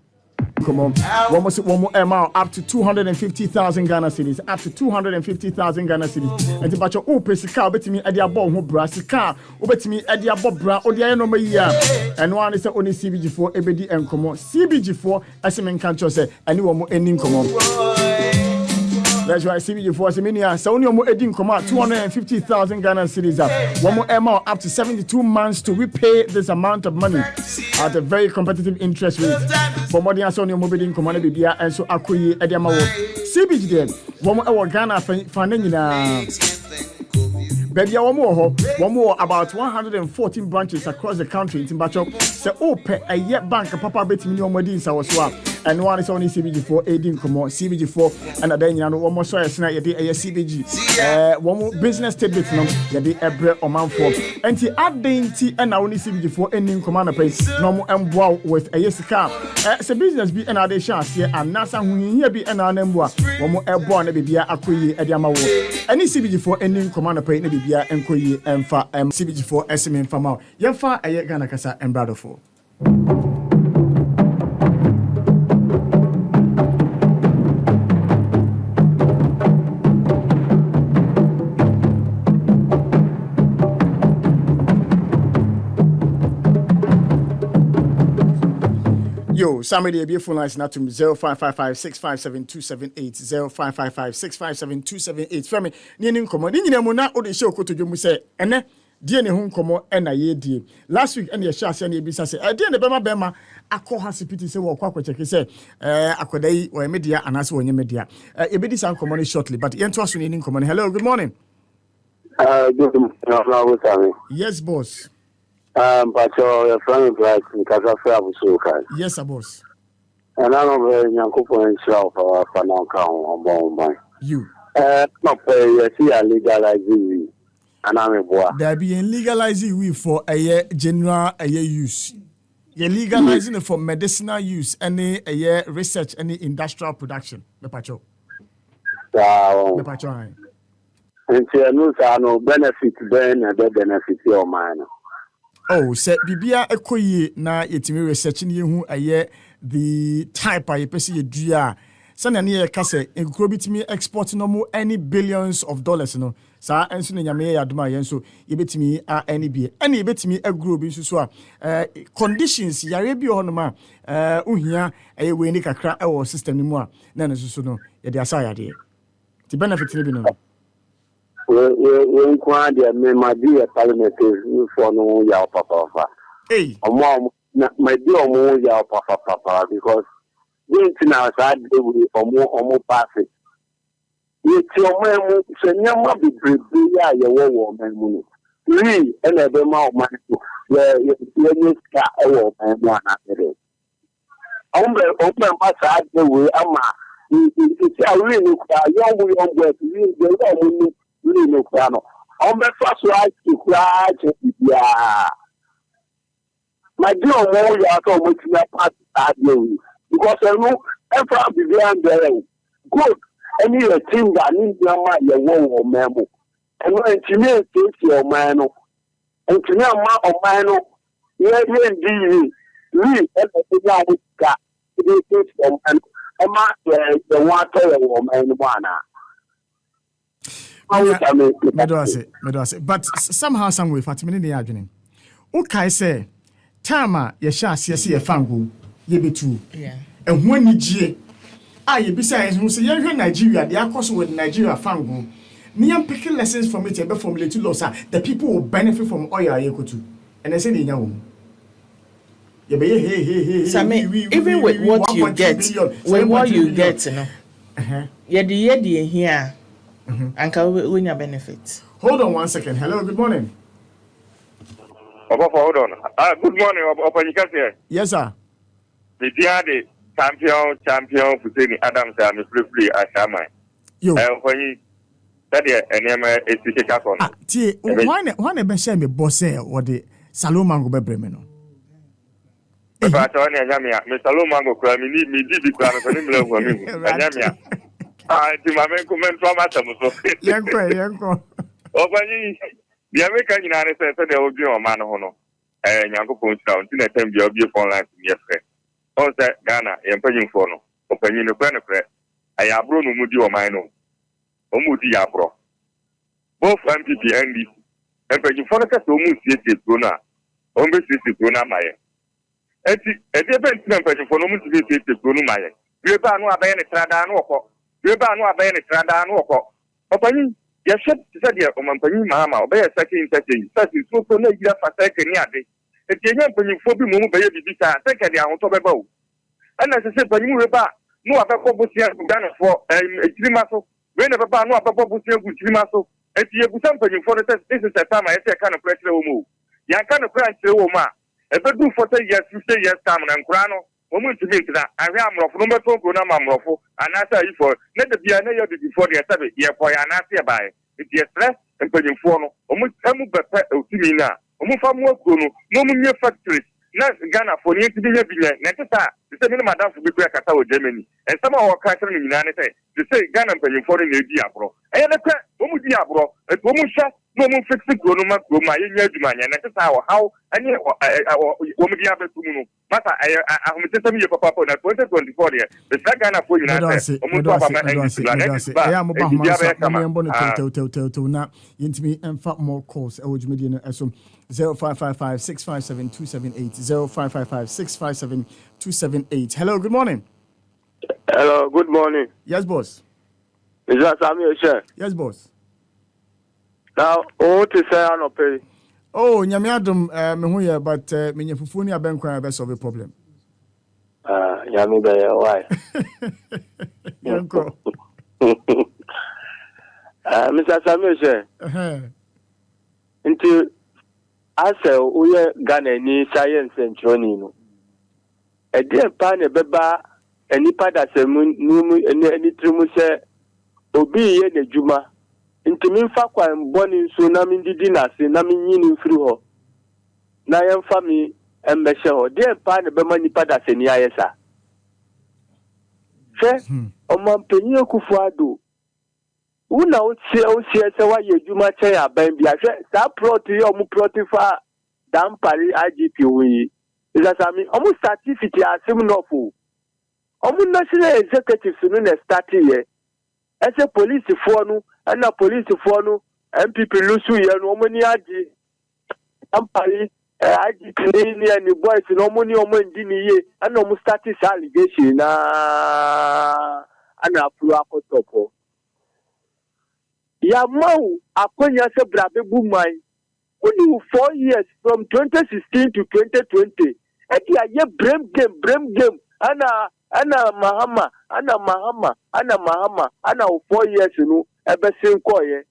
B: Come on, one more amount up to 250,000 Ghana cedis. Up to 250,000 Ghana cedis. And the batch of pesika bet me at the above who brasika, bet me at the above bra or the end of my year. And one is only CBG4, ABD and come on. CBG4, as a man can't say, and you want more ending come on. That's why CBG4 Seminia, so only more ending come out 250,000 Ghana cedis. One more amount up to 72 months to repay this amount of money at a very competitive interest rate. For more than Sonny Mobile Command Bibia and so Akuyi Ediama CBG then one more Ghana Fanina Baby one more about 114 branches across the country in Timbacho. So open a yet bank Papa Bet million Modins our swap. And one is only CBG4 aiding Common CBG4 and then you know one more soil snap a CBG one more business tidbit no yadi ebre or man for and the add and only CBG4 ending commander place no more emboa with a yesika it's a business be another chance here and nasa who here be another emboa one more airborne bibia akuyi ediama any CBG4 ending commander place bibia enkoyi emfa CBG4 SMN fama yemfa aye Ghana kasa embrado for. Yo, somebody be phone lines now to 0555-657-278 0555-657-278 Femi ni nkomo ni nyina mu na o de show ko to dwom say ene die ne ho nkomo na ye die last week ene ye sha ase na ebisa say die ne bema akọ hospital say wo kwa check say akodai wo media anase wo nye media e be dis nkomo no shortly but ye nto aso ni nkomo. Hello, good morning.
P: Good morning.
B: Yes boss.
P: But your friend like Kazafa Busuka.
B: Yes, boss.
P: And I know Yankupo and Shelf for now on Bombay.
B: You
P: not pay a legalizing and I'm a boy.
B: There be legalizing we for a year general a year use. You're legalizing it for medicinal use, any a year research, any industrial production. The patrol.
P: The patrol. And no benefit then and the benefit your mind.
B: Oh, say bibia ekoyi na yetimi research ni hu aye the type aye pese ye dua sana ne ye ka se enkuro bitimi export no mo any billions of dollars no sa enso ne nyame ya adoma ye so ye betimi a any bi ene ye betimi agro bi so a conditions yare bi ho no ma uhia aye we ni kakra e wo system ni mu a na ne so no ye de asa ya de ti benefit ni bi no
P: we inquire my dear parliament for no ya papa.
B: Hey,
P: my dear ya papa because we now side we more pass it. It's your man, Senyama be brave, ya war man. We and a demo of my where you car or one after it. Open my side the way, it's a really young work, really no piano. On the first right to cry, yeah. My dear, more you are so much part because I know every behind there. Good, any team that needs your war memo. And when you may take your man, and to know my or mine, yeah, we and the got it is from and the water or man one.
B: But somehow, some way, Fatimini the argument. Okay, say, Tama, ye shall see a fangu, ye be true.
D: Yeah.
B: And when you G, besides, who say, you're Nigeria, the course with Nigeria fangu. Niam picking lessons from it, but from little loss, the people will benefit from all your equal to. And I said, in your
D: even with what you get, with what you get, you know, yedi here. And can win your benefits.
B: Hold on 1 second. Hello, good morning.
Q: hold on. Good morning, Opanikase.
B: Yes, sir.
Q: The dia champion Hussein Adams and free Ashama.
B: Yo.
Q: When you that is
B: why never share me boss or the Salomon go bremeno?
Q: But I told Mr. Lomango, me did the crime for him. Yamia. I do my men comment from Atamus.
B: Yanko.
Q: Open the American United States, they will be on Manohono. And Yanko points down to the time you'll be upon life in your friend. Also, Ghana, and paying for no. Open the benefit. I have Bruno Mudi or Mino. Omudi Abro. Both MPP and this. And paying for the Omu City Bruna. Omu City Bruna Maya. And the event number for Omu City Bruna Maya. You are no abandoned Tradan or you are no abandoned Tradan or Open. Yes, said the Omampani Mama, obey a second setting, such is so for no year for second year. If you have been for the moment, baby, second year on top of both. And as I said, when you were back, no other proposition done for a trimasso, whenever no other proposition with trimasso, if you have something for the test, this is the time I say kind of pressure will move. You kind of pressure will mark. If I do for 10 years, 50 years, time and Grano, woman to meet that, I am of number 2 Gunama Mofo, and I say for let the be another before the Sabbath, year for an answer by. If you stress and pay in for no, almost come back to Timina, almost more Kuno, no more factories, not Ghana for you to be a billion, Natata, the same Madame to be back at our Germany, and some of our country in the United States, to say Ghana paying for the Diabro. And the crack, Omu Diabro, a woman shot, no more fixing Gonoma, my Yajman, and that's how, and Omu Diablo to Mata, I'm just telling you, Papa, that 2024 year, the Ghana for United States,
B: na yintimi emfa more calls e would media esom 0555 657 278 0555 657 278. Hello, good morning.
R: Hello, good morning.
B: Yes, boss.
R: Is that Samuel Sher?
B: Yes, boss.
R: Now, what is say no pay?
B: Oh, nyame adom me hu ya, but me nyafufu ni abenkwa be solve a problem.
R: Nyame be why?
B: Yanko.
R: Mr. Samuel Sher. Into asa uye Ghana ni science and training no. E dey pa ne beba enipa da se mu eni trimu se obi ye ne djuma. Ntimi mfa kwa mboni nso na mindidi na se na minyini mfiri ho. Na yemfa mi embehye ho. Dey pa ne bema nipa da se ni ayesa. Fe omampenyi Akufo-Addo. Una usie se wa ye djuma che ya ban bia hwe sa plot ye omu plot fa dan pari IGP wi. Is that me omu certificate asim no fu. Omu national executive no na start here. Ese police for no and police for no MPP lusu ye no omu ni agi. Dan pari IGP ni and boys no omu ni omu ndi ni ye and omu start allegation na ana approve akotopo. Yamau akonya se brabe bumai. Only 4 years from 2016 to 2020. Eti aye brem game. Ana Mahama. Ana 4 years no ebe senko ye.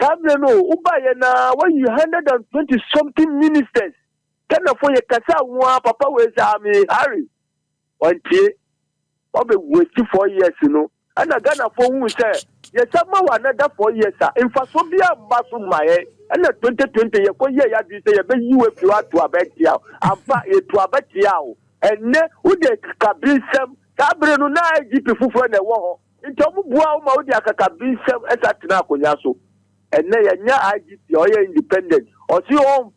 R: Sabre no uba ye na when you 120 something ministers. Kana for ye kasa wa papa we say ami Harry. Ontie. Obe waste 4 years no. Ana Ghana for who say yes, somehow another 4 years, in Fasobia Basu Maye, and 2020, you could hear you say, you if you are to a bet yao, and back to a bet yao, and ne would they cabin some Sabrina GP for the war. In Tomu Maudia cabin some as at Nacoyaso, and ne ya IGP or independent, or see on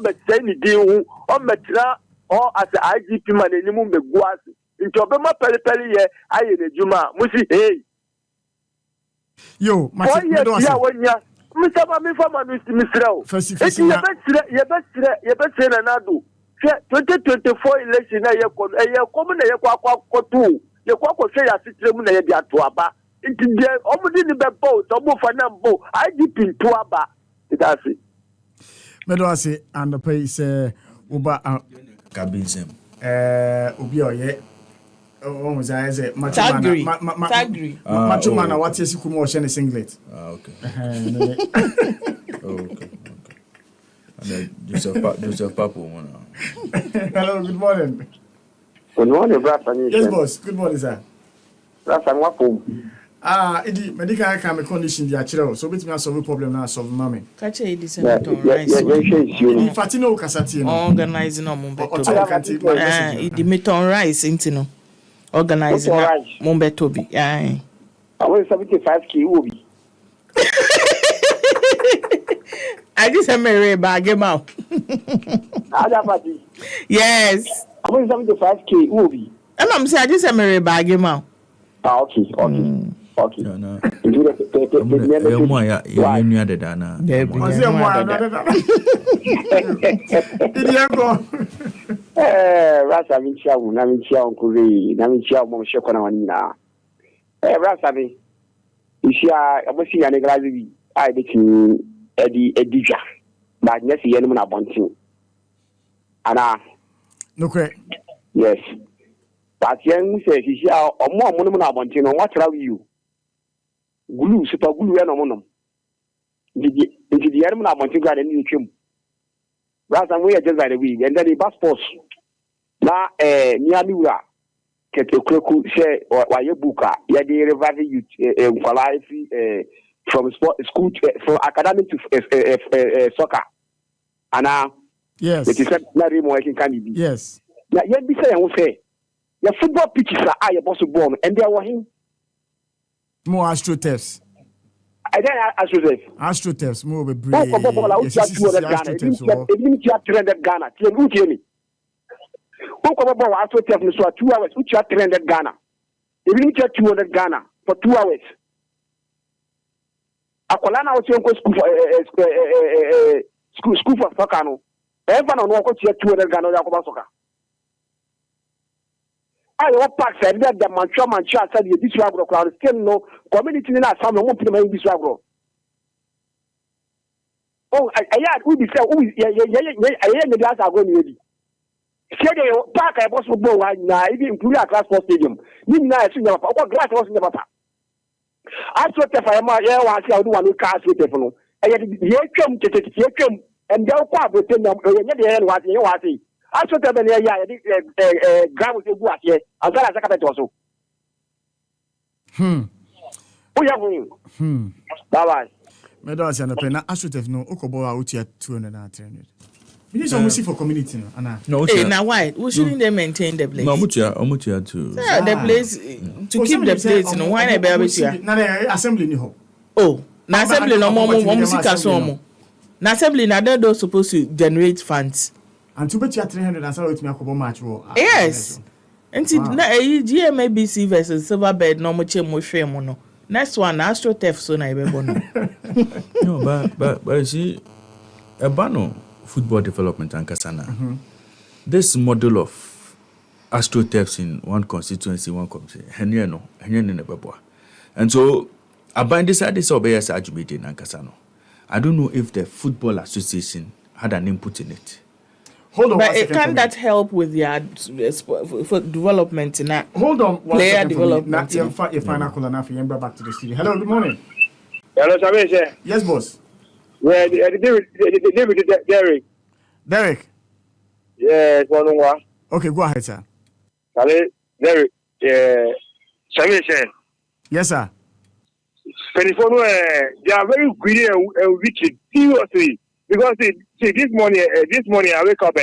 R: the same deal, on Metra, or as the IGP man in the moon the Guas, in Tobema Peli, I in the Juma, Musi, hey.
B: Yo,
R: Mr. Mami Fama Mr. Fesi, you best another 2024 election. I am coming a Yaku, you quack say a system to Aba. Into the Omudin boat, Omo Fanambo, I dip in Tuaba. That's it.
B: Medoasi and the pace Uba
E: Kabism.
B: Ubio ye. Oh, was I say
D: Tagri.
B: Machumana, what is you come watch any singlet?
E: Okay.
B: Okay.
E: Joseph Papo.
B: Hello, good morning.
P: Good morning, brother.
B: Yes, boss. Good morning, sir.
P: Brother, what home?
B: Idi medical can condition the achiro. So bit me solve problem na solve mama.
D: Catch Idi Senator Rice.
B: Idi Fatino Kasati no.
D: Organizing no Mumbeto. Idi Meton Rice intino. Organizing na Mumbeto bi.
P: I want 75k obi.
D: I just have a bag him out. Yes.
P: I want 75k obi.
D: And I'm saying I just have a bag him out.
P: Okay. Okay.
E: No. You knew that, Dana.
P: Rasa Vincia, Namicia, Kuri, Namicia, Monshekonana. Rasa, you see, I was seeing a glassy. I did Eddie Edija, but next year, I'm not wanting. Anna.
B: No, correct.
P: Yes. But young says, you see, or more monument I want to know what are you? Glue, super glue, and a monum. The animal I want to get a new trim. Rather than we are just like a week, and then the bus post. Now, near Mura, Ketokroku, say, or Wayabuka, Yadi Revival Youth, for life, from school, from academic to soccer. And now,
B: yes,
P: it is not more I can be.
B: Yes.
P: Now, yet be saying, will say, your football pitches are a boss of bomb, and there were him.
B: More astroturfs.
P: I then
B: astroturfs, more of a breed.
P: If you have 300 Ghana, who tell me? Who come about astroturf for 2 hours, which are 300 Ghana? If you have 200 Ghana for 2 hours. Akolana was school for soccer. Everyone on what you have 200 Ghana soccer. I want pack said that the Mancha said this ragro crowd still no community in our family won't put this ragro. Oh, I had who be said, oh, yeah, the guys are going ready. Said they park a possible ball now, even including a class for stadium. You know, I see what glass was in the matter. I thought if I am here, I see how do one who cast with the phone. And yet, here come, and they'll quite pretend them, and yet, what you are saying. I thought that Graham was a good here, as well as a capital also. Bye-bye.
B: Meadows and a pen, I should have no Okobo out here 200. We need some for community, Anna.
D: No, now why? We shouldn't they maintain the place?
E: No, Mutia too.
D: The place to keep the place, no why not be able to.
B: Now, assembly, no.
D: Oh, now assembly no more music as well. Now assembly, now they're supposed to generate funds.
B: And to bet you 300 and so it's me a couple match.
D: Yes. And GMABC versus Silverbird no much more shame no. Next one AstroTurf so na no.
E: No, but you see a bano football development and Kasana. This model of AstroTurfs in one constituency, one community, and so Aban decided to obey as Ajubite in Ankasano. I don't know if the Football Association had an input in it.
B: Hold on,
D: but can that help with their for development in that?
B: Hold on,
D: player development.
B: Your final call enough. You back to the studio. Hello, good morning.
S: Hello, Samir.
B: Yes, boss.
S: Well, Derek.
B: Derek.
S: Yes, one.
B: Okay, go ahead, sir.
S: Derek. Samir.
B: Yes, sir.
S: They are very greedy and wicked. Seriously. Because see, this morning I wake up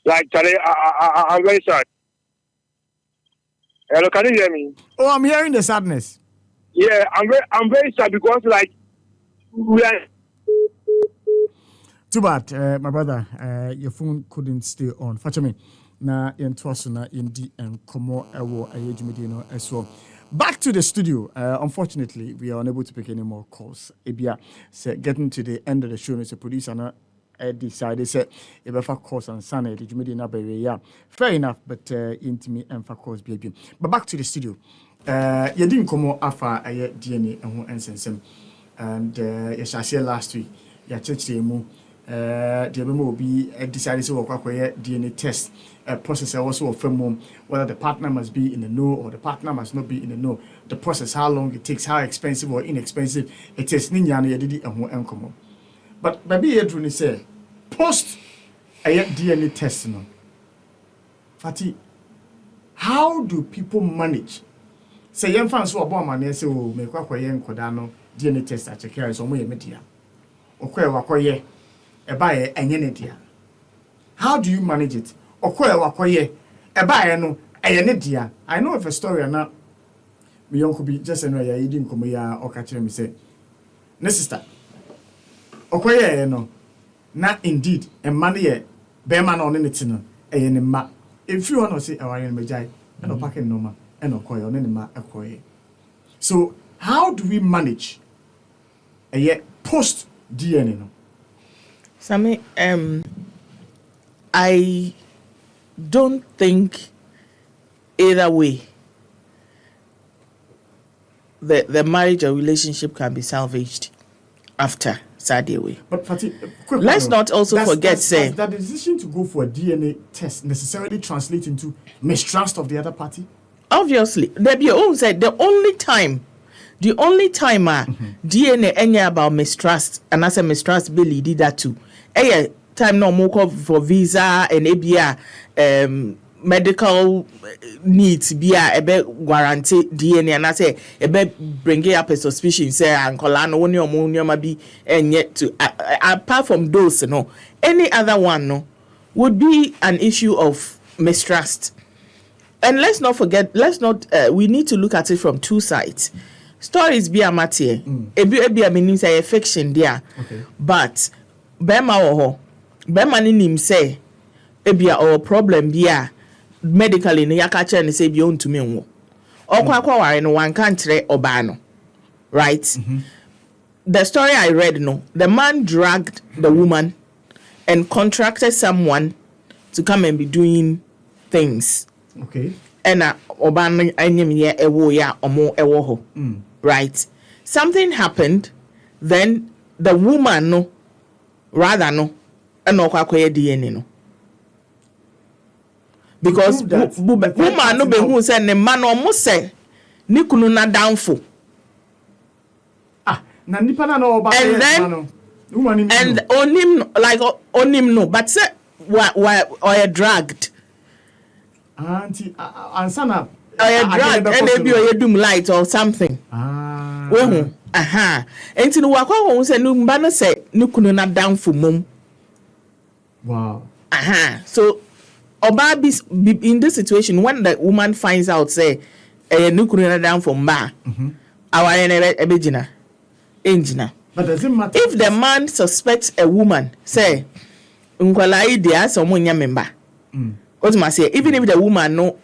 S: like Charlie, I'm very sad. Hello, can you hear me?
B: Oh, I'm hearing the sadness.
S: Yeah, I'm very sad because like we are.
B: Too bad, my brother. Your phone couldn't stay on. Fetch me. Na na indi and komo ewo ayejumedi as well. Back to the studio. Unfortunately, we are unable to pick any more calls. Ebia said getting to the end of the show, Mr. Producer decided said if I calls on Sunday, did you mean in yeah. Fair enough, but into me and for calls baby. But back to the studio. You didn't come more after a DNA and who ends and yes, I said last week, yeah, church demo. The will be decided to work DNA test process also of film whether the partner must be in the know or the partner must not be in the know. The process, how long it takes, how expensive or inexpensive it is. Ninyano yedidi and who enkomo. But baby Edwin say post a DNA test no. Fati, how do people manage? Say young fans who are born man say oh me kwa yen kodano DNA test a check here so mo ye media. Okwe wakoye e ba ye enye ne dia. How do you manage it? Okwe wakoye e ba ye no enye ne dia. I know of a story na me yonko bi just no ya yidi nkomo ya oka kire me say ne sister okoye no na indeed e man ye be man on ne tino e ne ma if you want to say aware me jai e no packing no ma e no koye on ne ma ekoye. So how do we manage a post DNA no?
D: Sammy, I don't think either way the marriage or relationship can be salvaged after Saturday way.
B: But Fati,
D: let's not also forget
B: does that decision to go for a DNA test necessarily translate into mistrust of the other party?
D: Obviously, Debbie own said the only time DNA any about mistrust, and as a mistrust Billy did that too. Time no more for visa and ABA medical needs be a guarantee DNA, and I say bring up a suspicion say Ancolano only ammonia be and yet to apart from those any other one would be an issue of mistrust. And let's not forget, we need to look at it from two sides. Stories be a matter. Ebi a meaning say a fiction there.
B: Okay.
D: But Bema ni nim say ebi a problem be a medically ne yaka che ne say bi on to me nwo. Okwa ware no wan kan kire oba no. Right? Mm-hmm. The story I read the man dragged the woman and contracted someone to come and be doing things.
B: Okay.
D: And oba no anyem ye ewo ya omo ewo ho. Right? Something happened, then the woman and okwakoye DNA no. Because woman no be who say ne man no say ni kunu na downfall.
B: Na nipa na no oba
D: and then and onim no but say why dragged.
B: Auntie ansana
D: drag and maybe you doom light or something. Enti no wakwa won say no mba no say no kunu na down for mom.
B: Wow.
D: So oba be in this situation when the woman finds out say no kunu na down for mba. Our ebegina engina.
B: But does it matter
D: if the man suspects a woman say nkwala idea so mo nya member? What must say, even if the woman or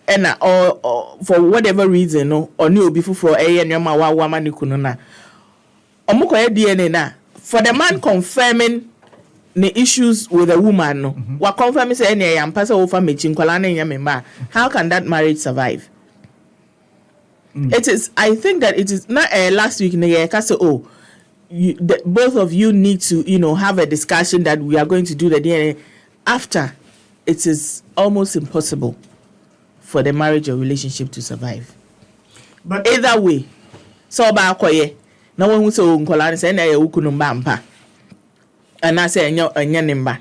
D: for whatever reason or new before for a nyama woman kununa omukoye DNA na for the man confirming the issues with the woman what confirming say any am pass over mechi nkwala na nyama. How can that marriage survive? It is, I think that it is not last week both of you need to have a discussion that we are going to do the DNA after. It is almost impossible for the marriage or relationship to survive.
B: But
D: either way, so ba akoye na won say nkola say na ya ukunu mba and I say anya nimba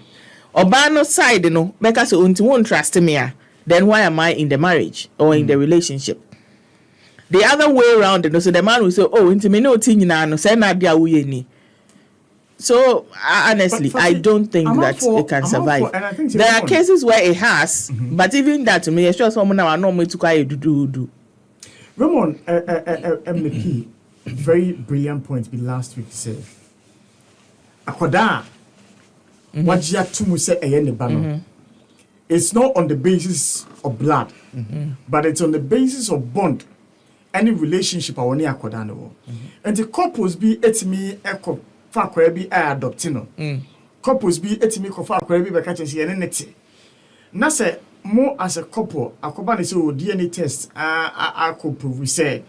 D: oba no side no make say unti won trust me then why am I in the marriage or in the relationship? The other way around so the man will say unti me no ti nyina no say na dia wo ye ni. So honestly, I don't think that it can survive. There are cases where it has, but even that to me, it's just someone now know me to quite do.
B: Ramon, MP, very brilliant point. Be last week said, "Akoda, what you to say a it's not on the basis of blood, but it's on the basis of bond. Any relationship I want to akoda no, and the couples be me echo." Fakwa bi adopting couples be etimi ko fakwa bi be ka chese ye nete na se mo as a couple akoba ne se o DNA test prove say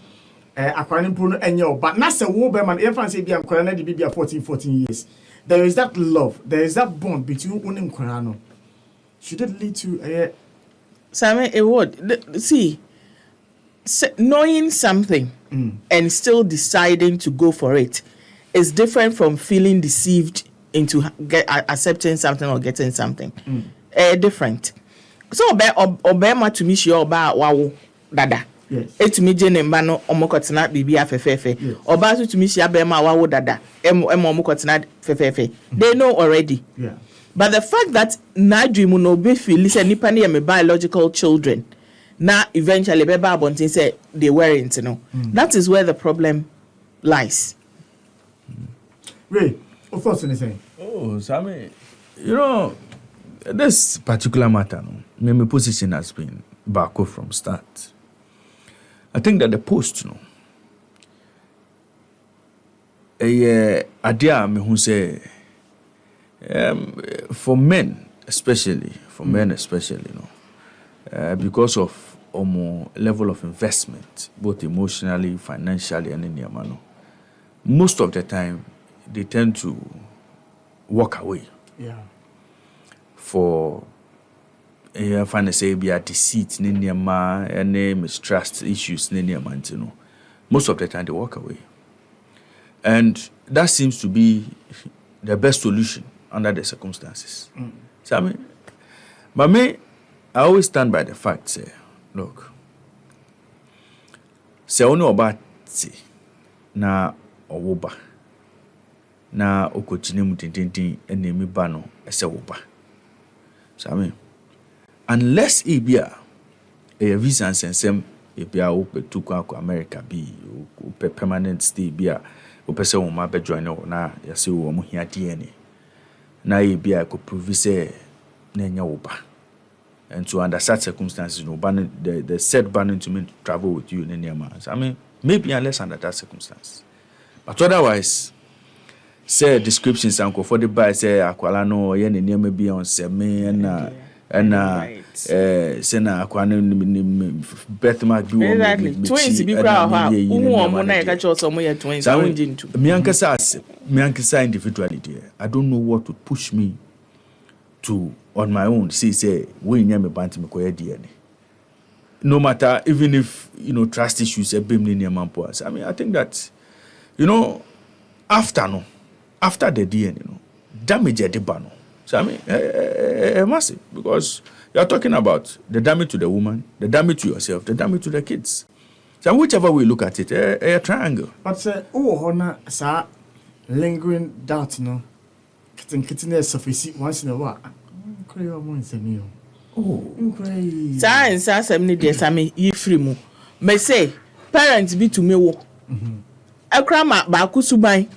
B: akwani mpo no enye oba na se wo be man e fan say bi akwani na de bi 14 years. There is that love, there is that bond between unim kwara no. Should it lead to
D: Sammy, a word see knowing something and still deciding to go for it is different from feeling deceived into accepting something or getting something. Different. So obema to me she oba wawo dada.
B: Yes.
D: Etumi je ne mba no omokotena bibi afefefe. Oba so to me she abema wawo dada. Omokotena fefefe. They know already.
B: Yeah.
D: But the fact that na dream no be feel listen nipa na me biological children na eventually be abontin say they weren't, you know. That is where the problem lies.
B: Ray, what thoughts anything?
E: Oh, Sammy, you know, this particular matter, no, my position has been backward from start. I think that the post, no, idea me who say, for men especially, you know, because of level of investment, both emotionally, financially, and in your manner, most of the time they tend to walk away.
B: Yeah.
E: For find say be a deceit, any mistrust issues, you know. Most of the time they walk away. And that seems to be the best solution under the circumstances. So I mean, but me, I always stand by the fact, say, look, say only about na owoba na okochine mutintintin enemi ba no ese woba. So I mean, unless ebia a visa sensem ebia opetu kwa America be o permanent stay bia o pese wo ma be join na yase wo mo hia DNA na ebia ko prove say na nya woba. And so under such circumstances, no ban the said banning to me to travel with you in any amount. So, I mean, maybe unless under that circumstance. But otherwise, say descriptions and for the buy say akwala no ye ne name be on seme say na akwala birth mark be
D: exactly twins be crowd ha who na ka cho so mo ye twins I won't into
E: me ankasa individually there. I don't know what would push me to on my own say we nya me banti me koye DNA. No matter even if you know trust issues e bem near Mampong. I mean I think that you know after the DNA, you know, damage at the ban. So I mean, massive because you are talking about the damage to the woman, the damage to yourself, the damage to the kids. So whichever way you look at it, a triangle.
B: But honor, sir, lingering doubt, no, kitchen surface once in a while.
D: Science, I'm needed. I mean, you free mo. May say parents be to me wo. A crama bakusubai.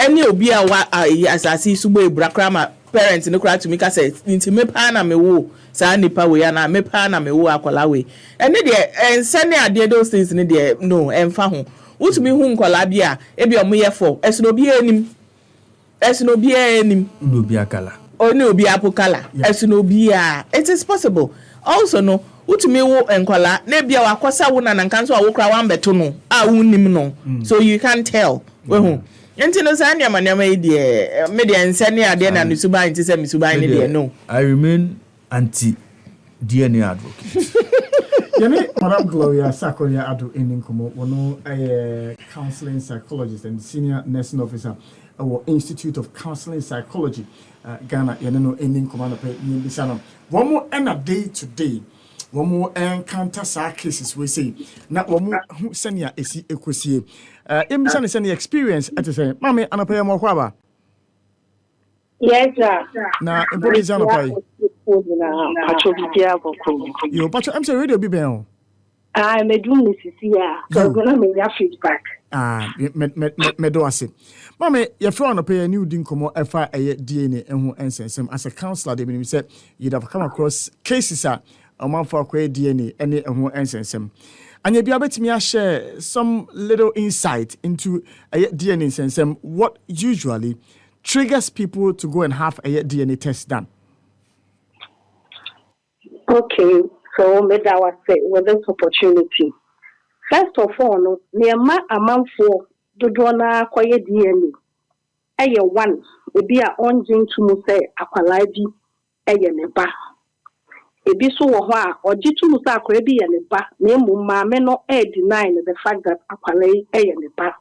D: Any obi a wa asasi subo ebrakrama parents no cry to me ka say nti me pa na me wo sa nipa we ya na me pa na me wo akola we ene de ensane ade those things ne de no emfa ho wutumi hu nkola bia e bia omo ye for esino bi enim
E: no bi akala
D: oni obi apokala esino bi a it is possible also no wutumi wo nkola na bia wakosa wo na nkanso a wo kra wan beto no a wunim no so you can tell we hu enti no sa nya manyama idie me de ensane ade na nusuba enti se misuba ni de no
E: I remain anti DNA advocate.
B: Yemi Madam Gloria Sakoria Ado Eninkomo wono counseling psychologist and senior nursing officer our Institute of Counseling Psychology Ghana yeneno Eninkomo na pe nyibisano one more and a day today one more encounter sa cases we say na one more senior esi ekosie emisa ne senior experience at say mama anapaya mo kwaba
T: yes sir
B: na employees anapai yo but I'm saying radio be ben
T: I me do Mississippi so gonna me ya feedback
B: me do ase mama your friend anapaya new din komo efa DNA ehu ensensem as a counselor they mean said you'd have come across cases man for DNA any ehu ensensem anya bia betimi a share some little insight into DNA ensensem what usually triggers people to go and have a DNA test done.
T: Okay, so maybe I would say with this opportunity. First of all, near a month for the donor quiet DNA. One, be a on gene to say a quality a neba. A biso or jitu musa crebi and neba, name mamma no deny the fact that a quality a neba.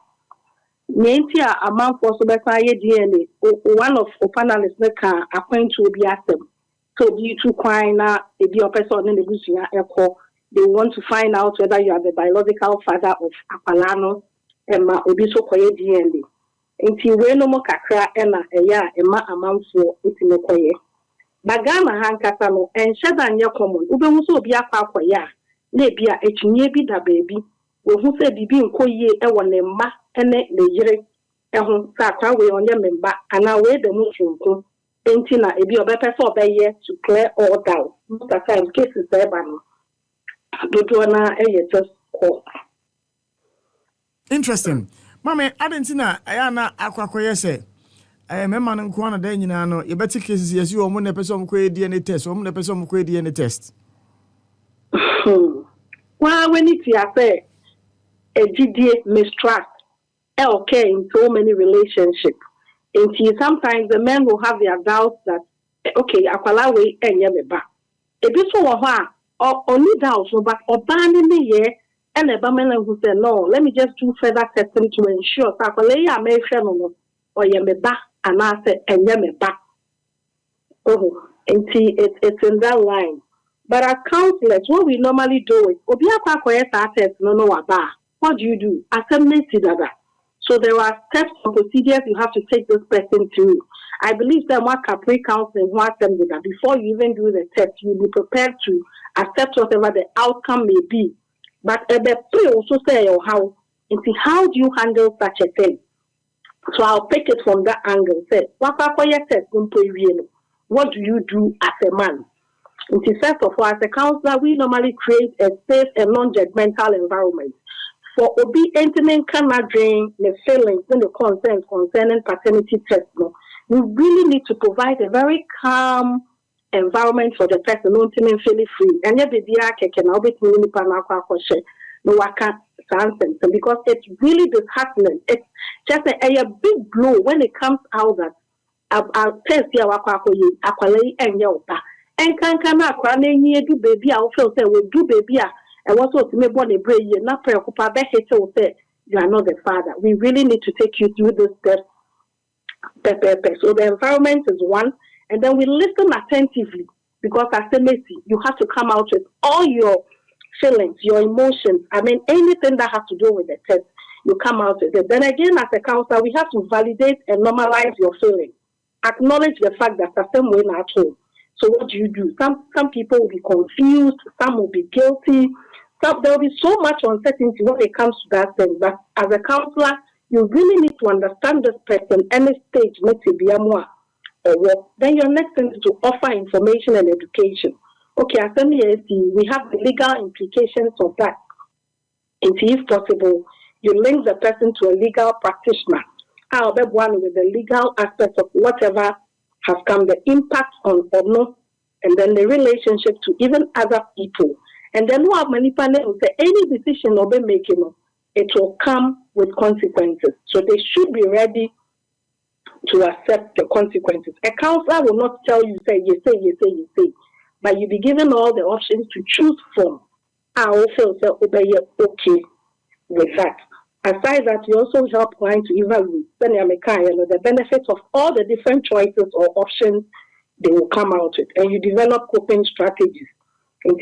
T: Nienti a man for so better DNA. One of the panelists can appoint to be asked them. So be too quiet now, if your person in the bush they want to find out whether you are the biological father of Apalano and ma obiso koye DNA. Inti we no mo kakra ena eya ema amanfo itime koye. Bagama hankasa no enhyeda nye common. Ube mu so obi akwa akoya na bia etinye bi da baby. We hu se bibi nkoye e wo ne mma ene ne yire ehun sa kwa we onye memba ana we de mu chunku enti na ebi obepe so obeye to clear all down. Most of the time cases there ba no. Dodo na just call.
B: Interesting. Mama, I didn't know Ayana Aquacoya say. I am a man and Kwana Danino, you better cases as you own a person who DNA test, or a person who DNA test.
T: Well, when it's say a GDA mistrust, okay, in so many relationships. And sometimes the men will have their doubts that, okay, Akwalawe and Yameba. A bit or only doubts, but or banning the year. And a man who said, no, let me just do further testing to ensure that I may feel or Yameba and I said, and Yameba. Oh, and it's in that line. But as counselors, what we normally do is, what do you do? So there are steps and procedures you have to take this person through. I believe that what pre-counseling, before you even do the test, you'll be prepared to accept whatever the outcome may be. But the pre also say how do you handle such a thing? So I'll pick it from that angle. Say, what do you do as a man? First of all, as a counselor, we normally create a safe and non-judgmental environment. For obi entering cannot drain the feelings and the concerns concerning paternity test. No, we really need to provide a very calm environment for the person not to feel free. And yet the DRK can always no because it's really disheartening. It's just a big blow when it comes out that I'll test you and yopa. And can do baby, I'll feel say we do baby. And also to me born a brave year, not preoccupied by say you are not the father. We really need to take you through this step. So the environment is one, and then we listen attentively because as a Messi, you have to come out with all your feelings, your emotions. I mean, anything that has to do with the test, you come out with it. Then again, as a counselor, we have to validate and normalize your feelings. Acknowledge the fact that the same way at home. So what do? Some people will be confused, some will be guilty. So there will be so much uncertainty when it comes to that thing. But as a counselor, you really need to understand this person, any stage, then your next thing is to offer information and education. Okay, as we have the legal implications of that. And if possible, you link the person to a legal practitioner. I'll be one with the legal aspect of whatever has come, the impact on or no, and then the relationship to even other people. And then who have manipulated will say any decision will be making, it will come with consequences. So they should be ready to accept the consequences. A counselor will not tell you, say, you say, but you be given all the options to choose from. I also say, okay with that. Aside that, you also help clients to evaluate the benefits of all the different choices or options they will come out with. And you develop coping strategies. And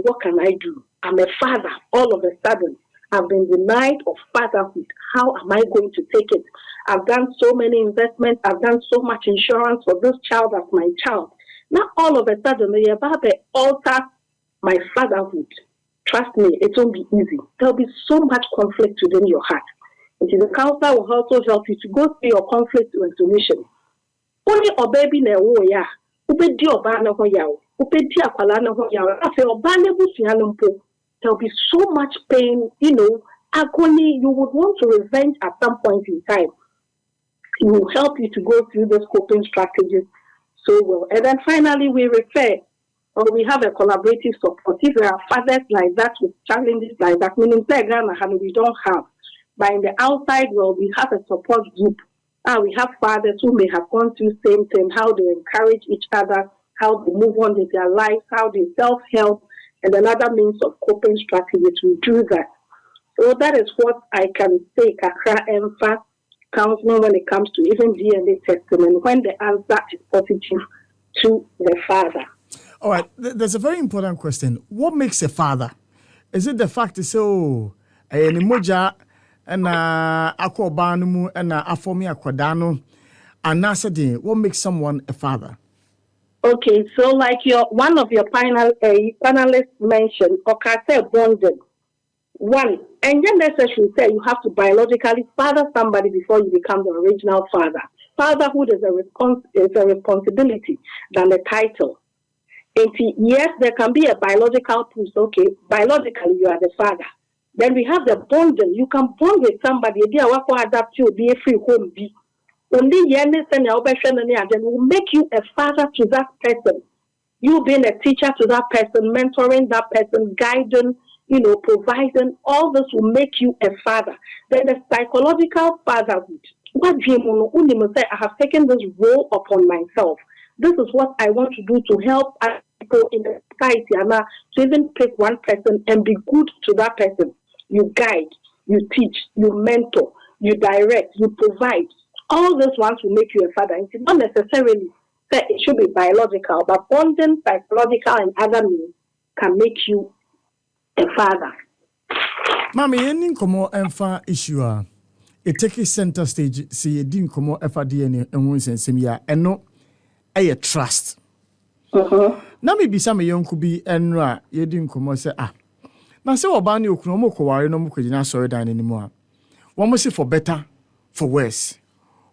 T: what can I do? I'm a father. All of a sudden, I've been denied of fatherhood. How am I going to take it? I've done so many investments. I've done so much insurance for this child as my child. Now, all of a sudden, they about to alter my fatherhood. Trust me, it won't be easy. There'll be so much conflict within your heart. And the counselor will also help you to go through your conflict resolution. Only a baby na wo ya. Ubedi oba na ho ya. Ubedi akwala na ho ya. Afi oba na busua no mpo. There'll be so much pain, agony. You would want to revenge at some point in time. It will help you to go through those coping strategies so well. And then finally, we refer, or we have a collaborative support. If there are fathers like that with challenges like that, meaning we don't have. But in the outside world, we have a support group. We have fathers who may have gone through the same thing, how they encourage each other, how they move on with their lives, how they self-help, and another means of coping strategies. We do that. So that is what I can say, Kakra Emfa counseling when it comes to even DNA testing and when the answer is positive to the father.
B: All right, there's a very important question. What makes a father? Is it the fact to say, oh, any moja and akobanu and afomi akwadano and nasadi? What makes someone a father?
T: Okay, so like one of your panelists mentioned, Okate bonded. One, and then necessarily say you have to biologically father somebody before you become the original father. Fatherhood is a responsibility than the title. And yes, there can be a biological proof. Okay, biologically you are the father. Then we have the bonding. You can bond with somebody. They are adapt you, be a free home. Be only will make you a father to that person. You being a teacher to that person, mentoring that person, guiding, providing, all this will make you a father. Then the psychological fatherhood. What say, I have taken this role upon myself. This is what I want to do to help people in the society and to even pick one person and be good to that person. You guide, you teach, you mentor, you direct, you provide. All those ones will make you a father. It's not necessarily that it should be biological, but bonding, psychological, and other means can make you a father.
B: Mami, any komo enfa issue it take center stage. See, you didn't come out FDN and once and semia and no, a trust. Now maybe some young could be enra. You didn't come out say now say obani okunomo kware no mukwe na sorry dan anymore. One must say for better, for worse.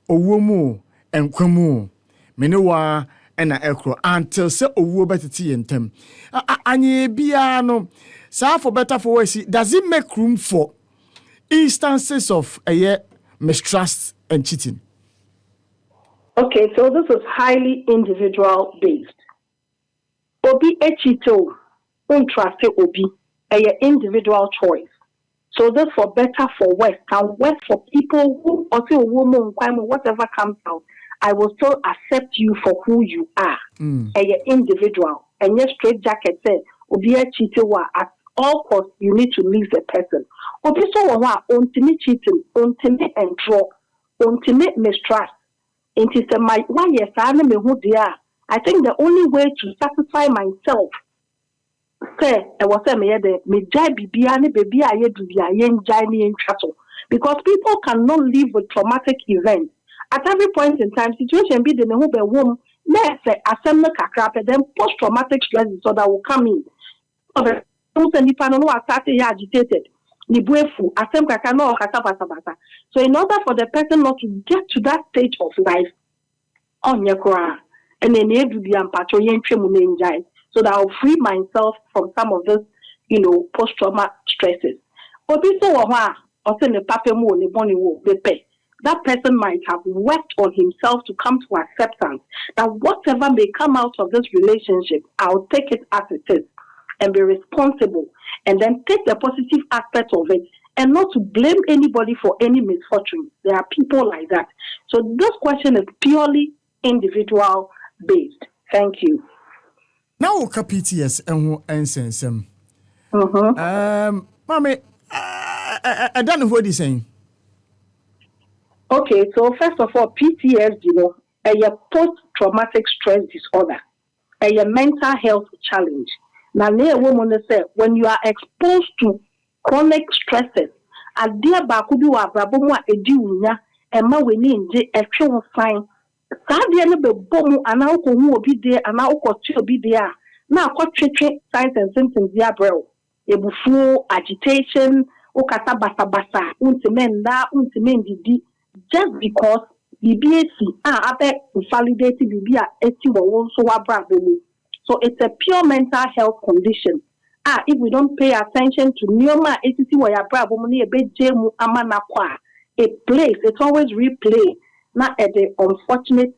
B: Owomu enkwamu menewa ena ekro until say owo beteti entem. Anye bia no say for better for worse. Does it make room for instances of mistrust and cheating?
T: Okay, so this is highly individual based. Obi echito, untrust obi, individual choice. So this for better, for worse, can work for people who also a woman, whatever comes out. I will still accept you for who you are, individual. And your straight jacket said, obi echito at all costs you need to leave the person. Obi so ultimate cheating, ultimate and draw, ultimate mistrust. I think the only way to satisfy myself, because people cannot live with traumatic events. At every point in time, situation be the womb, then post-traumatic stress disorder will come in. Agitated. So in order for the person not to get to that stage of life, on your cry, and then you be so that I'll free myself from some of this, post-trauma stresses. That person might have worked on himself to come to acceptance that whatever may come out of this relationship, I'll take it as it is and be responsible, and then take the positive aspect of it and not to blame anybody for any misfortune. There are people like that. So this question is purely individual based. Thank you.
B: Now, PTS and sensem. Mommy, I don't know what you're saying.
T: Okay, so first of all, PTS, a post-traumatic stress disorder, a mental health challenge. Now, woman say when you are exposed to chronic stresses, a dear bakudu abrabomo ediunya, and ma we need a true sign. Sadia no be bomu anauko hu obi de anauko ti obi de a na akotwetwe signs and symptoms dia brel. Ebufu, agitation, okata basa untimenda, untimendidi, just because BBAC abe validated BBA eti wo so abrabomo. So it's a pure mental health condition. If we don't pay attention to neoma etiti wo ya bra bomu na ebejemu amana kwa, it plays, it always replay, not at the unfortunate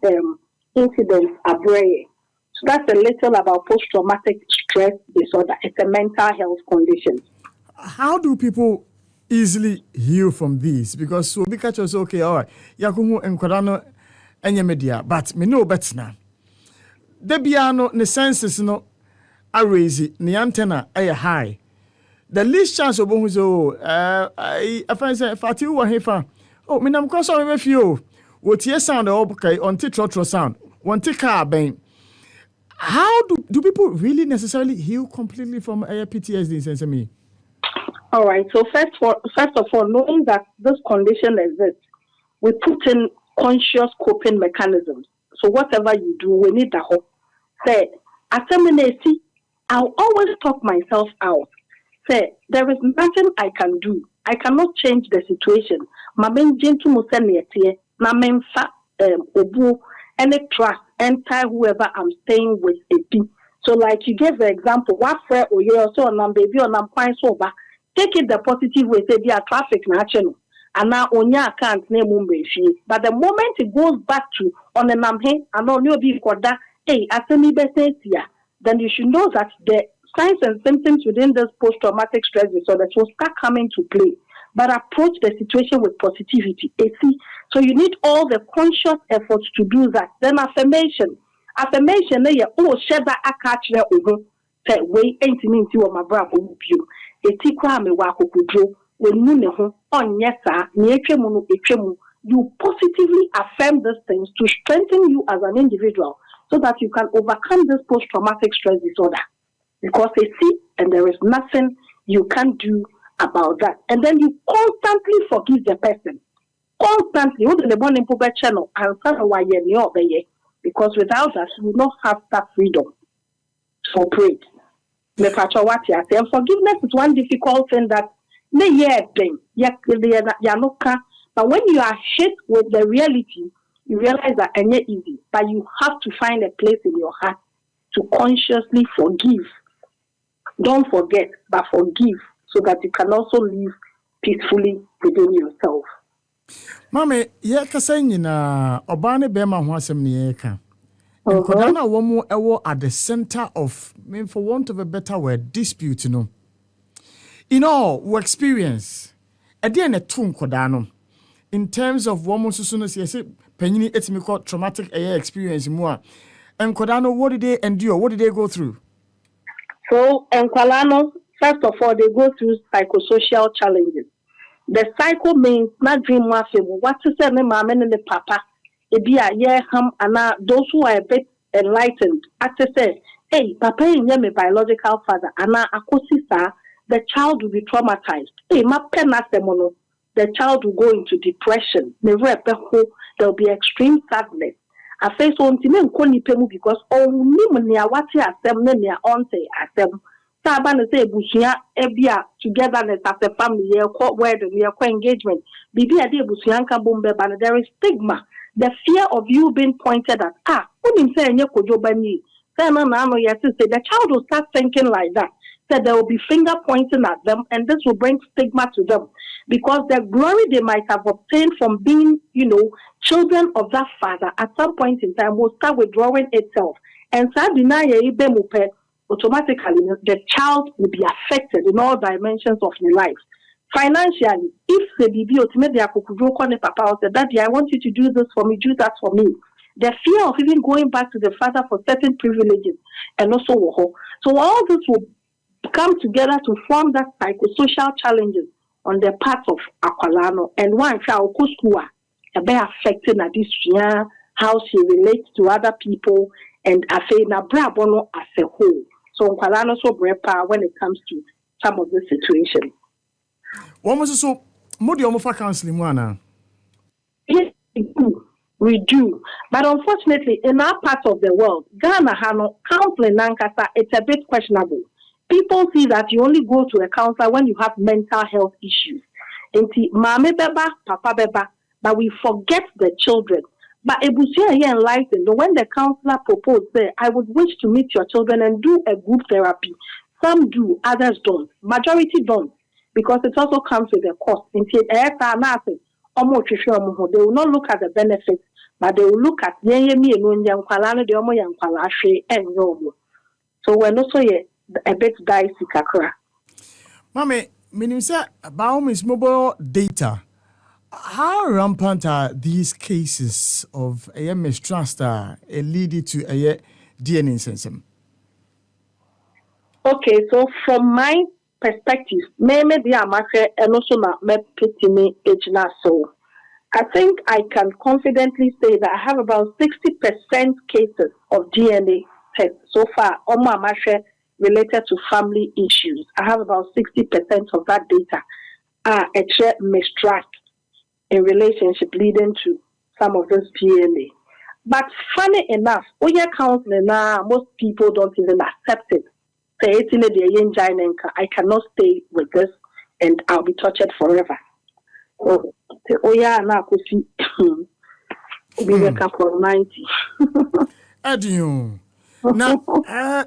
T: incidents abraye. So that's a little about post-traumatic stress disorder. It's a mental health condition.
B: How do people easily heal from this? Because so be catch us okay, all right. Yakumu enkodano enye media, but me know better now. Debiano ne senses no a raise the antenna a high. the least chance of who so I find say Fati wa hefa. Oh, me nam cross on me fio. What here sound okay on trotro sound. One car bang. How do people really necessarily heal completely from PTSD in sense of me?
T: All right. So first of all, knowing that this condition exists, we put in conscious coping mechanisms. So whatever you do, we need the hope. Say, I'll always talk myself out. Say, there is nothing I can do. I cannot change the situation. Obu, any trust, enter whoever I'm staying with a P. So like you gave the example, what friend or you also on baby on sober. Take it the positive way, say there traffic national. And now on your account name but the moment it goes back to on the namhe and on your be koda, hey, then you should know that the signs and symptoms within this post-traumatic stress disorder will start coming to play. But approach the situation with positivity. So you need all the conscious efforts to do that. Then affirmation, share that I catch there over. Say, wait, ain't mean to my brother with you. Me wako kudro. When you know on yesa, you positively affirm these things to strengthen you as an individual so that you can overcome this post-traumatic stress disorder. Because and there is nothing you can do about that. And then you constantly forgive the person. Constantly. Because without that, you will not have that freedom to operate. And forgiveness is one difficult thing that but when you are hit with the reality, you realize that it's easy. But you have to find a place in your heart to consciously forgive. Don't forget, but forgive so that you can also live peacefully within yourself.
B: Mame, na obane bema ho asem ne yeka. Nkodana womo ewo at the center of, for want of a better word, dispute no. We experience na tu nkodano in terms of womo susuno say penyini etimi call traumatic experience mu a. Nkodano, what did they endure? What did they go through?
T: So, Nkwalano, first of all, they go through psychosocial challenges. The psycho means not dream wafemu. What to say, mama and the papa, those who are a bit enlightened. After say, hey, papa is my biological father, the child will be traumatized. Hey, the child will go into depression. There will be extreme sadness. I face on Timen Koni Pemu because only Wati Asem Nenia Onte Asem. Saban say Bushia Ebia togetherness as a family, word and engagement. Bibi Ade Bushianka Bumbe, but there is stigma. The fear of you being pointed at. Wouldn't say Nyokojobani. The child will start thinking like that. So there will be finger pointing at them, and this will bring stigma to them. Because the glory they might have obtained from being, children of that father at some point in time will start withdrawing itself. And automatically the child will be affected in all dimensions of their life. Financially, if the baby papa said, Daddy, I want you to do this for me, do that for me. The fear of even going back to the father for certain privileges and also so all this will come together to form that psychosocial challenges on the part of Akwalano. And one child be affecting how she relates to other people and Brabono as a whole. So Akwalano so brepa when it comes to some of the situations.
B: What was so Modi for counseling one?
T: Yes, we do. But unfortunately, in our part of the world, Ghana Hano counseling Nankasa, it's a bit questionable. People see that you only go to a counselor when you have mental health issues. Mame beba, papa beba, but we forget the children. But Ebusia here enlightened, when the counselor proposed, say, I would wish to meet your children and do a group therapy. Some do, others don't. Majority don't, because it also comes with a cost. They will not look at the benefits, but they will look at so we're also a bit dicey, kakra.
B: Mame, meaning say about Miss mobile data. How rampant are these cases of a mistrust leading to a DNA system?
T: Okay, so from my perspective, maybe the Amaka and also my me so. I think I can confidently say that I have about 60% cases of DNA tests so far on my Amaka related to family issues. I have about 60% of that data are a mistrust in relationship leading to some of this DNA. But funny enough, counseling now, most people don't even accept it. Say it's in the I cannot stay with this and I'll be tortured forever. Oh yeah, now could see be for 90.
B: Adieu. Now,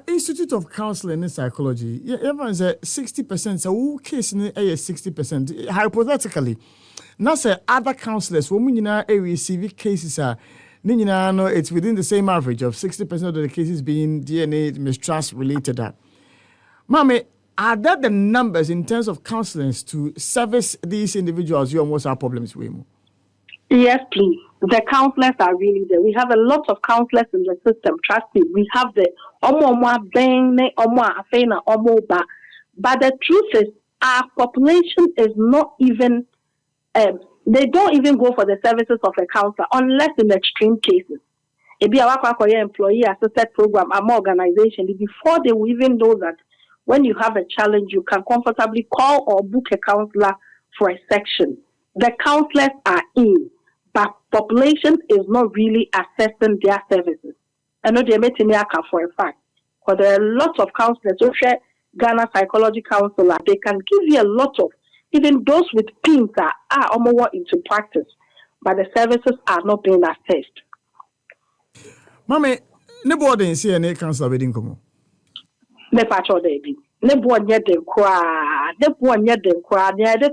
B: Institute of Counseling and Psychology, everyone says 60%. So, who case in 60%? Hypothetically, now say other counselors, women receive cases are. It's within the same average of 60% of the cases being DNA mistrust related. Mommy, are that the numbers in terms of counselors to service these individuals you almost have problems with?
T: Yes, please. The counselors are really there. We have a lot of counselors in the system. Trust me. We have the but the truth is, our population is not even. They don't even go for the services of a counselor unless in extreme cases. It be our employee assisted program, our organization. Before they will even know that when you have a challenge, you can comfortably call or book a counselor for a section. The counselors are in, but population is not really assessing their services. I know they're making it for a fact. Because there are lots of counselors, social Ghana psychology counselor, they can give you a lot of, even those with pins are more into practice, but the services are not being assessed.
B: Mommy, nebo den see any counselor wedding come.
T: Ne pacho dey bi. Nebo nye den kwa, that's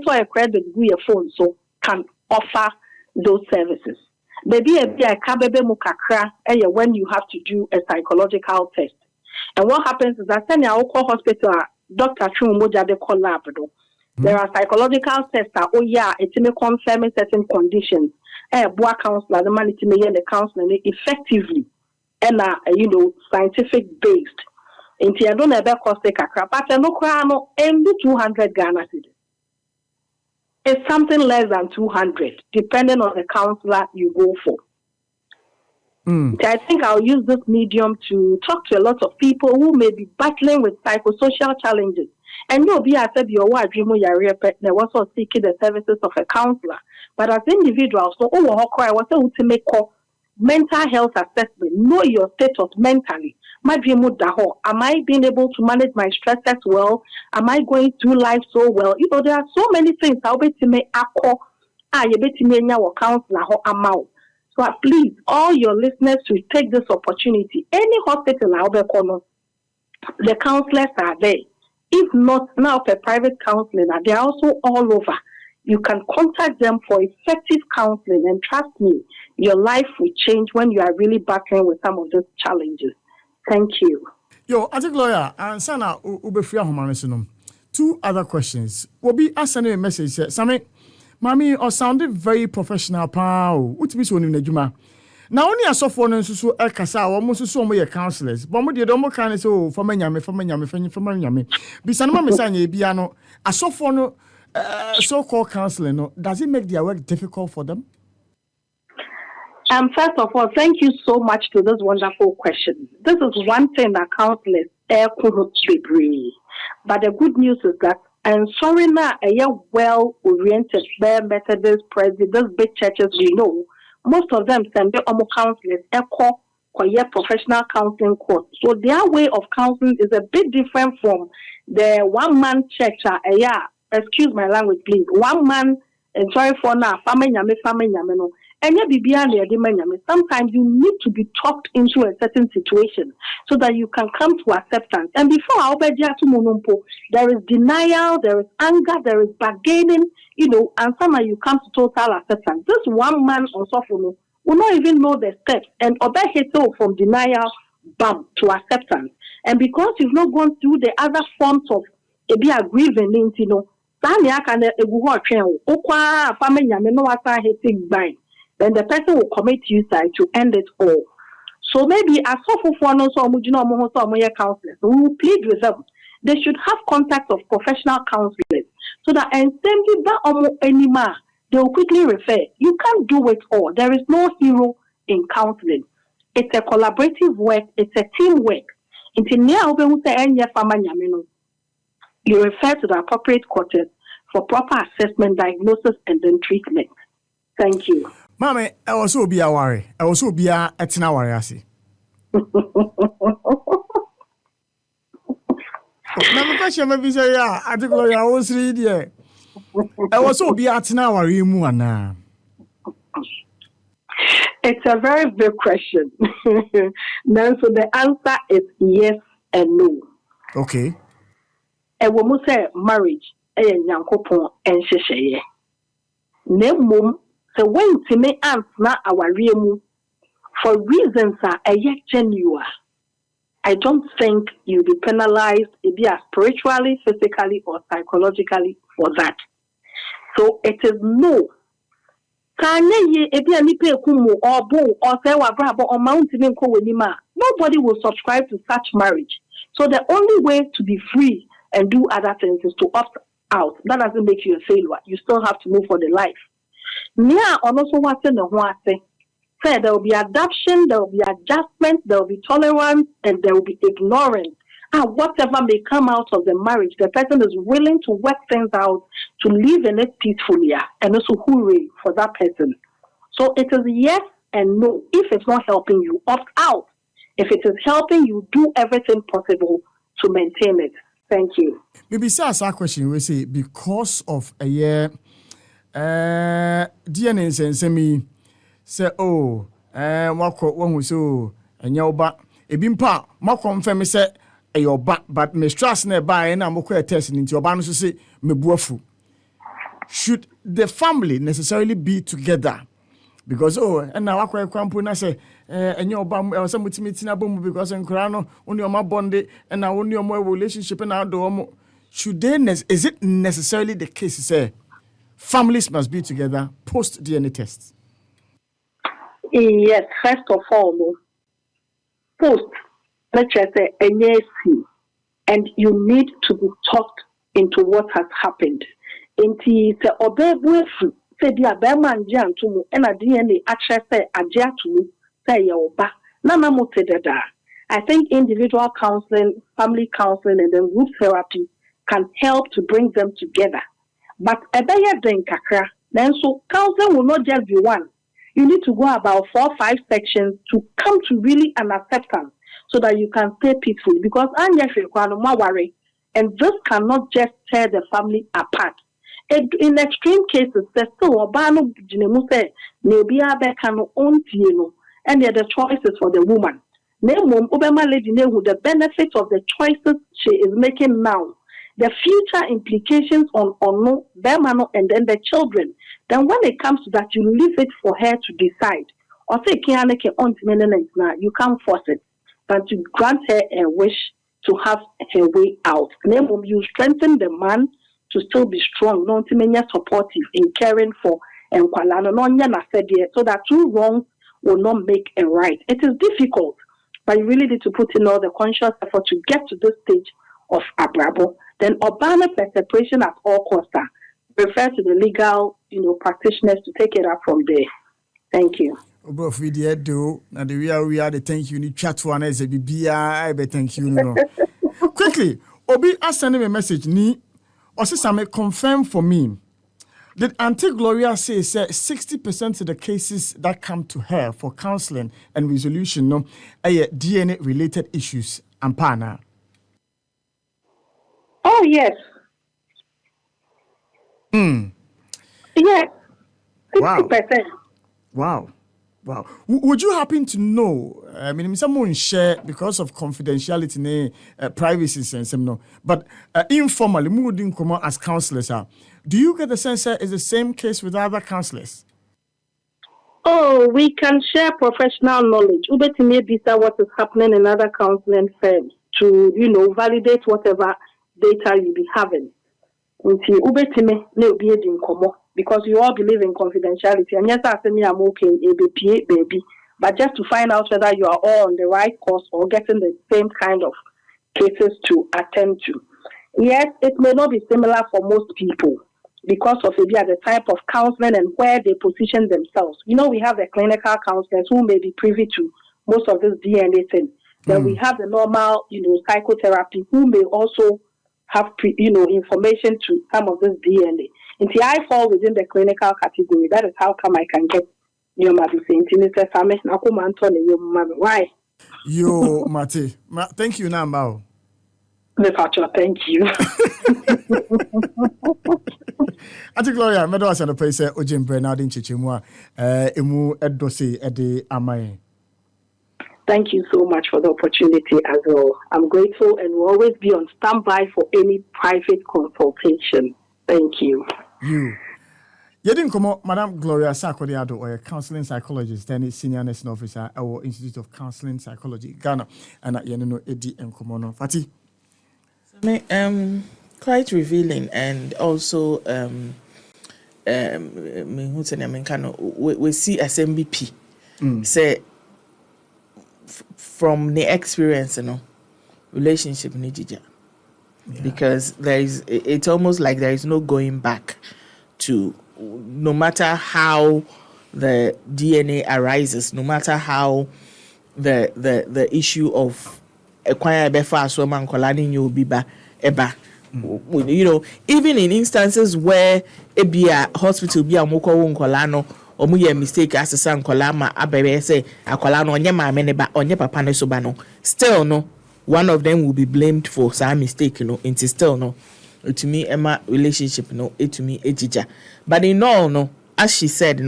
T: why a credit your phone so can offer those services. Baby a kabebe mukakra when you have to do a psychological test. And what happens is that send your hospital Dr. Chumoja de call lab. There are psychological tests that it may confirm certain conditions. Boa counselor, the man it may the counseling effectively and scientific based. Into I don't ever cost a crap, but no crano and 200 Ghana cedis. It's something less than 200, depending on the counselor you go for. I think I'll use this medium to talk to a lot of people who may be battling with psychosocial challenges. And you'll be as if you're also seeking the services of a counselor. But as individuals, so I was able to make mental health assessment, know your status mentally. Am I being able to manage my stress as well? Am I going through life so well? There are so many things. I'll be to make counselor. So please, all your listeners should take this opportunity. Any hospital, the counselors are there. If not now for private counseling, they are also all over. You can contact them for effective counseling, and trust me, your life will change when you are really battling with some of those challenges. Thank you.
B: Yo, I think lawyer, and Sana Ubefria Humanism. Two other questions. Will be asking a message. Sami, Mami, or sounded very professional. What be so in the Juma? Now only a software and so Kasa, almost so many counselors. But what did Domo can so for many Bisanama Messani Biano, a software so-called counseling. Does it make their work difficult for them?
T: First of all, thank you so much to this wonderful question. This is one thing that counselors could bring. But the good news is that and sorry now, a well-oriented, Methodist, Presbyterian, big churches we know, most of them send their counselors, professional counseling course. So their way of counseling is a bit different from the one-man church. Excuse my language, please. One man, sorry for now, family. Sometimes you need to be talked into a certain situation so that you can come to acceptance. And before there is denial, there is anger, there is bargaining, and somehow you come to total acceptance. This one man or someone will not even know the steps and obey from denial to acceptance. And because you've not gone through the other forms of grieving, then the person will commit suicide to end it all. So maybe as counselors, we will plead with them they should have contact of professional counselors so that anymore they will quickly refer. You can't do it all. There is no hero in counseling. It's a collaborative work. It's a teamwork. You refer to the appropriate quarters for proper assessment, diagnosis, and then treatment. Thank you.
B: Mame, I was so be a worry. I was so be a etina worry. I see. Now, question maybe say, yeah, I think I was reading. I was so be a etina worry.
T: It's a very big question. Now, so the answer is yes and no.
B: Okay.
T: A woman say marriage, a yankopon and sheshaye. Nemum, so when to me answer our real for reasons are a yet genuine. I don't think you'll be penalized either spiritually, physically, or psychologically for that. So it is no. Nobody will subscribe to such marriage. So the only way to be free and do other things is to opt out. That doesn't make you a failure. You still have to move for the life. There will be adoption, there will be adjustment, there will be tolerance, and there will be ignorance. And whatever may come out of the marriage, the person is willing to work things out to live in it peacefully, and also hooray for that person. So it is yes and no. If it's not helping you, opt out. If it is helping you, do everything possible to maintain it. Thank you.
B: Maybe say question we say because of a year DNA sense me say wako won so enya oba ebimpa ma confirm say eyoba but me stress na buy na moko test nti oba no so say mebuafu. Should the family necessarily be together? Because and now wako kwampo na say enya oba say mutimi tina bom because nkura no oni oma bonde and na oni oma relationship na do omo. Should they is it necessarily the case say families must be together post DNA tests?
T: Yes, first of all, post, let's just say, NAC, and you need to be talked into what has happened. Inti se obebuefu se dia bema nje antumu ena DNA actually say aje atumu say yoba nana motededa. I think individual counseling, family counseling, and then group therapy can help to bring them together. But ebeye den kakra, then so counseling will not just be one. You need to go about 4 or 5 sections to come to really an acceptance so that you can stay peacefully. Because worry, and this cannot just tear the family apart. In extreme cases, there's still and the choices for the woman. The benefits of the choices she is making now, the future implications on Bermano and then the children. Then when it comes to that, you leave it for her to decide. Or say, you can't force it, but you grant her a wish to have her way out. Then you strengthen the man to still be strong, not supportive in caring for and so that 2 wrongs will not make a right. It is difficult, but you really need to put in all the conscious effort to get to this stage of abrabo. Then Obama per separation at all costs. Refer to the legal, practitioners to take it up from there. Thank you.
B: Bro, if we did do, and we are the thank you. Need chat one as a BBI. I bet thank you. No. Quickly, Obi, I send me a message. Ni, or say confirm for me. Did Auntie Gloria say 60% of the cases that come to her for counseling and resolution, are DNA related issues? Ampana.
T: Oh yes. Yes. 60%.
B: Wow. Would you happen to know? I mean, someone share because of confidentiality, privacy, and some no. But informally, moving come as counselors are. Do you get the sense that it's the same case with other counselors?
T: Oh, we can share professional knowledge. Maybe what is happening in other counseling firms to validate whatever data you be having. Because you all believe in confidentiality. And yes, I say me I'm okay, baby. But just to find out whether you are all on the right course or getting the same kind of cases to attend to. Yes, it may not be similar for most people because of maybe the type of counseling and where they position themselves. You know, we have the clinical counselors who may be privy to most of this DNA thing. Then we have the normal, psychotherapy who may also have, information to some of this DNA. Until I fall within the clinical category, that is how come I can get your mother saying, why?
B: Yo, Mate. Thank you, Nambao.
T: Thank you.
B: Ati Gloria, me do asana pay say Ojim Bernard in Chichimwa, emu edose ede amaye.
T: Thank you so much for the opportunity as well. I'm grateful and will always be on standby for any private consultation. Thank you.
B: You didn't come up, Madam Gloria Sakodiado, or a counseling psychologist, then senior nursing officer at our Institute of Counseling Psychology, Ghana, and at Yenino Edi and Komono. Fati?
D: Quite revealing, and also we see as MBP say from the experience, relationship nijija. Because it's almost like there is no going back to, no matter how the DNA arises, no matter how the issue of acquire befa so man kolani you biba eba. Even in instances where a hospital be a moko nkolano or muye mistake as a son kolama abebe say akolano onye ma meneba onye papa ne sobano, still no one of them will be blamed for some mistake, into still no. To me, Emma relationship, it to me, ejija. But in all, as she said,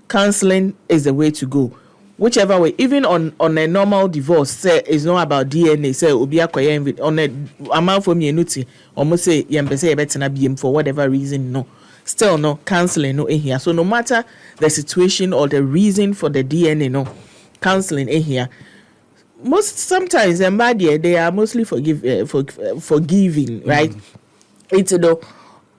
D: counseling is the way to go. Whichever way, even on a normal divorce, say it's not about DNA, say obi akoye on a amount for me enuti, almost say yembese better be for whatever reason, Still counseling in here. So no matter the situation or the reason for the DNA, counseling in here. Sometimes they are mostly forgiving, right? It's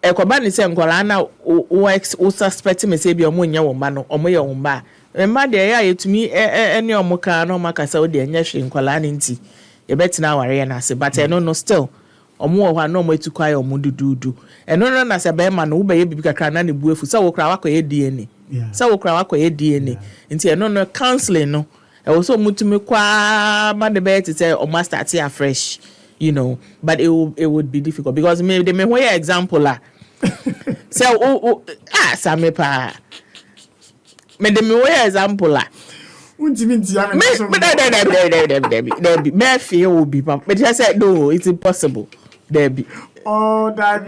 D: ekobani se nkwala na o suspect me say bi omo nya wo ma no omo ye wo ma emma de ya yetumi ene omo ka no maka sa o de nya hwe nkwala ne nti ye betina ware na se but no still omo wo ha no omo etukwa ye omo dududu eno na se be ma no wo be ye bibi kakra na ne buefu sa wo kra wakoye DNA sa wo kra wakoye DNA nti eno counseling no e wo so mutumi kwa ma de be ti say o master start afresh, but it would be difficult because they may wear example la. So samepa me de me wear example la. Me fear will be, but I said no, it's impossible. Debbie.
B: Oh, that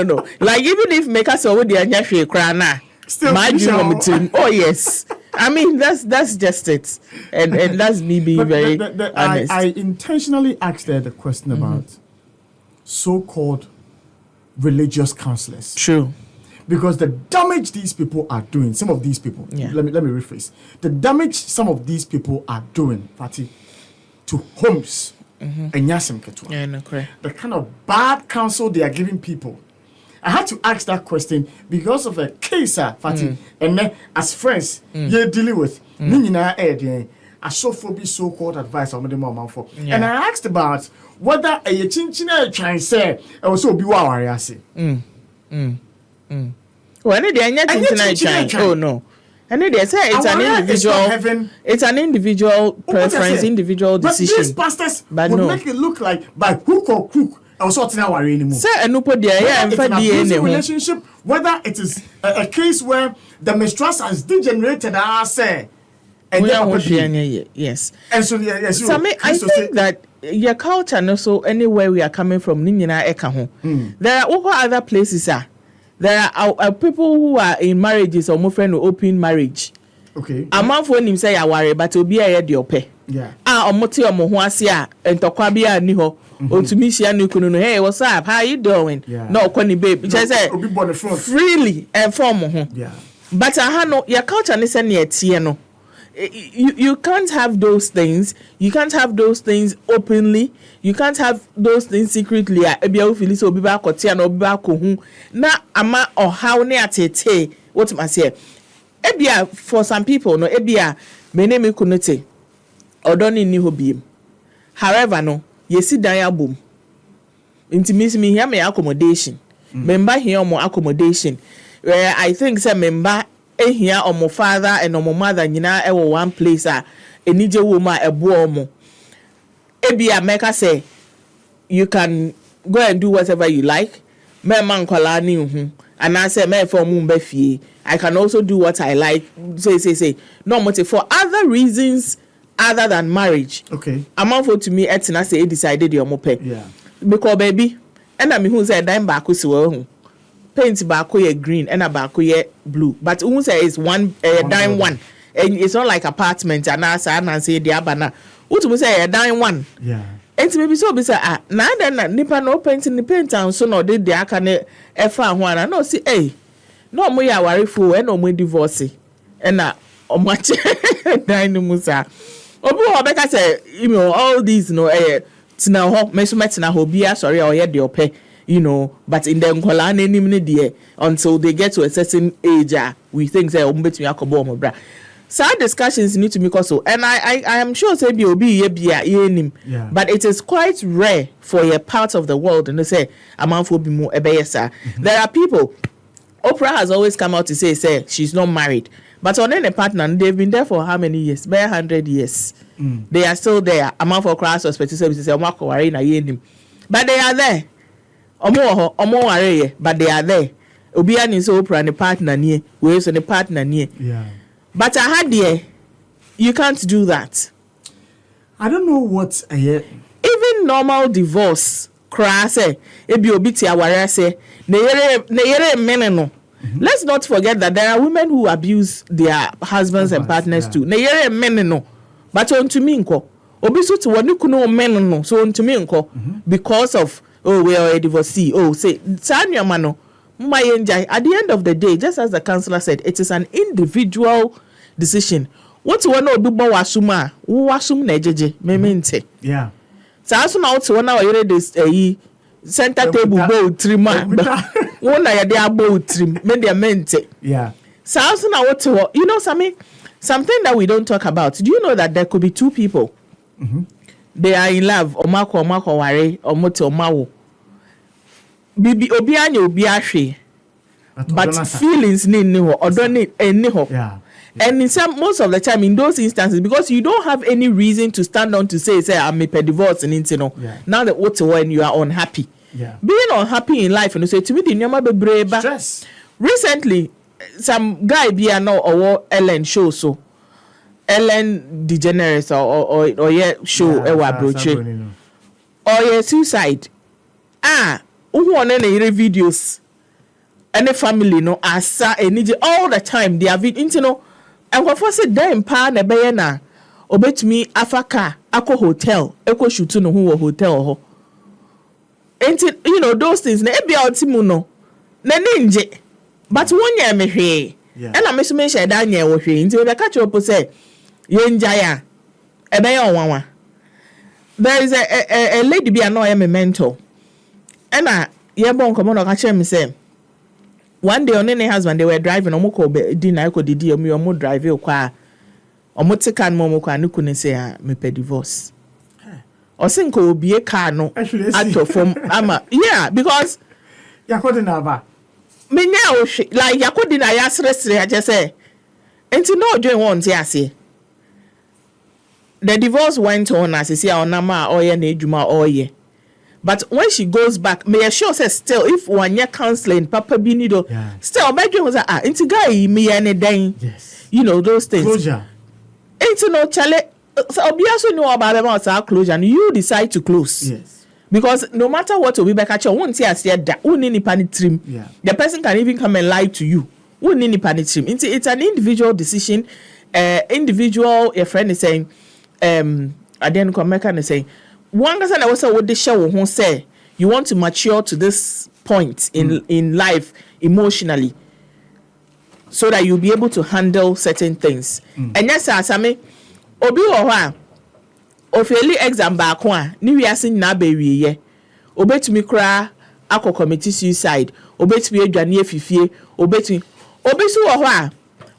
D: no. Like even if make us over the anya crana, still my dream. Oh yes. I mean that's just it, and that's me being very honest.
B: I intentionally asked her the question about so-called religious counselors.
D: True,
B: because the damage these people are doing, some of these people.
D: Yeah.
B: Let me rephrase. The damage some of these people are doing, Patty, to homes and Yasim Ketwa.
D: Yeah, no, correct.
B: The kind of bad counsel they are giving people. I had to ask that question because of a case, Fatih, and then as friends, you're dealing with a so-called advice on the mom for. And I asked about whether a chinchina trying say also be warrior.
D: Well, oh no. And they say it's an individual preference, individual decision.
B: But these pastors would make it look like by hook or crook. I was sorting out anymore.
D: Say and
B: it's an abusive relationship, whether it is a case where the mistrust has degenerated,
D: yes.
B: And so yes,
D: I think that your culture and also anywhere we are coming from, there are other places. There are people who are in marriages or more friend or open marriage.
B: Okay.
D: A man for him say I worry, but will be a diope.
B: Yeah.
D: Omoti omohuasia and tokwabi niho. To me, hey, what's up? How you doing?
B: Yeah.
D: No, Connie babe. Which I said freely and formal.
B: Yeah.
D: But I know your culture is no. You can't have those things. You can't have those things openly. You can't have those things secretly. Na ama or how near tete. What must say? Ebia for some people no ebia me name kunete. Or don't ni hobby. However, no. yesi dan abom nti me hear me accommodation member here omo accommodation I think say member here omo father and omo mother nyina e wo one place enije wo ma ebo omo ebia meka say you can go and do whatever you like me man kwala ni hu and I say me for mu mba fie I can also do what I like say no motive for other reasons other than marriage.
B: Okay.
D: Amount to me etina say decided your mope.
B: Yeah.
D: Because baby, and I mean who say dime back si wo paint back ye green and a back ye blue. But who say is one dime one. And it's not like apartment and I say the abana. Who to say a dime one.
B: Yeah.
D: And to maybe so be say na then nipa no paint in the paint and so no did the akane efa ho ana no see no mo ya worry fu and no mo divorce. And na o match dine musa. Obi obeka say all these tina ho me so metina ho bia sorry or ye de ope but in the nkola na enim ne de until they get to a certain age we think say ombetumi akobo omo bra sad discussions need to make also and I am sure say bi obi ye bia ye nim but it is quite rare for a part of the world and they say amanfo bi mu ebeyesa there are people Oprah has always come out to say she's not married. But on any partner, they've been there for how many years? Bare 100 years. They are still there. Amount for class or special services, but they are there. But they are there. Obiani is Oprah and the partner near. Where's the partner near?
B: Yeah.
D: But I had you can't do that.
B: I don't know what
D: even normal divorce. Crass ebi obi ti aware say na yere meneno. Let's not forget that there are women who abuse their husbands and partners too. Na yere meneno. But on to me nko. Obi so to woni kuno meneno. So on to me nko because of we are a divorcee. Say Tanya mano. At the end of the day, just as the counselor said, it is an individual decision. What you want to do about wasuma? Wasum nejeje memente.
B: Yeah.
D: So as now to one hour this center table bow trim one na de bow trim me de mente.
B: Yeah.
D: So as now what to something that we don't talk about. Do you know that there could be two people? They are in love omako ware omoto mawo. Bibi obi anya obi ahwe. But feelings ni ho odoni eni ho.
B: Yeah.
D: And in most of the time in those instances, because you don't have any reason to stand on to say I'm a divorce and now that what's when you are unhappy.
B: Yeah.
D: Being unhappy in life and you say to me the nyama be brave.
B: Stress.
D: Recently, some guy be or Ellen show so Ellen DeGeneres or show broche or suicide. Who want any videos any family no asa any all the time they have it and what for say dem pa na be na obetumi afaka akọ hotel eko shoot no ho hotel ho enti those things na ebia otimu no na ninje but wonya mehwe and I me share da nya wo hwe enti we ka chopo say ye njaya ebe ye onwanwa there is a lady be no me mentor and ye bon komo no ka chere me say one day on any husband they were driving omoko dinner ko didi omo drive kwa omo te kan mo kwa ni kunu say me pe divorce o sin ko obie car no out from ama because
B: yakodi na ba
D: me nya o like yakodi na ya sresre I just say enti no join one ti ase the divorce went on as see onama oye na ejuma oye. But when she goes back, may I sure say still if one year counseling, Papa Binido, still my dream was into guy me any day.
B: Yes.
D: Those things.
B: Closure.
D: Into no chale. So obviously know about them outside closure and you decide to close.
B: Yes.
D: Because no matter what will be back at you, won't see us here that won't any panic trim.
B: Yeah.
D: The person can even come and lie to you. Won't any panic trim. It's an individual decision. Individual a friend is saying, I didn't come back and say one person that was what the show who say you want to mature to this point in life emotionally so that you'll be able to handle certain things. And yes, Asami obi owa ofeli exam back one ni wiase na bewie ye obetumi kra akọ commit suicide obetumi adwane afifie obetumi obisu wo ho a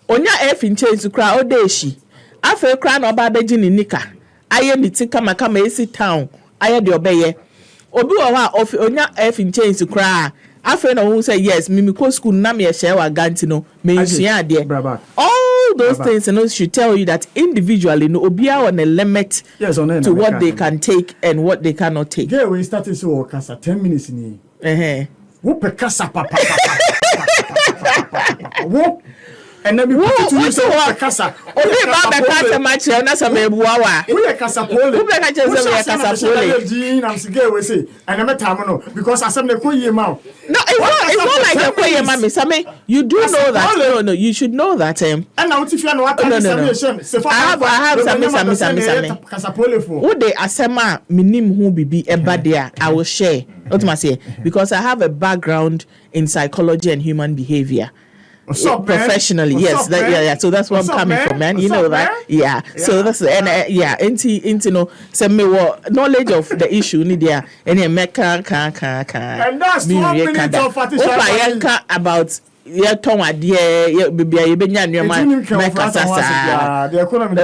D: onya efinche kra odeshi afa kra na oba beji ni nika aye ni tika maka ma esi town aya de obeye obi wo ha onya F in change kra afre na who say yes mimi ko school na me share wa ganti no me nsua ade all those things and should tell you that individually no obia on a limit to what they can take and what they cannot take.
B: Yeah, we started so kasa 10 minutes ni wo pe kasa papa wo and then we put it to you so kasa
D: obi ba be kasa match na some ebuwa wa
B: we kasa pole
D: we be kasa pole
B: I'm sige we say and na time no because asem na ko yie ma
D: no it's not like a koye ma me same you do know that no you should know that
B: and now if you know what
D: I have some
B: kasa pole for
D: who dey asema minim hu bibi eba there I will share what must say because I have a background in psychology and human behavior. Professionally, yes, so that's where I'm coming from, man. You know that, yeah. So that's into no, send me what knowledge of the issue need there, and then make
B: and that's 1 minute of
D: Patisha about ton idea, baby, you been your man, my casa. The economy,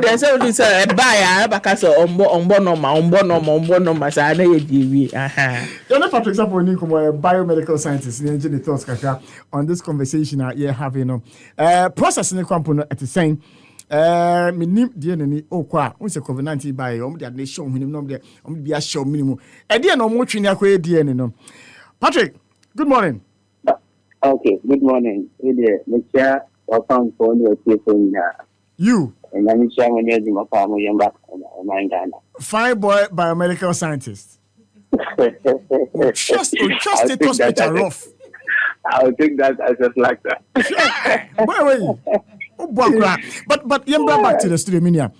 D: there's only a buyer, because on bono, my son,
B: you're not, for example, when you come a biomedical scientist, the engineer thoughts on this conversation you're having, processing the component at the same. Me nim die nani okwa unse COVID-19 by the nation minimum no there be a show minimum e die no mo twini akwa die ne no Patrick, good morning.
U: Okay, good morning. Mr. Welcome for your telephone.
B: You.
U: And I'm sure when you're my family, I'm back.
B: Fine boy, biomedical scientist. Just it hospital rough.
U: I'll take that as a factor.
B: But you bring back to the studio, Minia.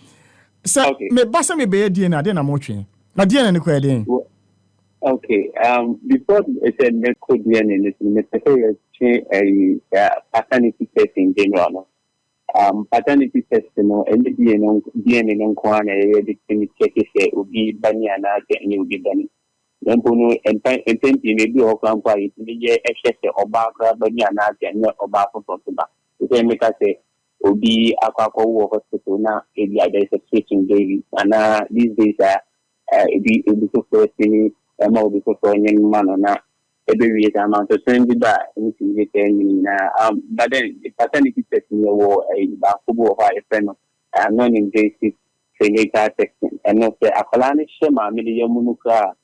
B: So, me basa me be DNA, then I'm watching. Na DNA ni kwa den.
U: Okay. Before it's a medical DNA, it's necessary a paternity test in general. Paternity test, any DNA non kwana the check it will be bunny and I can you be bunny. Then puno and maybe or grandpa it be excess or background bunny and I can or back for Toba. The make us say will be a couple of hospital now. There's a switching baby, and these days it be so first thing. More because for any man or not, every amount of same by anything you can. But then the paternity test in your war a football or a friend of non-invasive prenatal testing. And not the Akalani Shema, Media Munuka,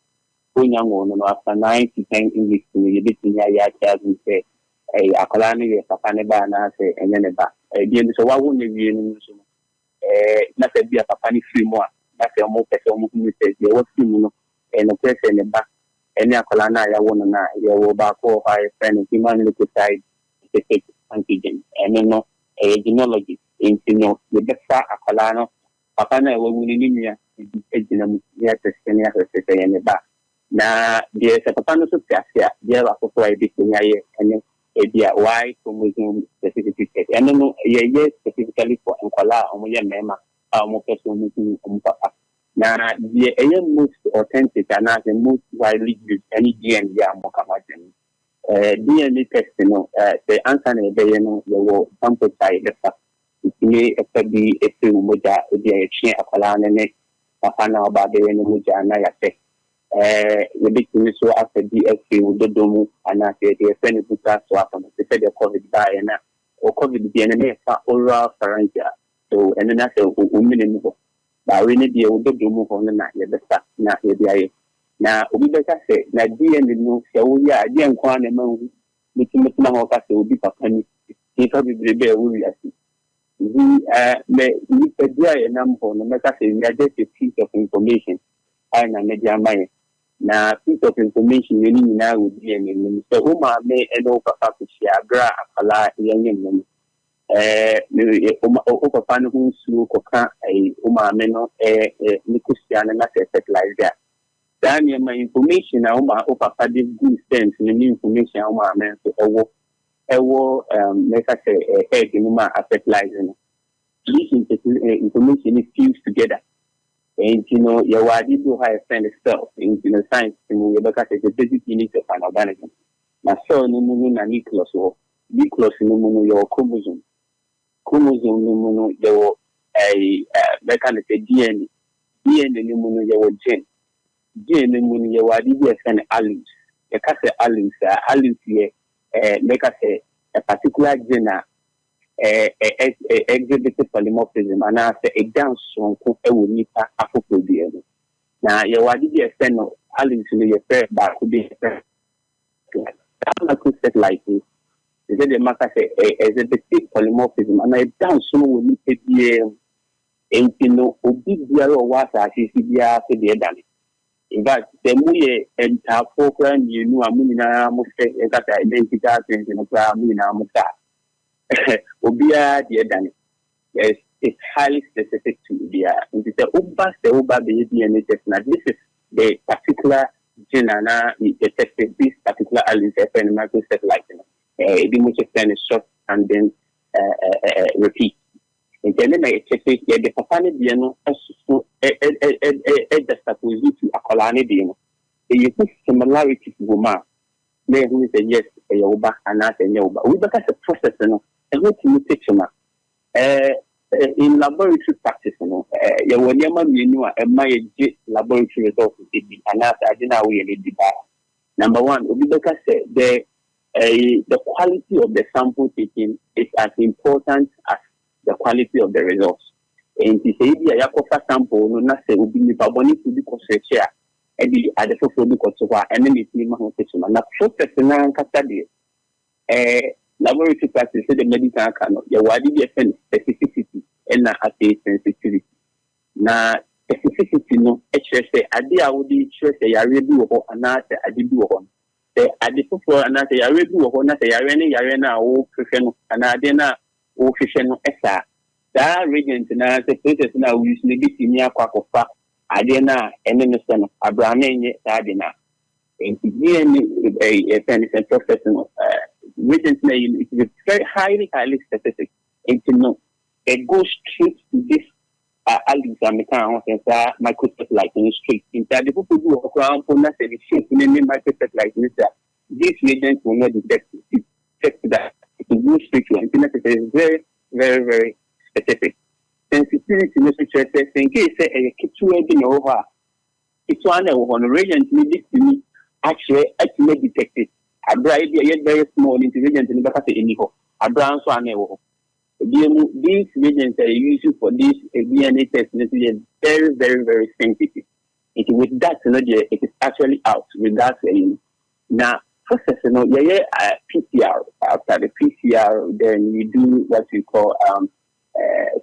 U: Punyango, after 9 to 10 English to me, bit in your yard and say, a Akalani, a Papaneba, and I say, and then about. Again, so why wouldn't you be in not a be a Papani free more? That's a more person who says, there was and a person in back any akolana ya wona na ya wo ba ko high friend human leukocyte specific antigen and no a genealogy in the best akolana pakana wo wuni nimia ejina ya testing ya se ya ba na dia se papa no so tia dia ba ko ai bi nya ye and e dia why chromosome specific and no ye specifically for akola o mo ye mema mo person mo papa. Now, the most authentic and the most widely used any DNA mokamajin. DNA test, the answer the will sample size the fact. It may be a few moja, the chain of Kalane, Pahana about the Muja and Nayate. The big thing so after DSC with the Domu and I said the friend who got swap on the said the COVID by and or COVID DNA for oral pharyngia. So, and then I said, women. But we need the older to move on the night, the stuff, not the now, we better say, Nigeria and no, so yeah, I didn't want a man with Mahoka will be for penny. He probably be there. We may need a dear number on the matter, we are just a piece of information. I am a media money. Now, piece of information you need now would be a name. So, whom I may and over to share, gra, a la, young woman. Papa who slew coca a umameno Nicusian and fertilizer. Then my information Oma Papa did good sense in the new information Oma men to make us a egg in Uma fertilizing. This information is fused together. And your wadi do high friend itself in science and we look at the basic unit of an organism. My son no moon and nucleus or nucleus no your chromosome. Chromosome no there were a mechanism DNA no there were gene gene no mu ye wadi bi efene alus ye ka say alus ye make us a particular gene exhibit polymorphism and as a dance on ko e wo nipa afofo bi eno na ye wadi bi efene alus no ye fair ba ko bi fair that set like this is the matter say exhibit polymorphism and a dance no wo nipa bi no obi biara o wa sa asisi biara se de dane in fact the muye entafo kra mienu amunina mo se e ka ta identity things no kra amunina mo ta obia de dane it's highly specific to the the uba be and this is the particular gene na detected this particular allele and microset like the most extent is short and then repeat. And then I check it, the Papani Biano also just suppose to a colony Biano. You put similarity to Goma, may who is a yes, a Yoba, and not a Yoba. We because a process, and what you take in laboratory practice, you know, a my laboratory results, and that's I didn't know we did that. Number one, because the quality of the sample taken is as important as the quality of the results. And to say the Yakofa sample, no, not say, will be Baboni to be considered at the Adefo because of our enemy team. Now, so personal study, laboratory practice, the medical cannot, your wadi specificity and not sensitivity. Now, specificity, no, HSA, Adia would be sure say, I read you or not, I did do one. The Adefo and I say, I read you or not, I arena, or professional, and I didn't. Official esa that region na the process na we use maybe senior kwakofa adena enemesten abrane adena and a pension professional region it is very highly specific and to know it goes straight to this alexander microset like in straight in that the people who are around for not the shape in microset like this region will not detect that. To go straight to internet is very, very, very specific. Sensitivity in the situation, in case a kitchen over it's one on the region needed to me actually detect it. A bright, yet very small intelligence in the back of the indigo. A brown swan. These regions are used for this DNA test. It is very, very, very sensitive. With that, it is actually out with that. Now, process, PCR. After the PCR, then you do what we call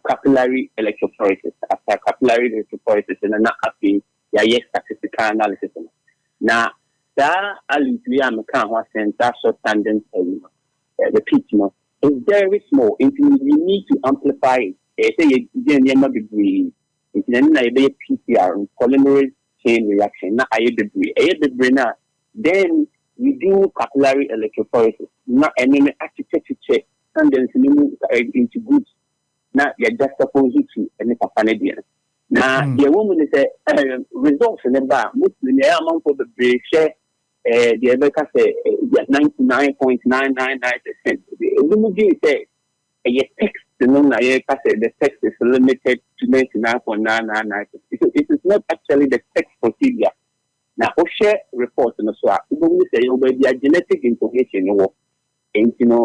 U: capillary electrophoresis. After capillary electrophoresis, and not after statistical analysis. Now, that alluvium can that short tandem the pitch is very small. You need to amplify it. Say you degree. It's then a PCR polymerase chain reaction. Not a degree. Now, then we do capillary electrophoresis. Not any architecture check and then into groups. Now you're just supposed to any papanedian. Now the woman is a results in the bar. Mostly the amount of the brain share the America say 99.999%. The woman say a text the text is limited to 99.999%. It is not actually the text procedure. Now, share reports in the SWA. We say, oh, but their genetic information,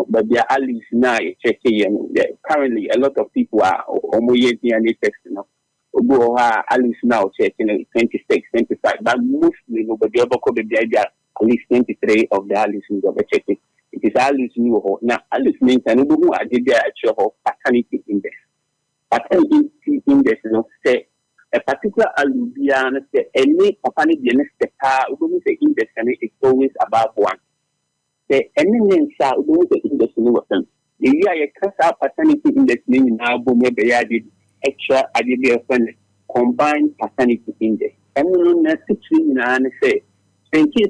U: but their allies now checking. Currently, a lot of people are homogeneous DNA testing. Go allies now checking 26, 25, but mostly, but the other could be at least 23 of the allies who are checking. It is allies new. Now, allies means I know who are the actual paternity index. Paternity index, say. A particular alluvian, any company the next the index is always above 1. The any shall do the index in the year a class paternity index now maybe added extra added combined paternity index. And no necessarily say, thank you,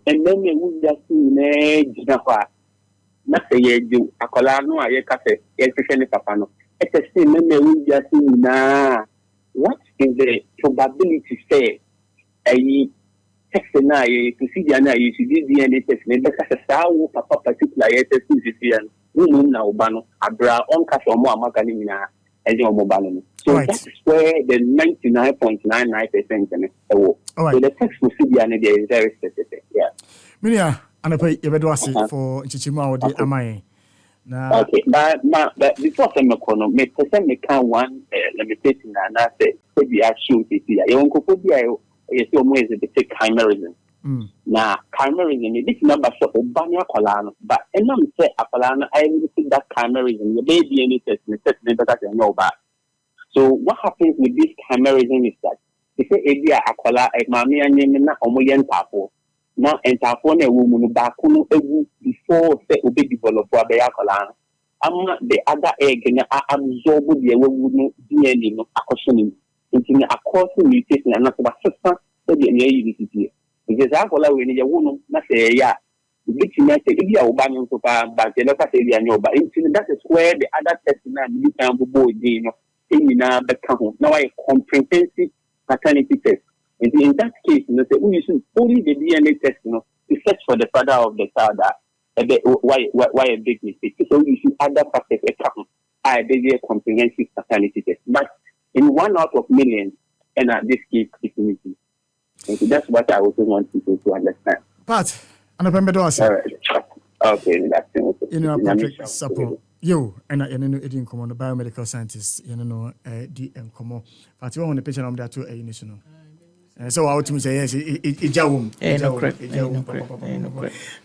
U: and then we would just see not say you do a colano, I cafe, especially Papano. It's a same we just see now. What is the probability say a text na procedure na you should DNA test because a papa particular test is here no na ubano abra on cash or more magani na as your mobile. So that's where the 99.99% in it. So the text will see the idea is very specific. Yeah.
B: Minia, and I pay Ebeduasi for Chichima or the Amai.
U: Okay, but before some economy, make one limitation and I say, maybe I shoot it here. You won't go is always a bit chimerism. Now, chimerism, this number of Banya Colano, but and I'm say Apolana, I will see that chimerism, the baby any test, that I know about. So, what happens with this chimerism is that they say, Edia Aquala, a mammy and Yemina, Omoyan Tapo. Now, and Tapone a woman back before say Obi develop for Beacolana. The other egg and absorb the woman DNA no accustomed into a course mutation and not about sister, so the university. Because Aquala when you woman, not say, yeah, the big message, if you are banning so far, but the local say, but that is where the other testimony you can go, you know, in become now a comprehensive paternity test. In that case, you know, we use only the DNA test, you know, to search for the father of the child. Why a big mistake? So we use other factors account. I did a comprehensive paternity test, but in 1 out of millions, and this case, it's missing. So that's what I also want people to understand.
B: But and I remember
U: okay, that's it.
B: You know, Patrick Sapo. Yo, and I know it didn't come on the biomedical scientist, you know, DM come on. But you want the patient on that to a national. So I would say yes, it's Jawum.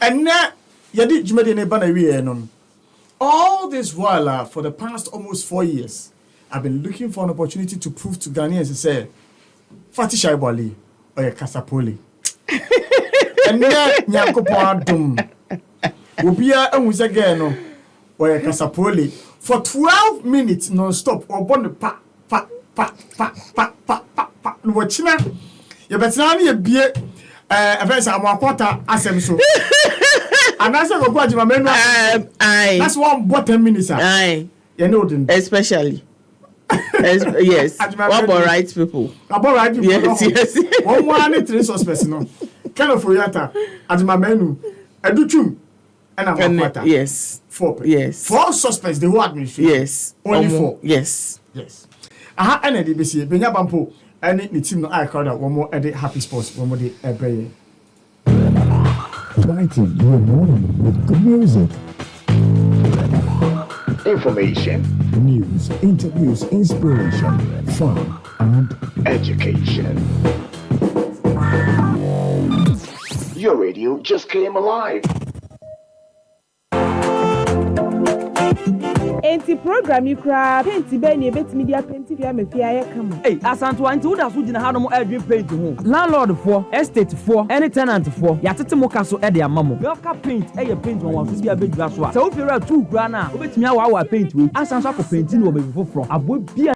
B: And now you did Jumedi Nebana. All this while, for the past almost 4 years, I've been looking for an opportunity to prove to Ghanaians to say Fatih Shaibali or Kasapoli. And now Nyakopo Dum will be a Muzagano or Kasapoli for 12 minutes non-stop or bon pa. Watching you better not be a verse I'm a quarter asem so. And that's a go my menu. That's 1 bottom minutes.
D: Aye.
B: You know
D: especially. Yes. What about right people?
B: About right people.
D: Yes.
B: 3 suspects no. Kind of Oyata at my menu. Educhum and I'm a quarter.
D: Yes.
B: 4.
D: Yes.
B: 4 suspects the whole administration.
D: Yes.
B: Only 4.
D: Yes.
B: Aha NDBC Benya Bampo and the team no I crowd one more at Happy Sports one more day every
C: Brighten your morning with good music, information, news, interviews, inspiration, fun, and education. Your radio just came alive.
A: Enti program you cry paint be ni betimi dia paint via me fia ye kama.
V: Hey, asanto anti wo da so gina ha no mo adwin paint ho. Landlord for, estate for, any tenant for, ya tete mo kaso e de amamo. Welcome paint e ye paint won so bia bedwa so a. Se wo fira 2 kura na, obetimi awa paint we. Asanso akọ paint ni wo be foforo. Abo bia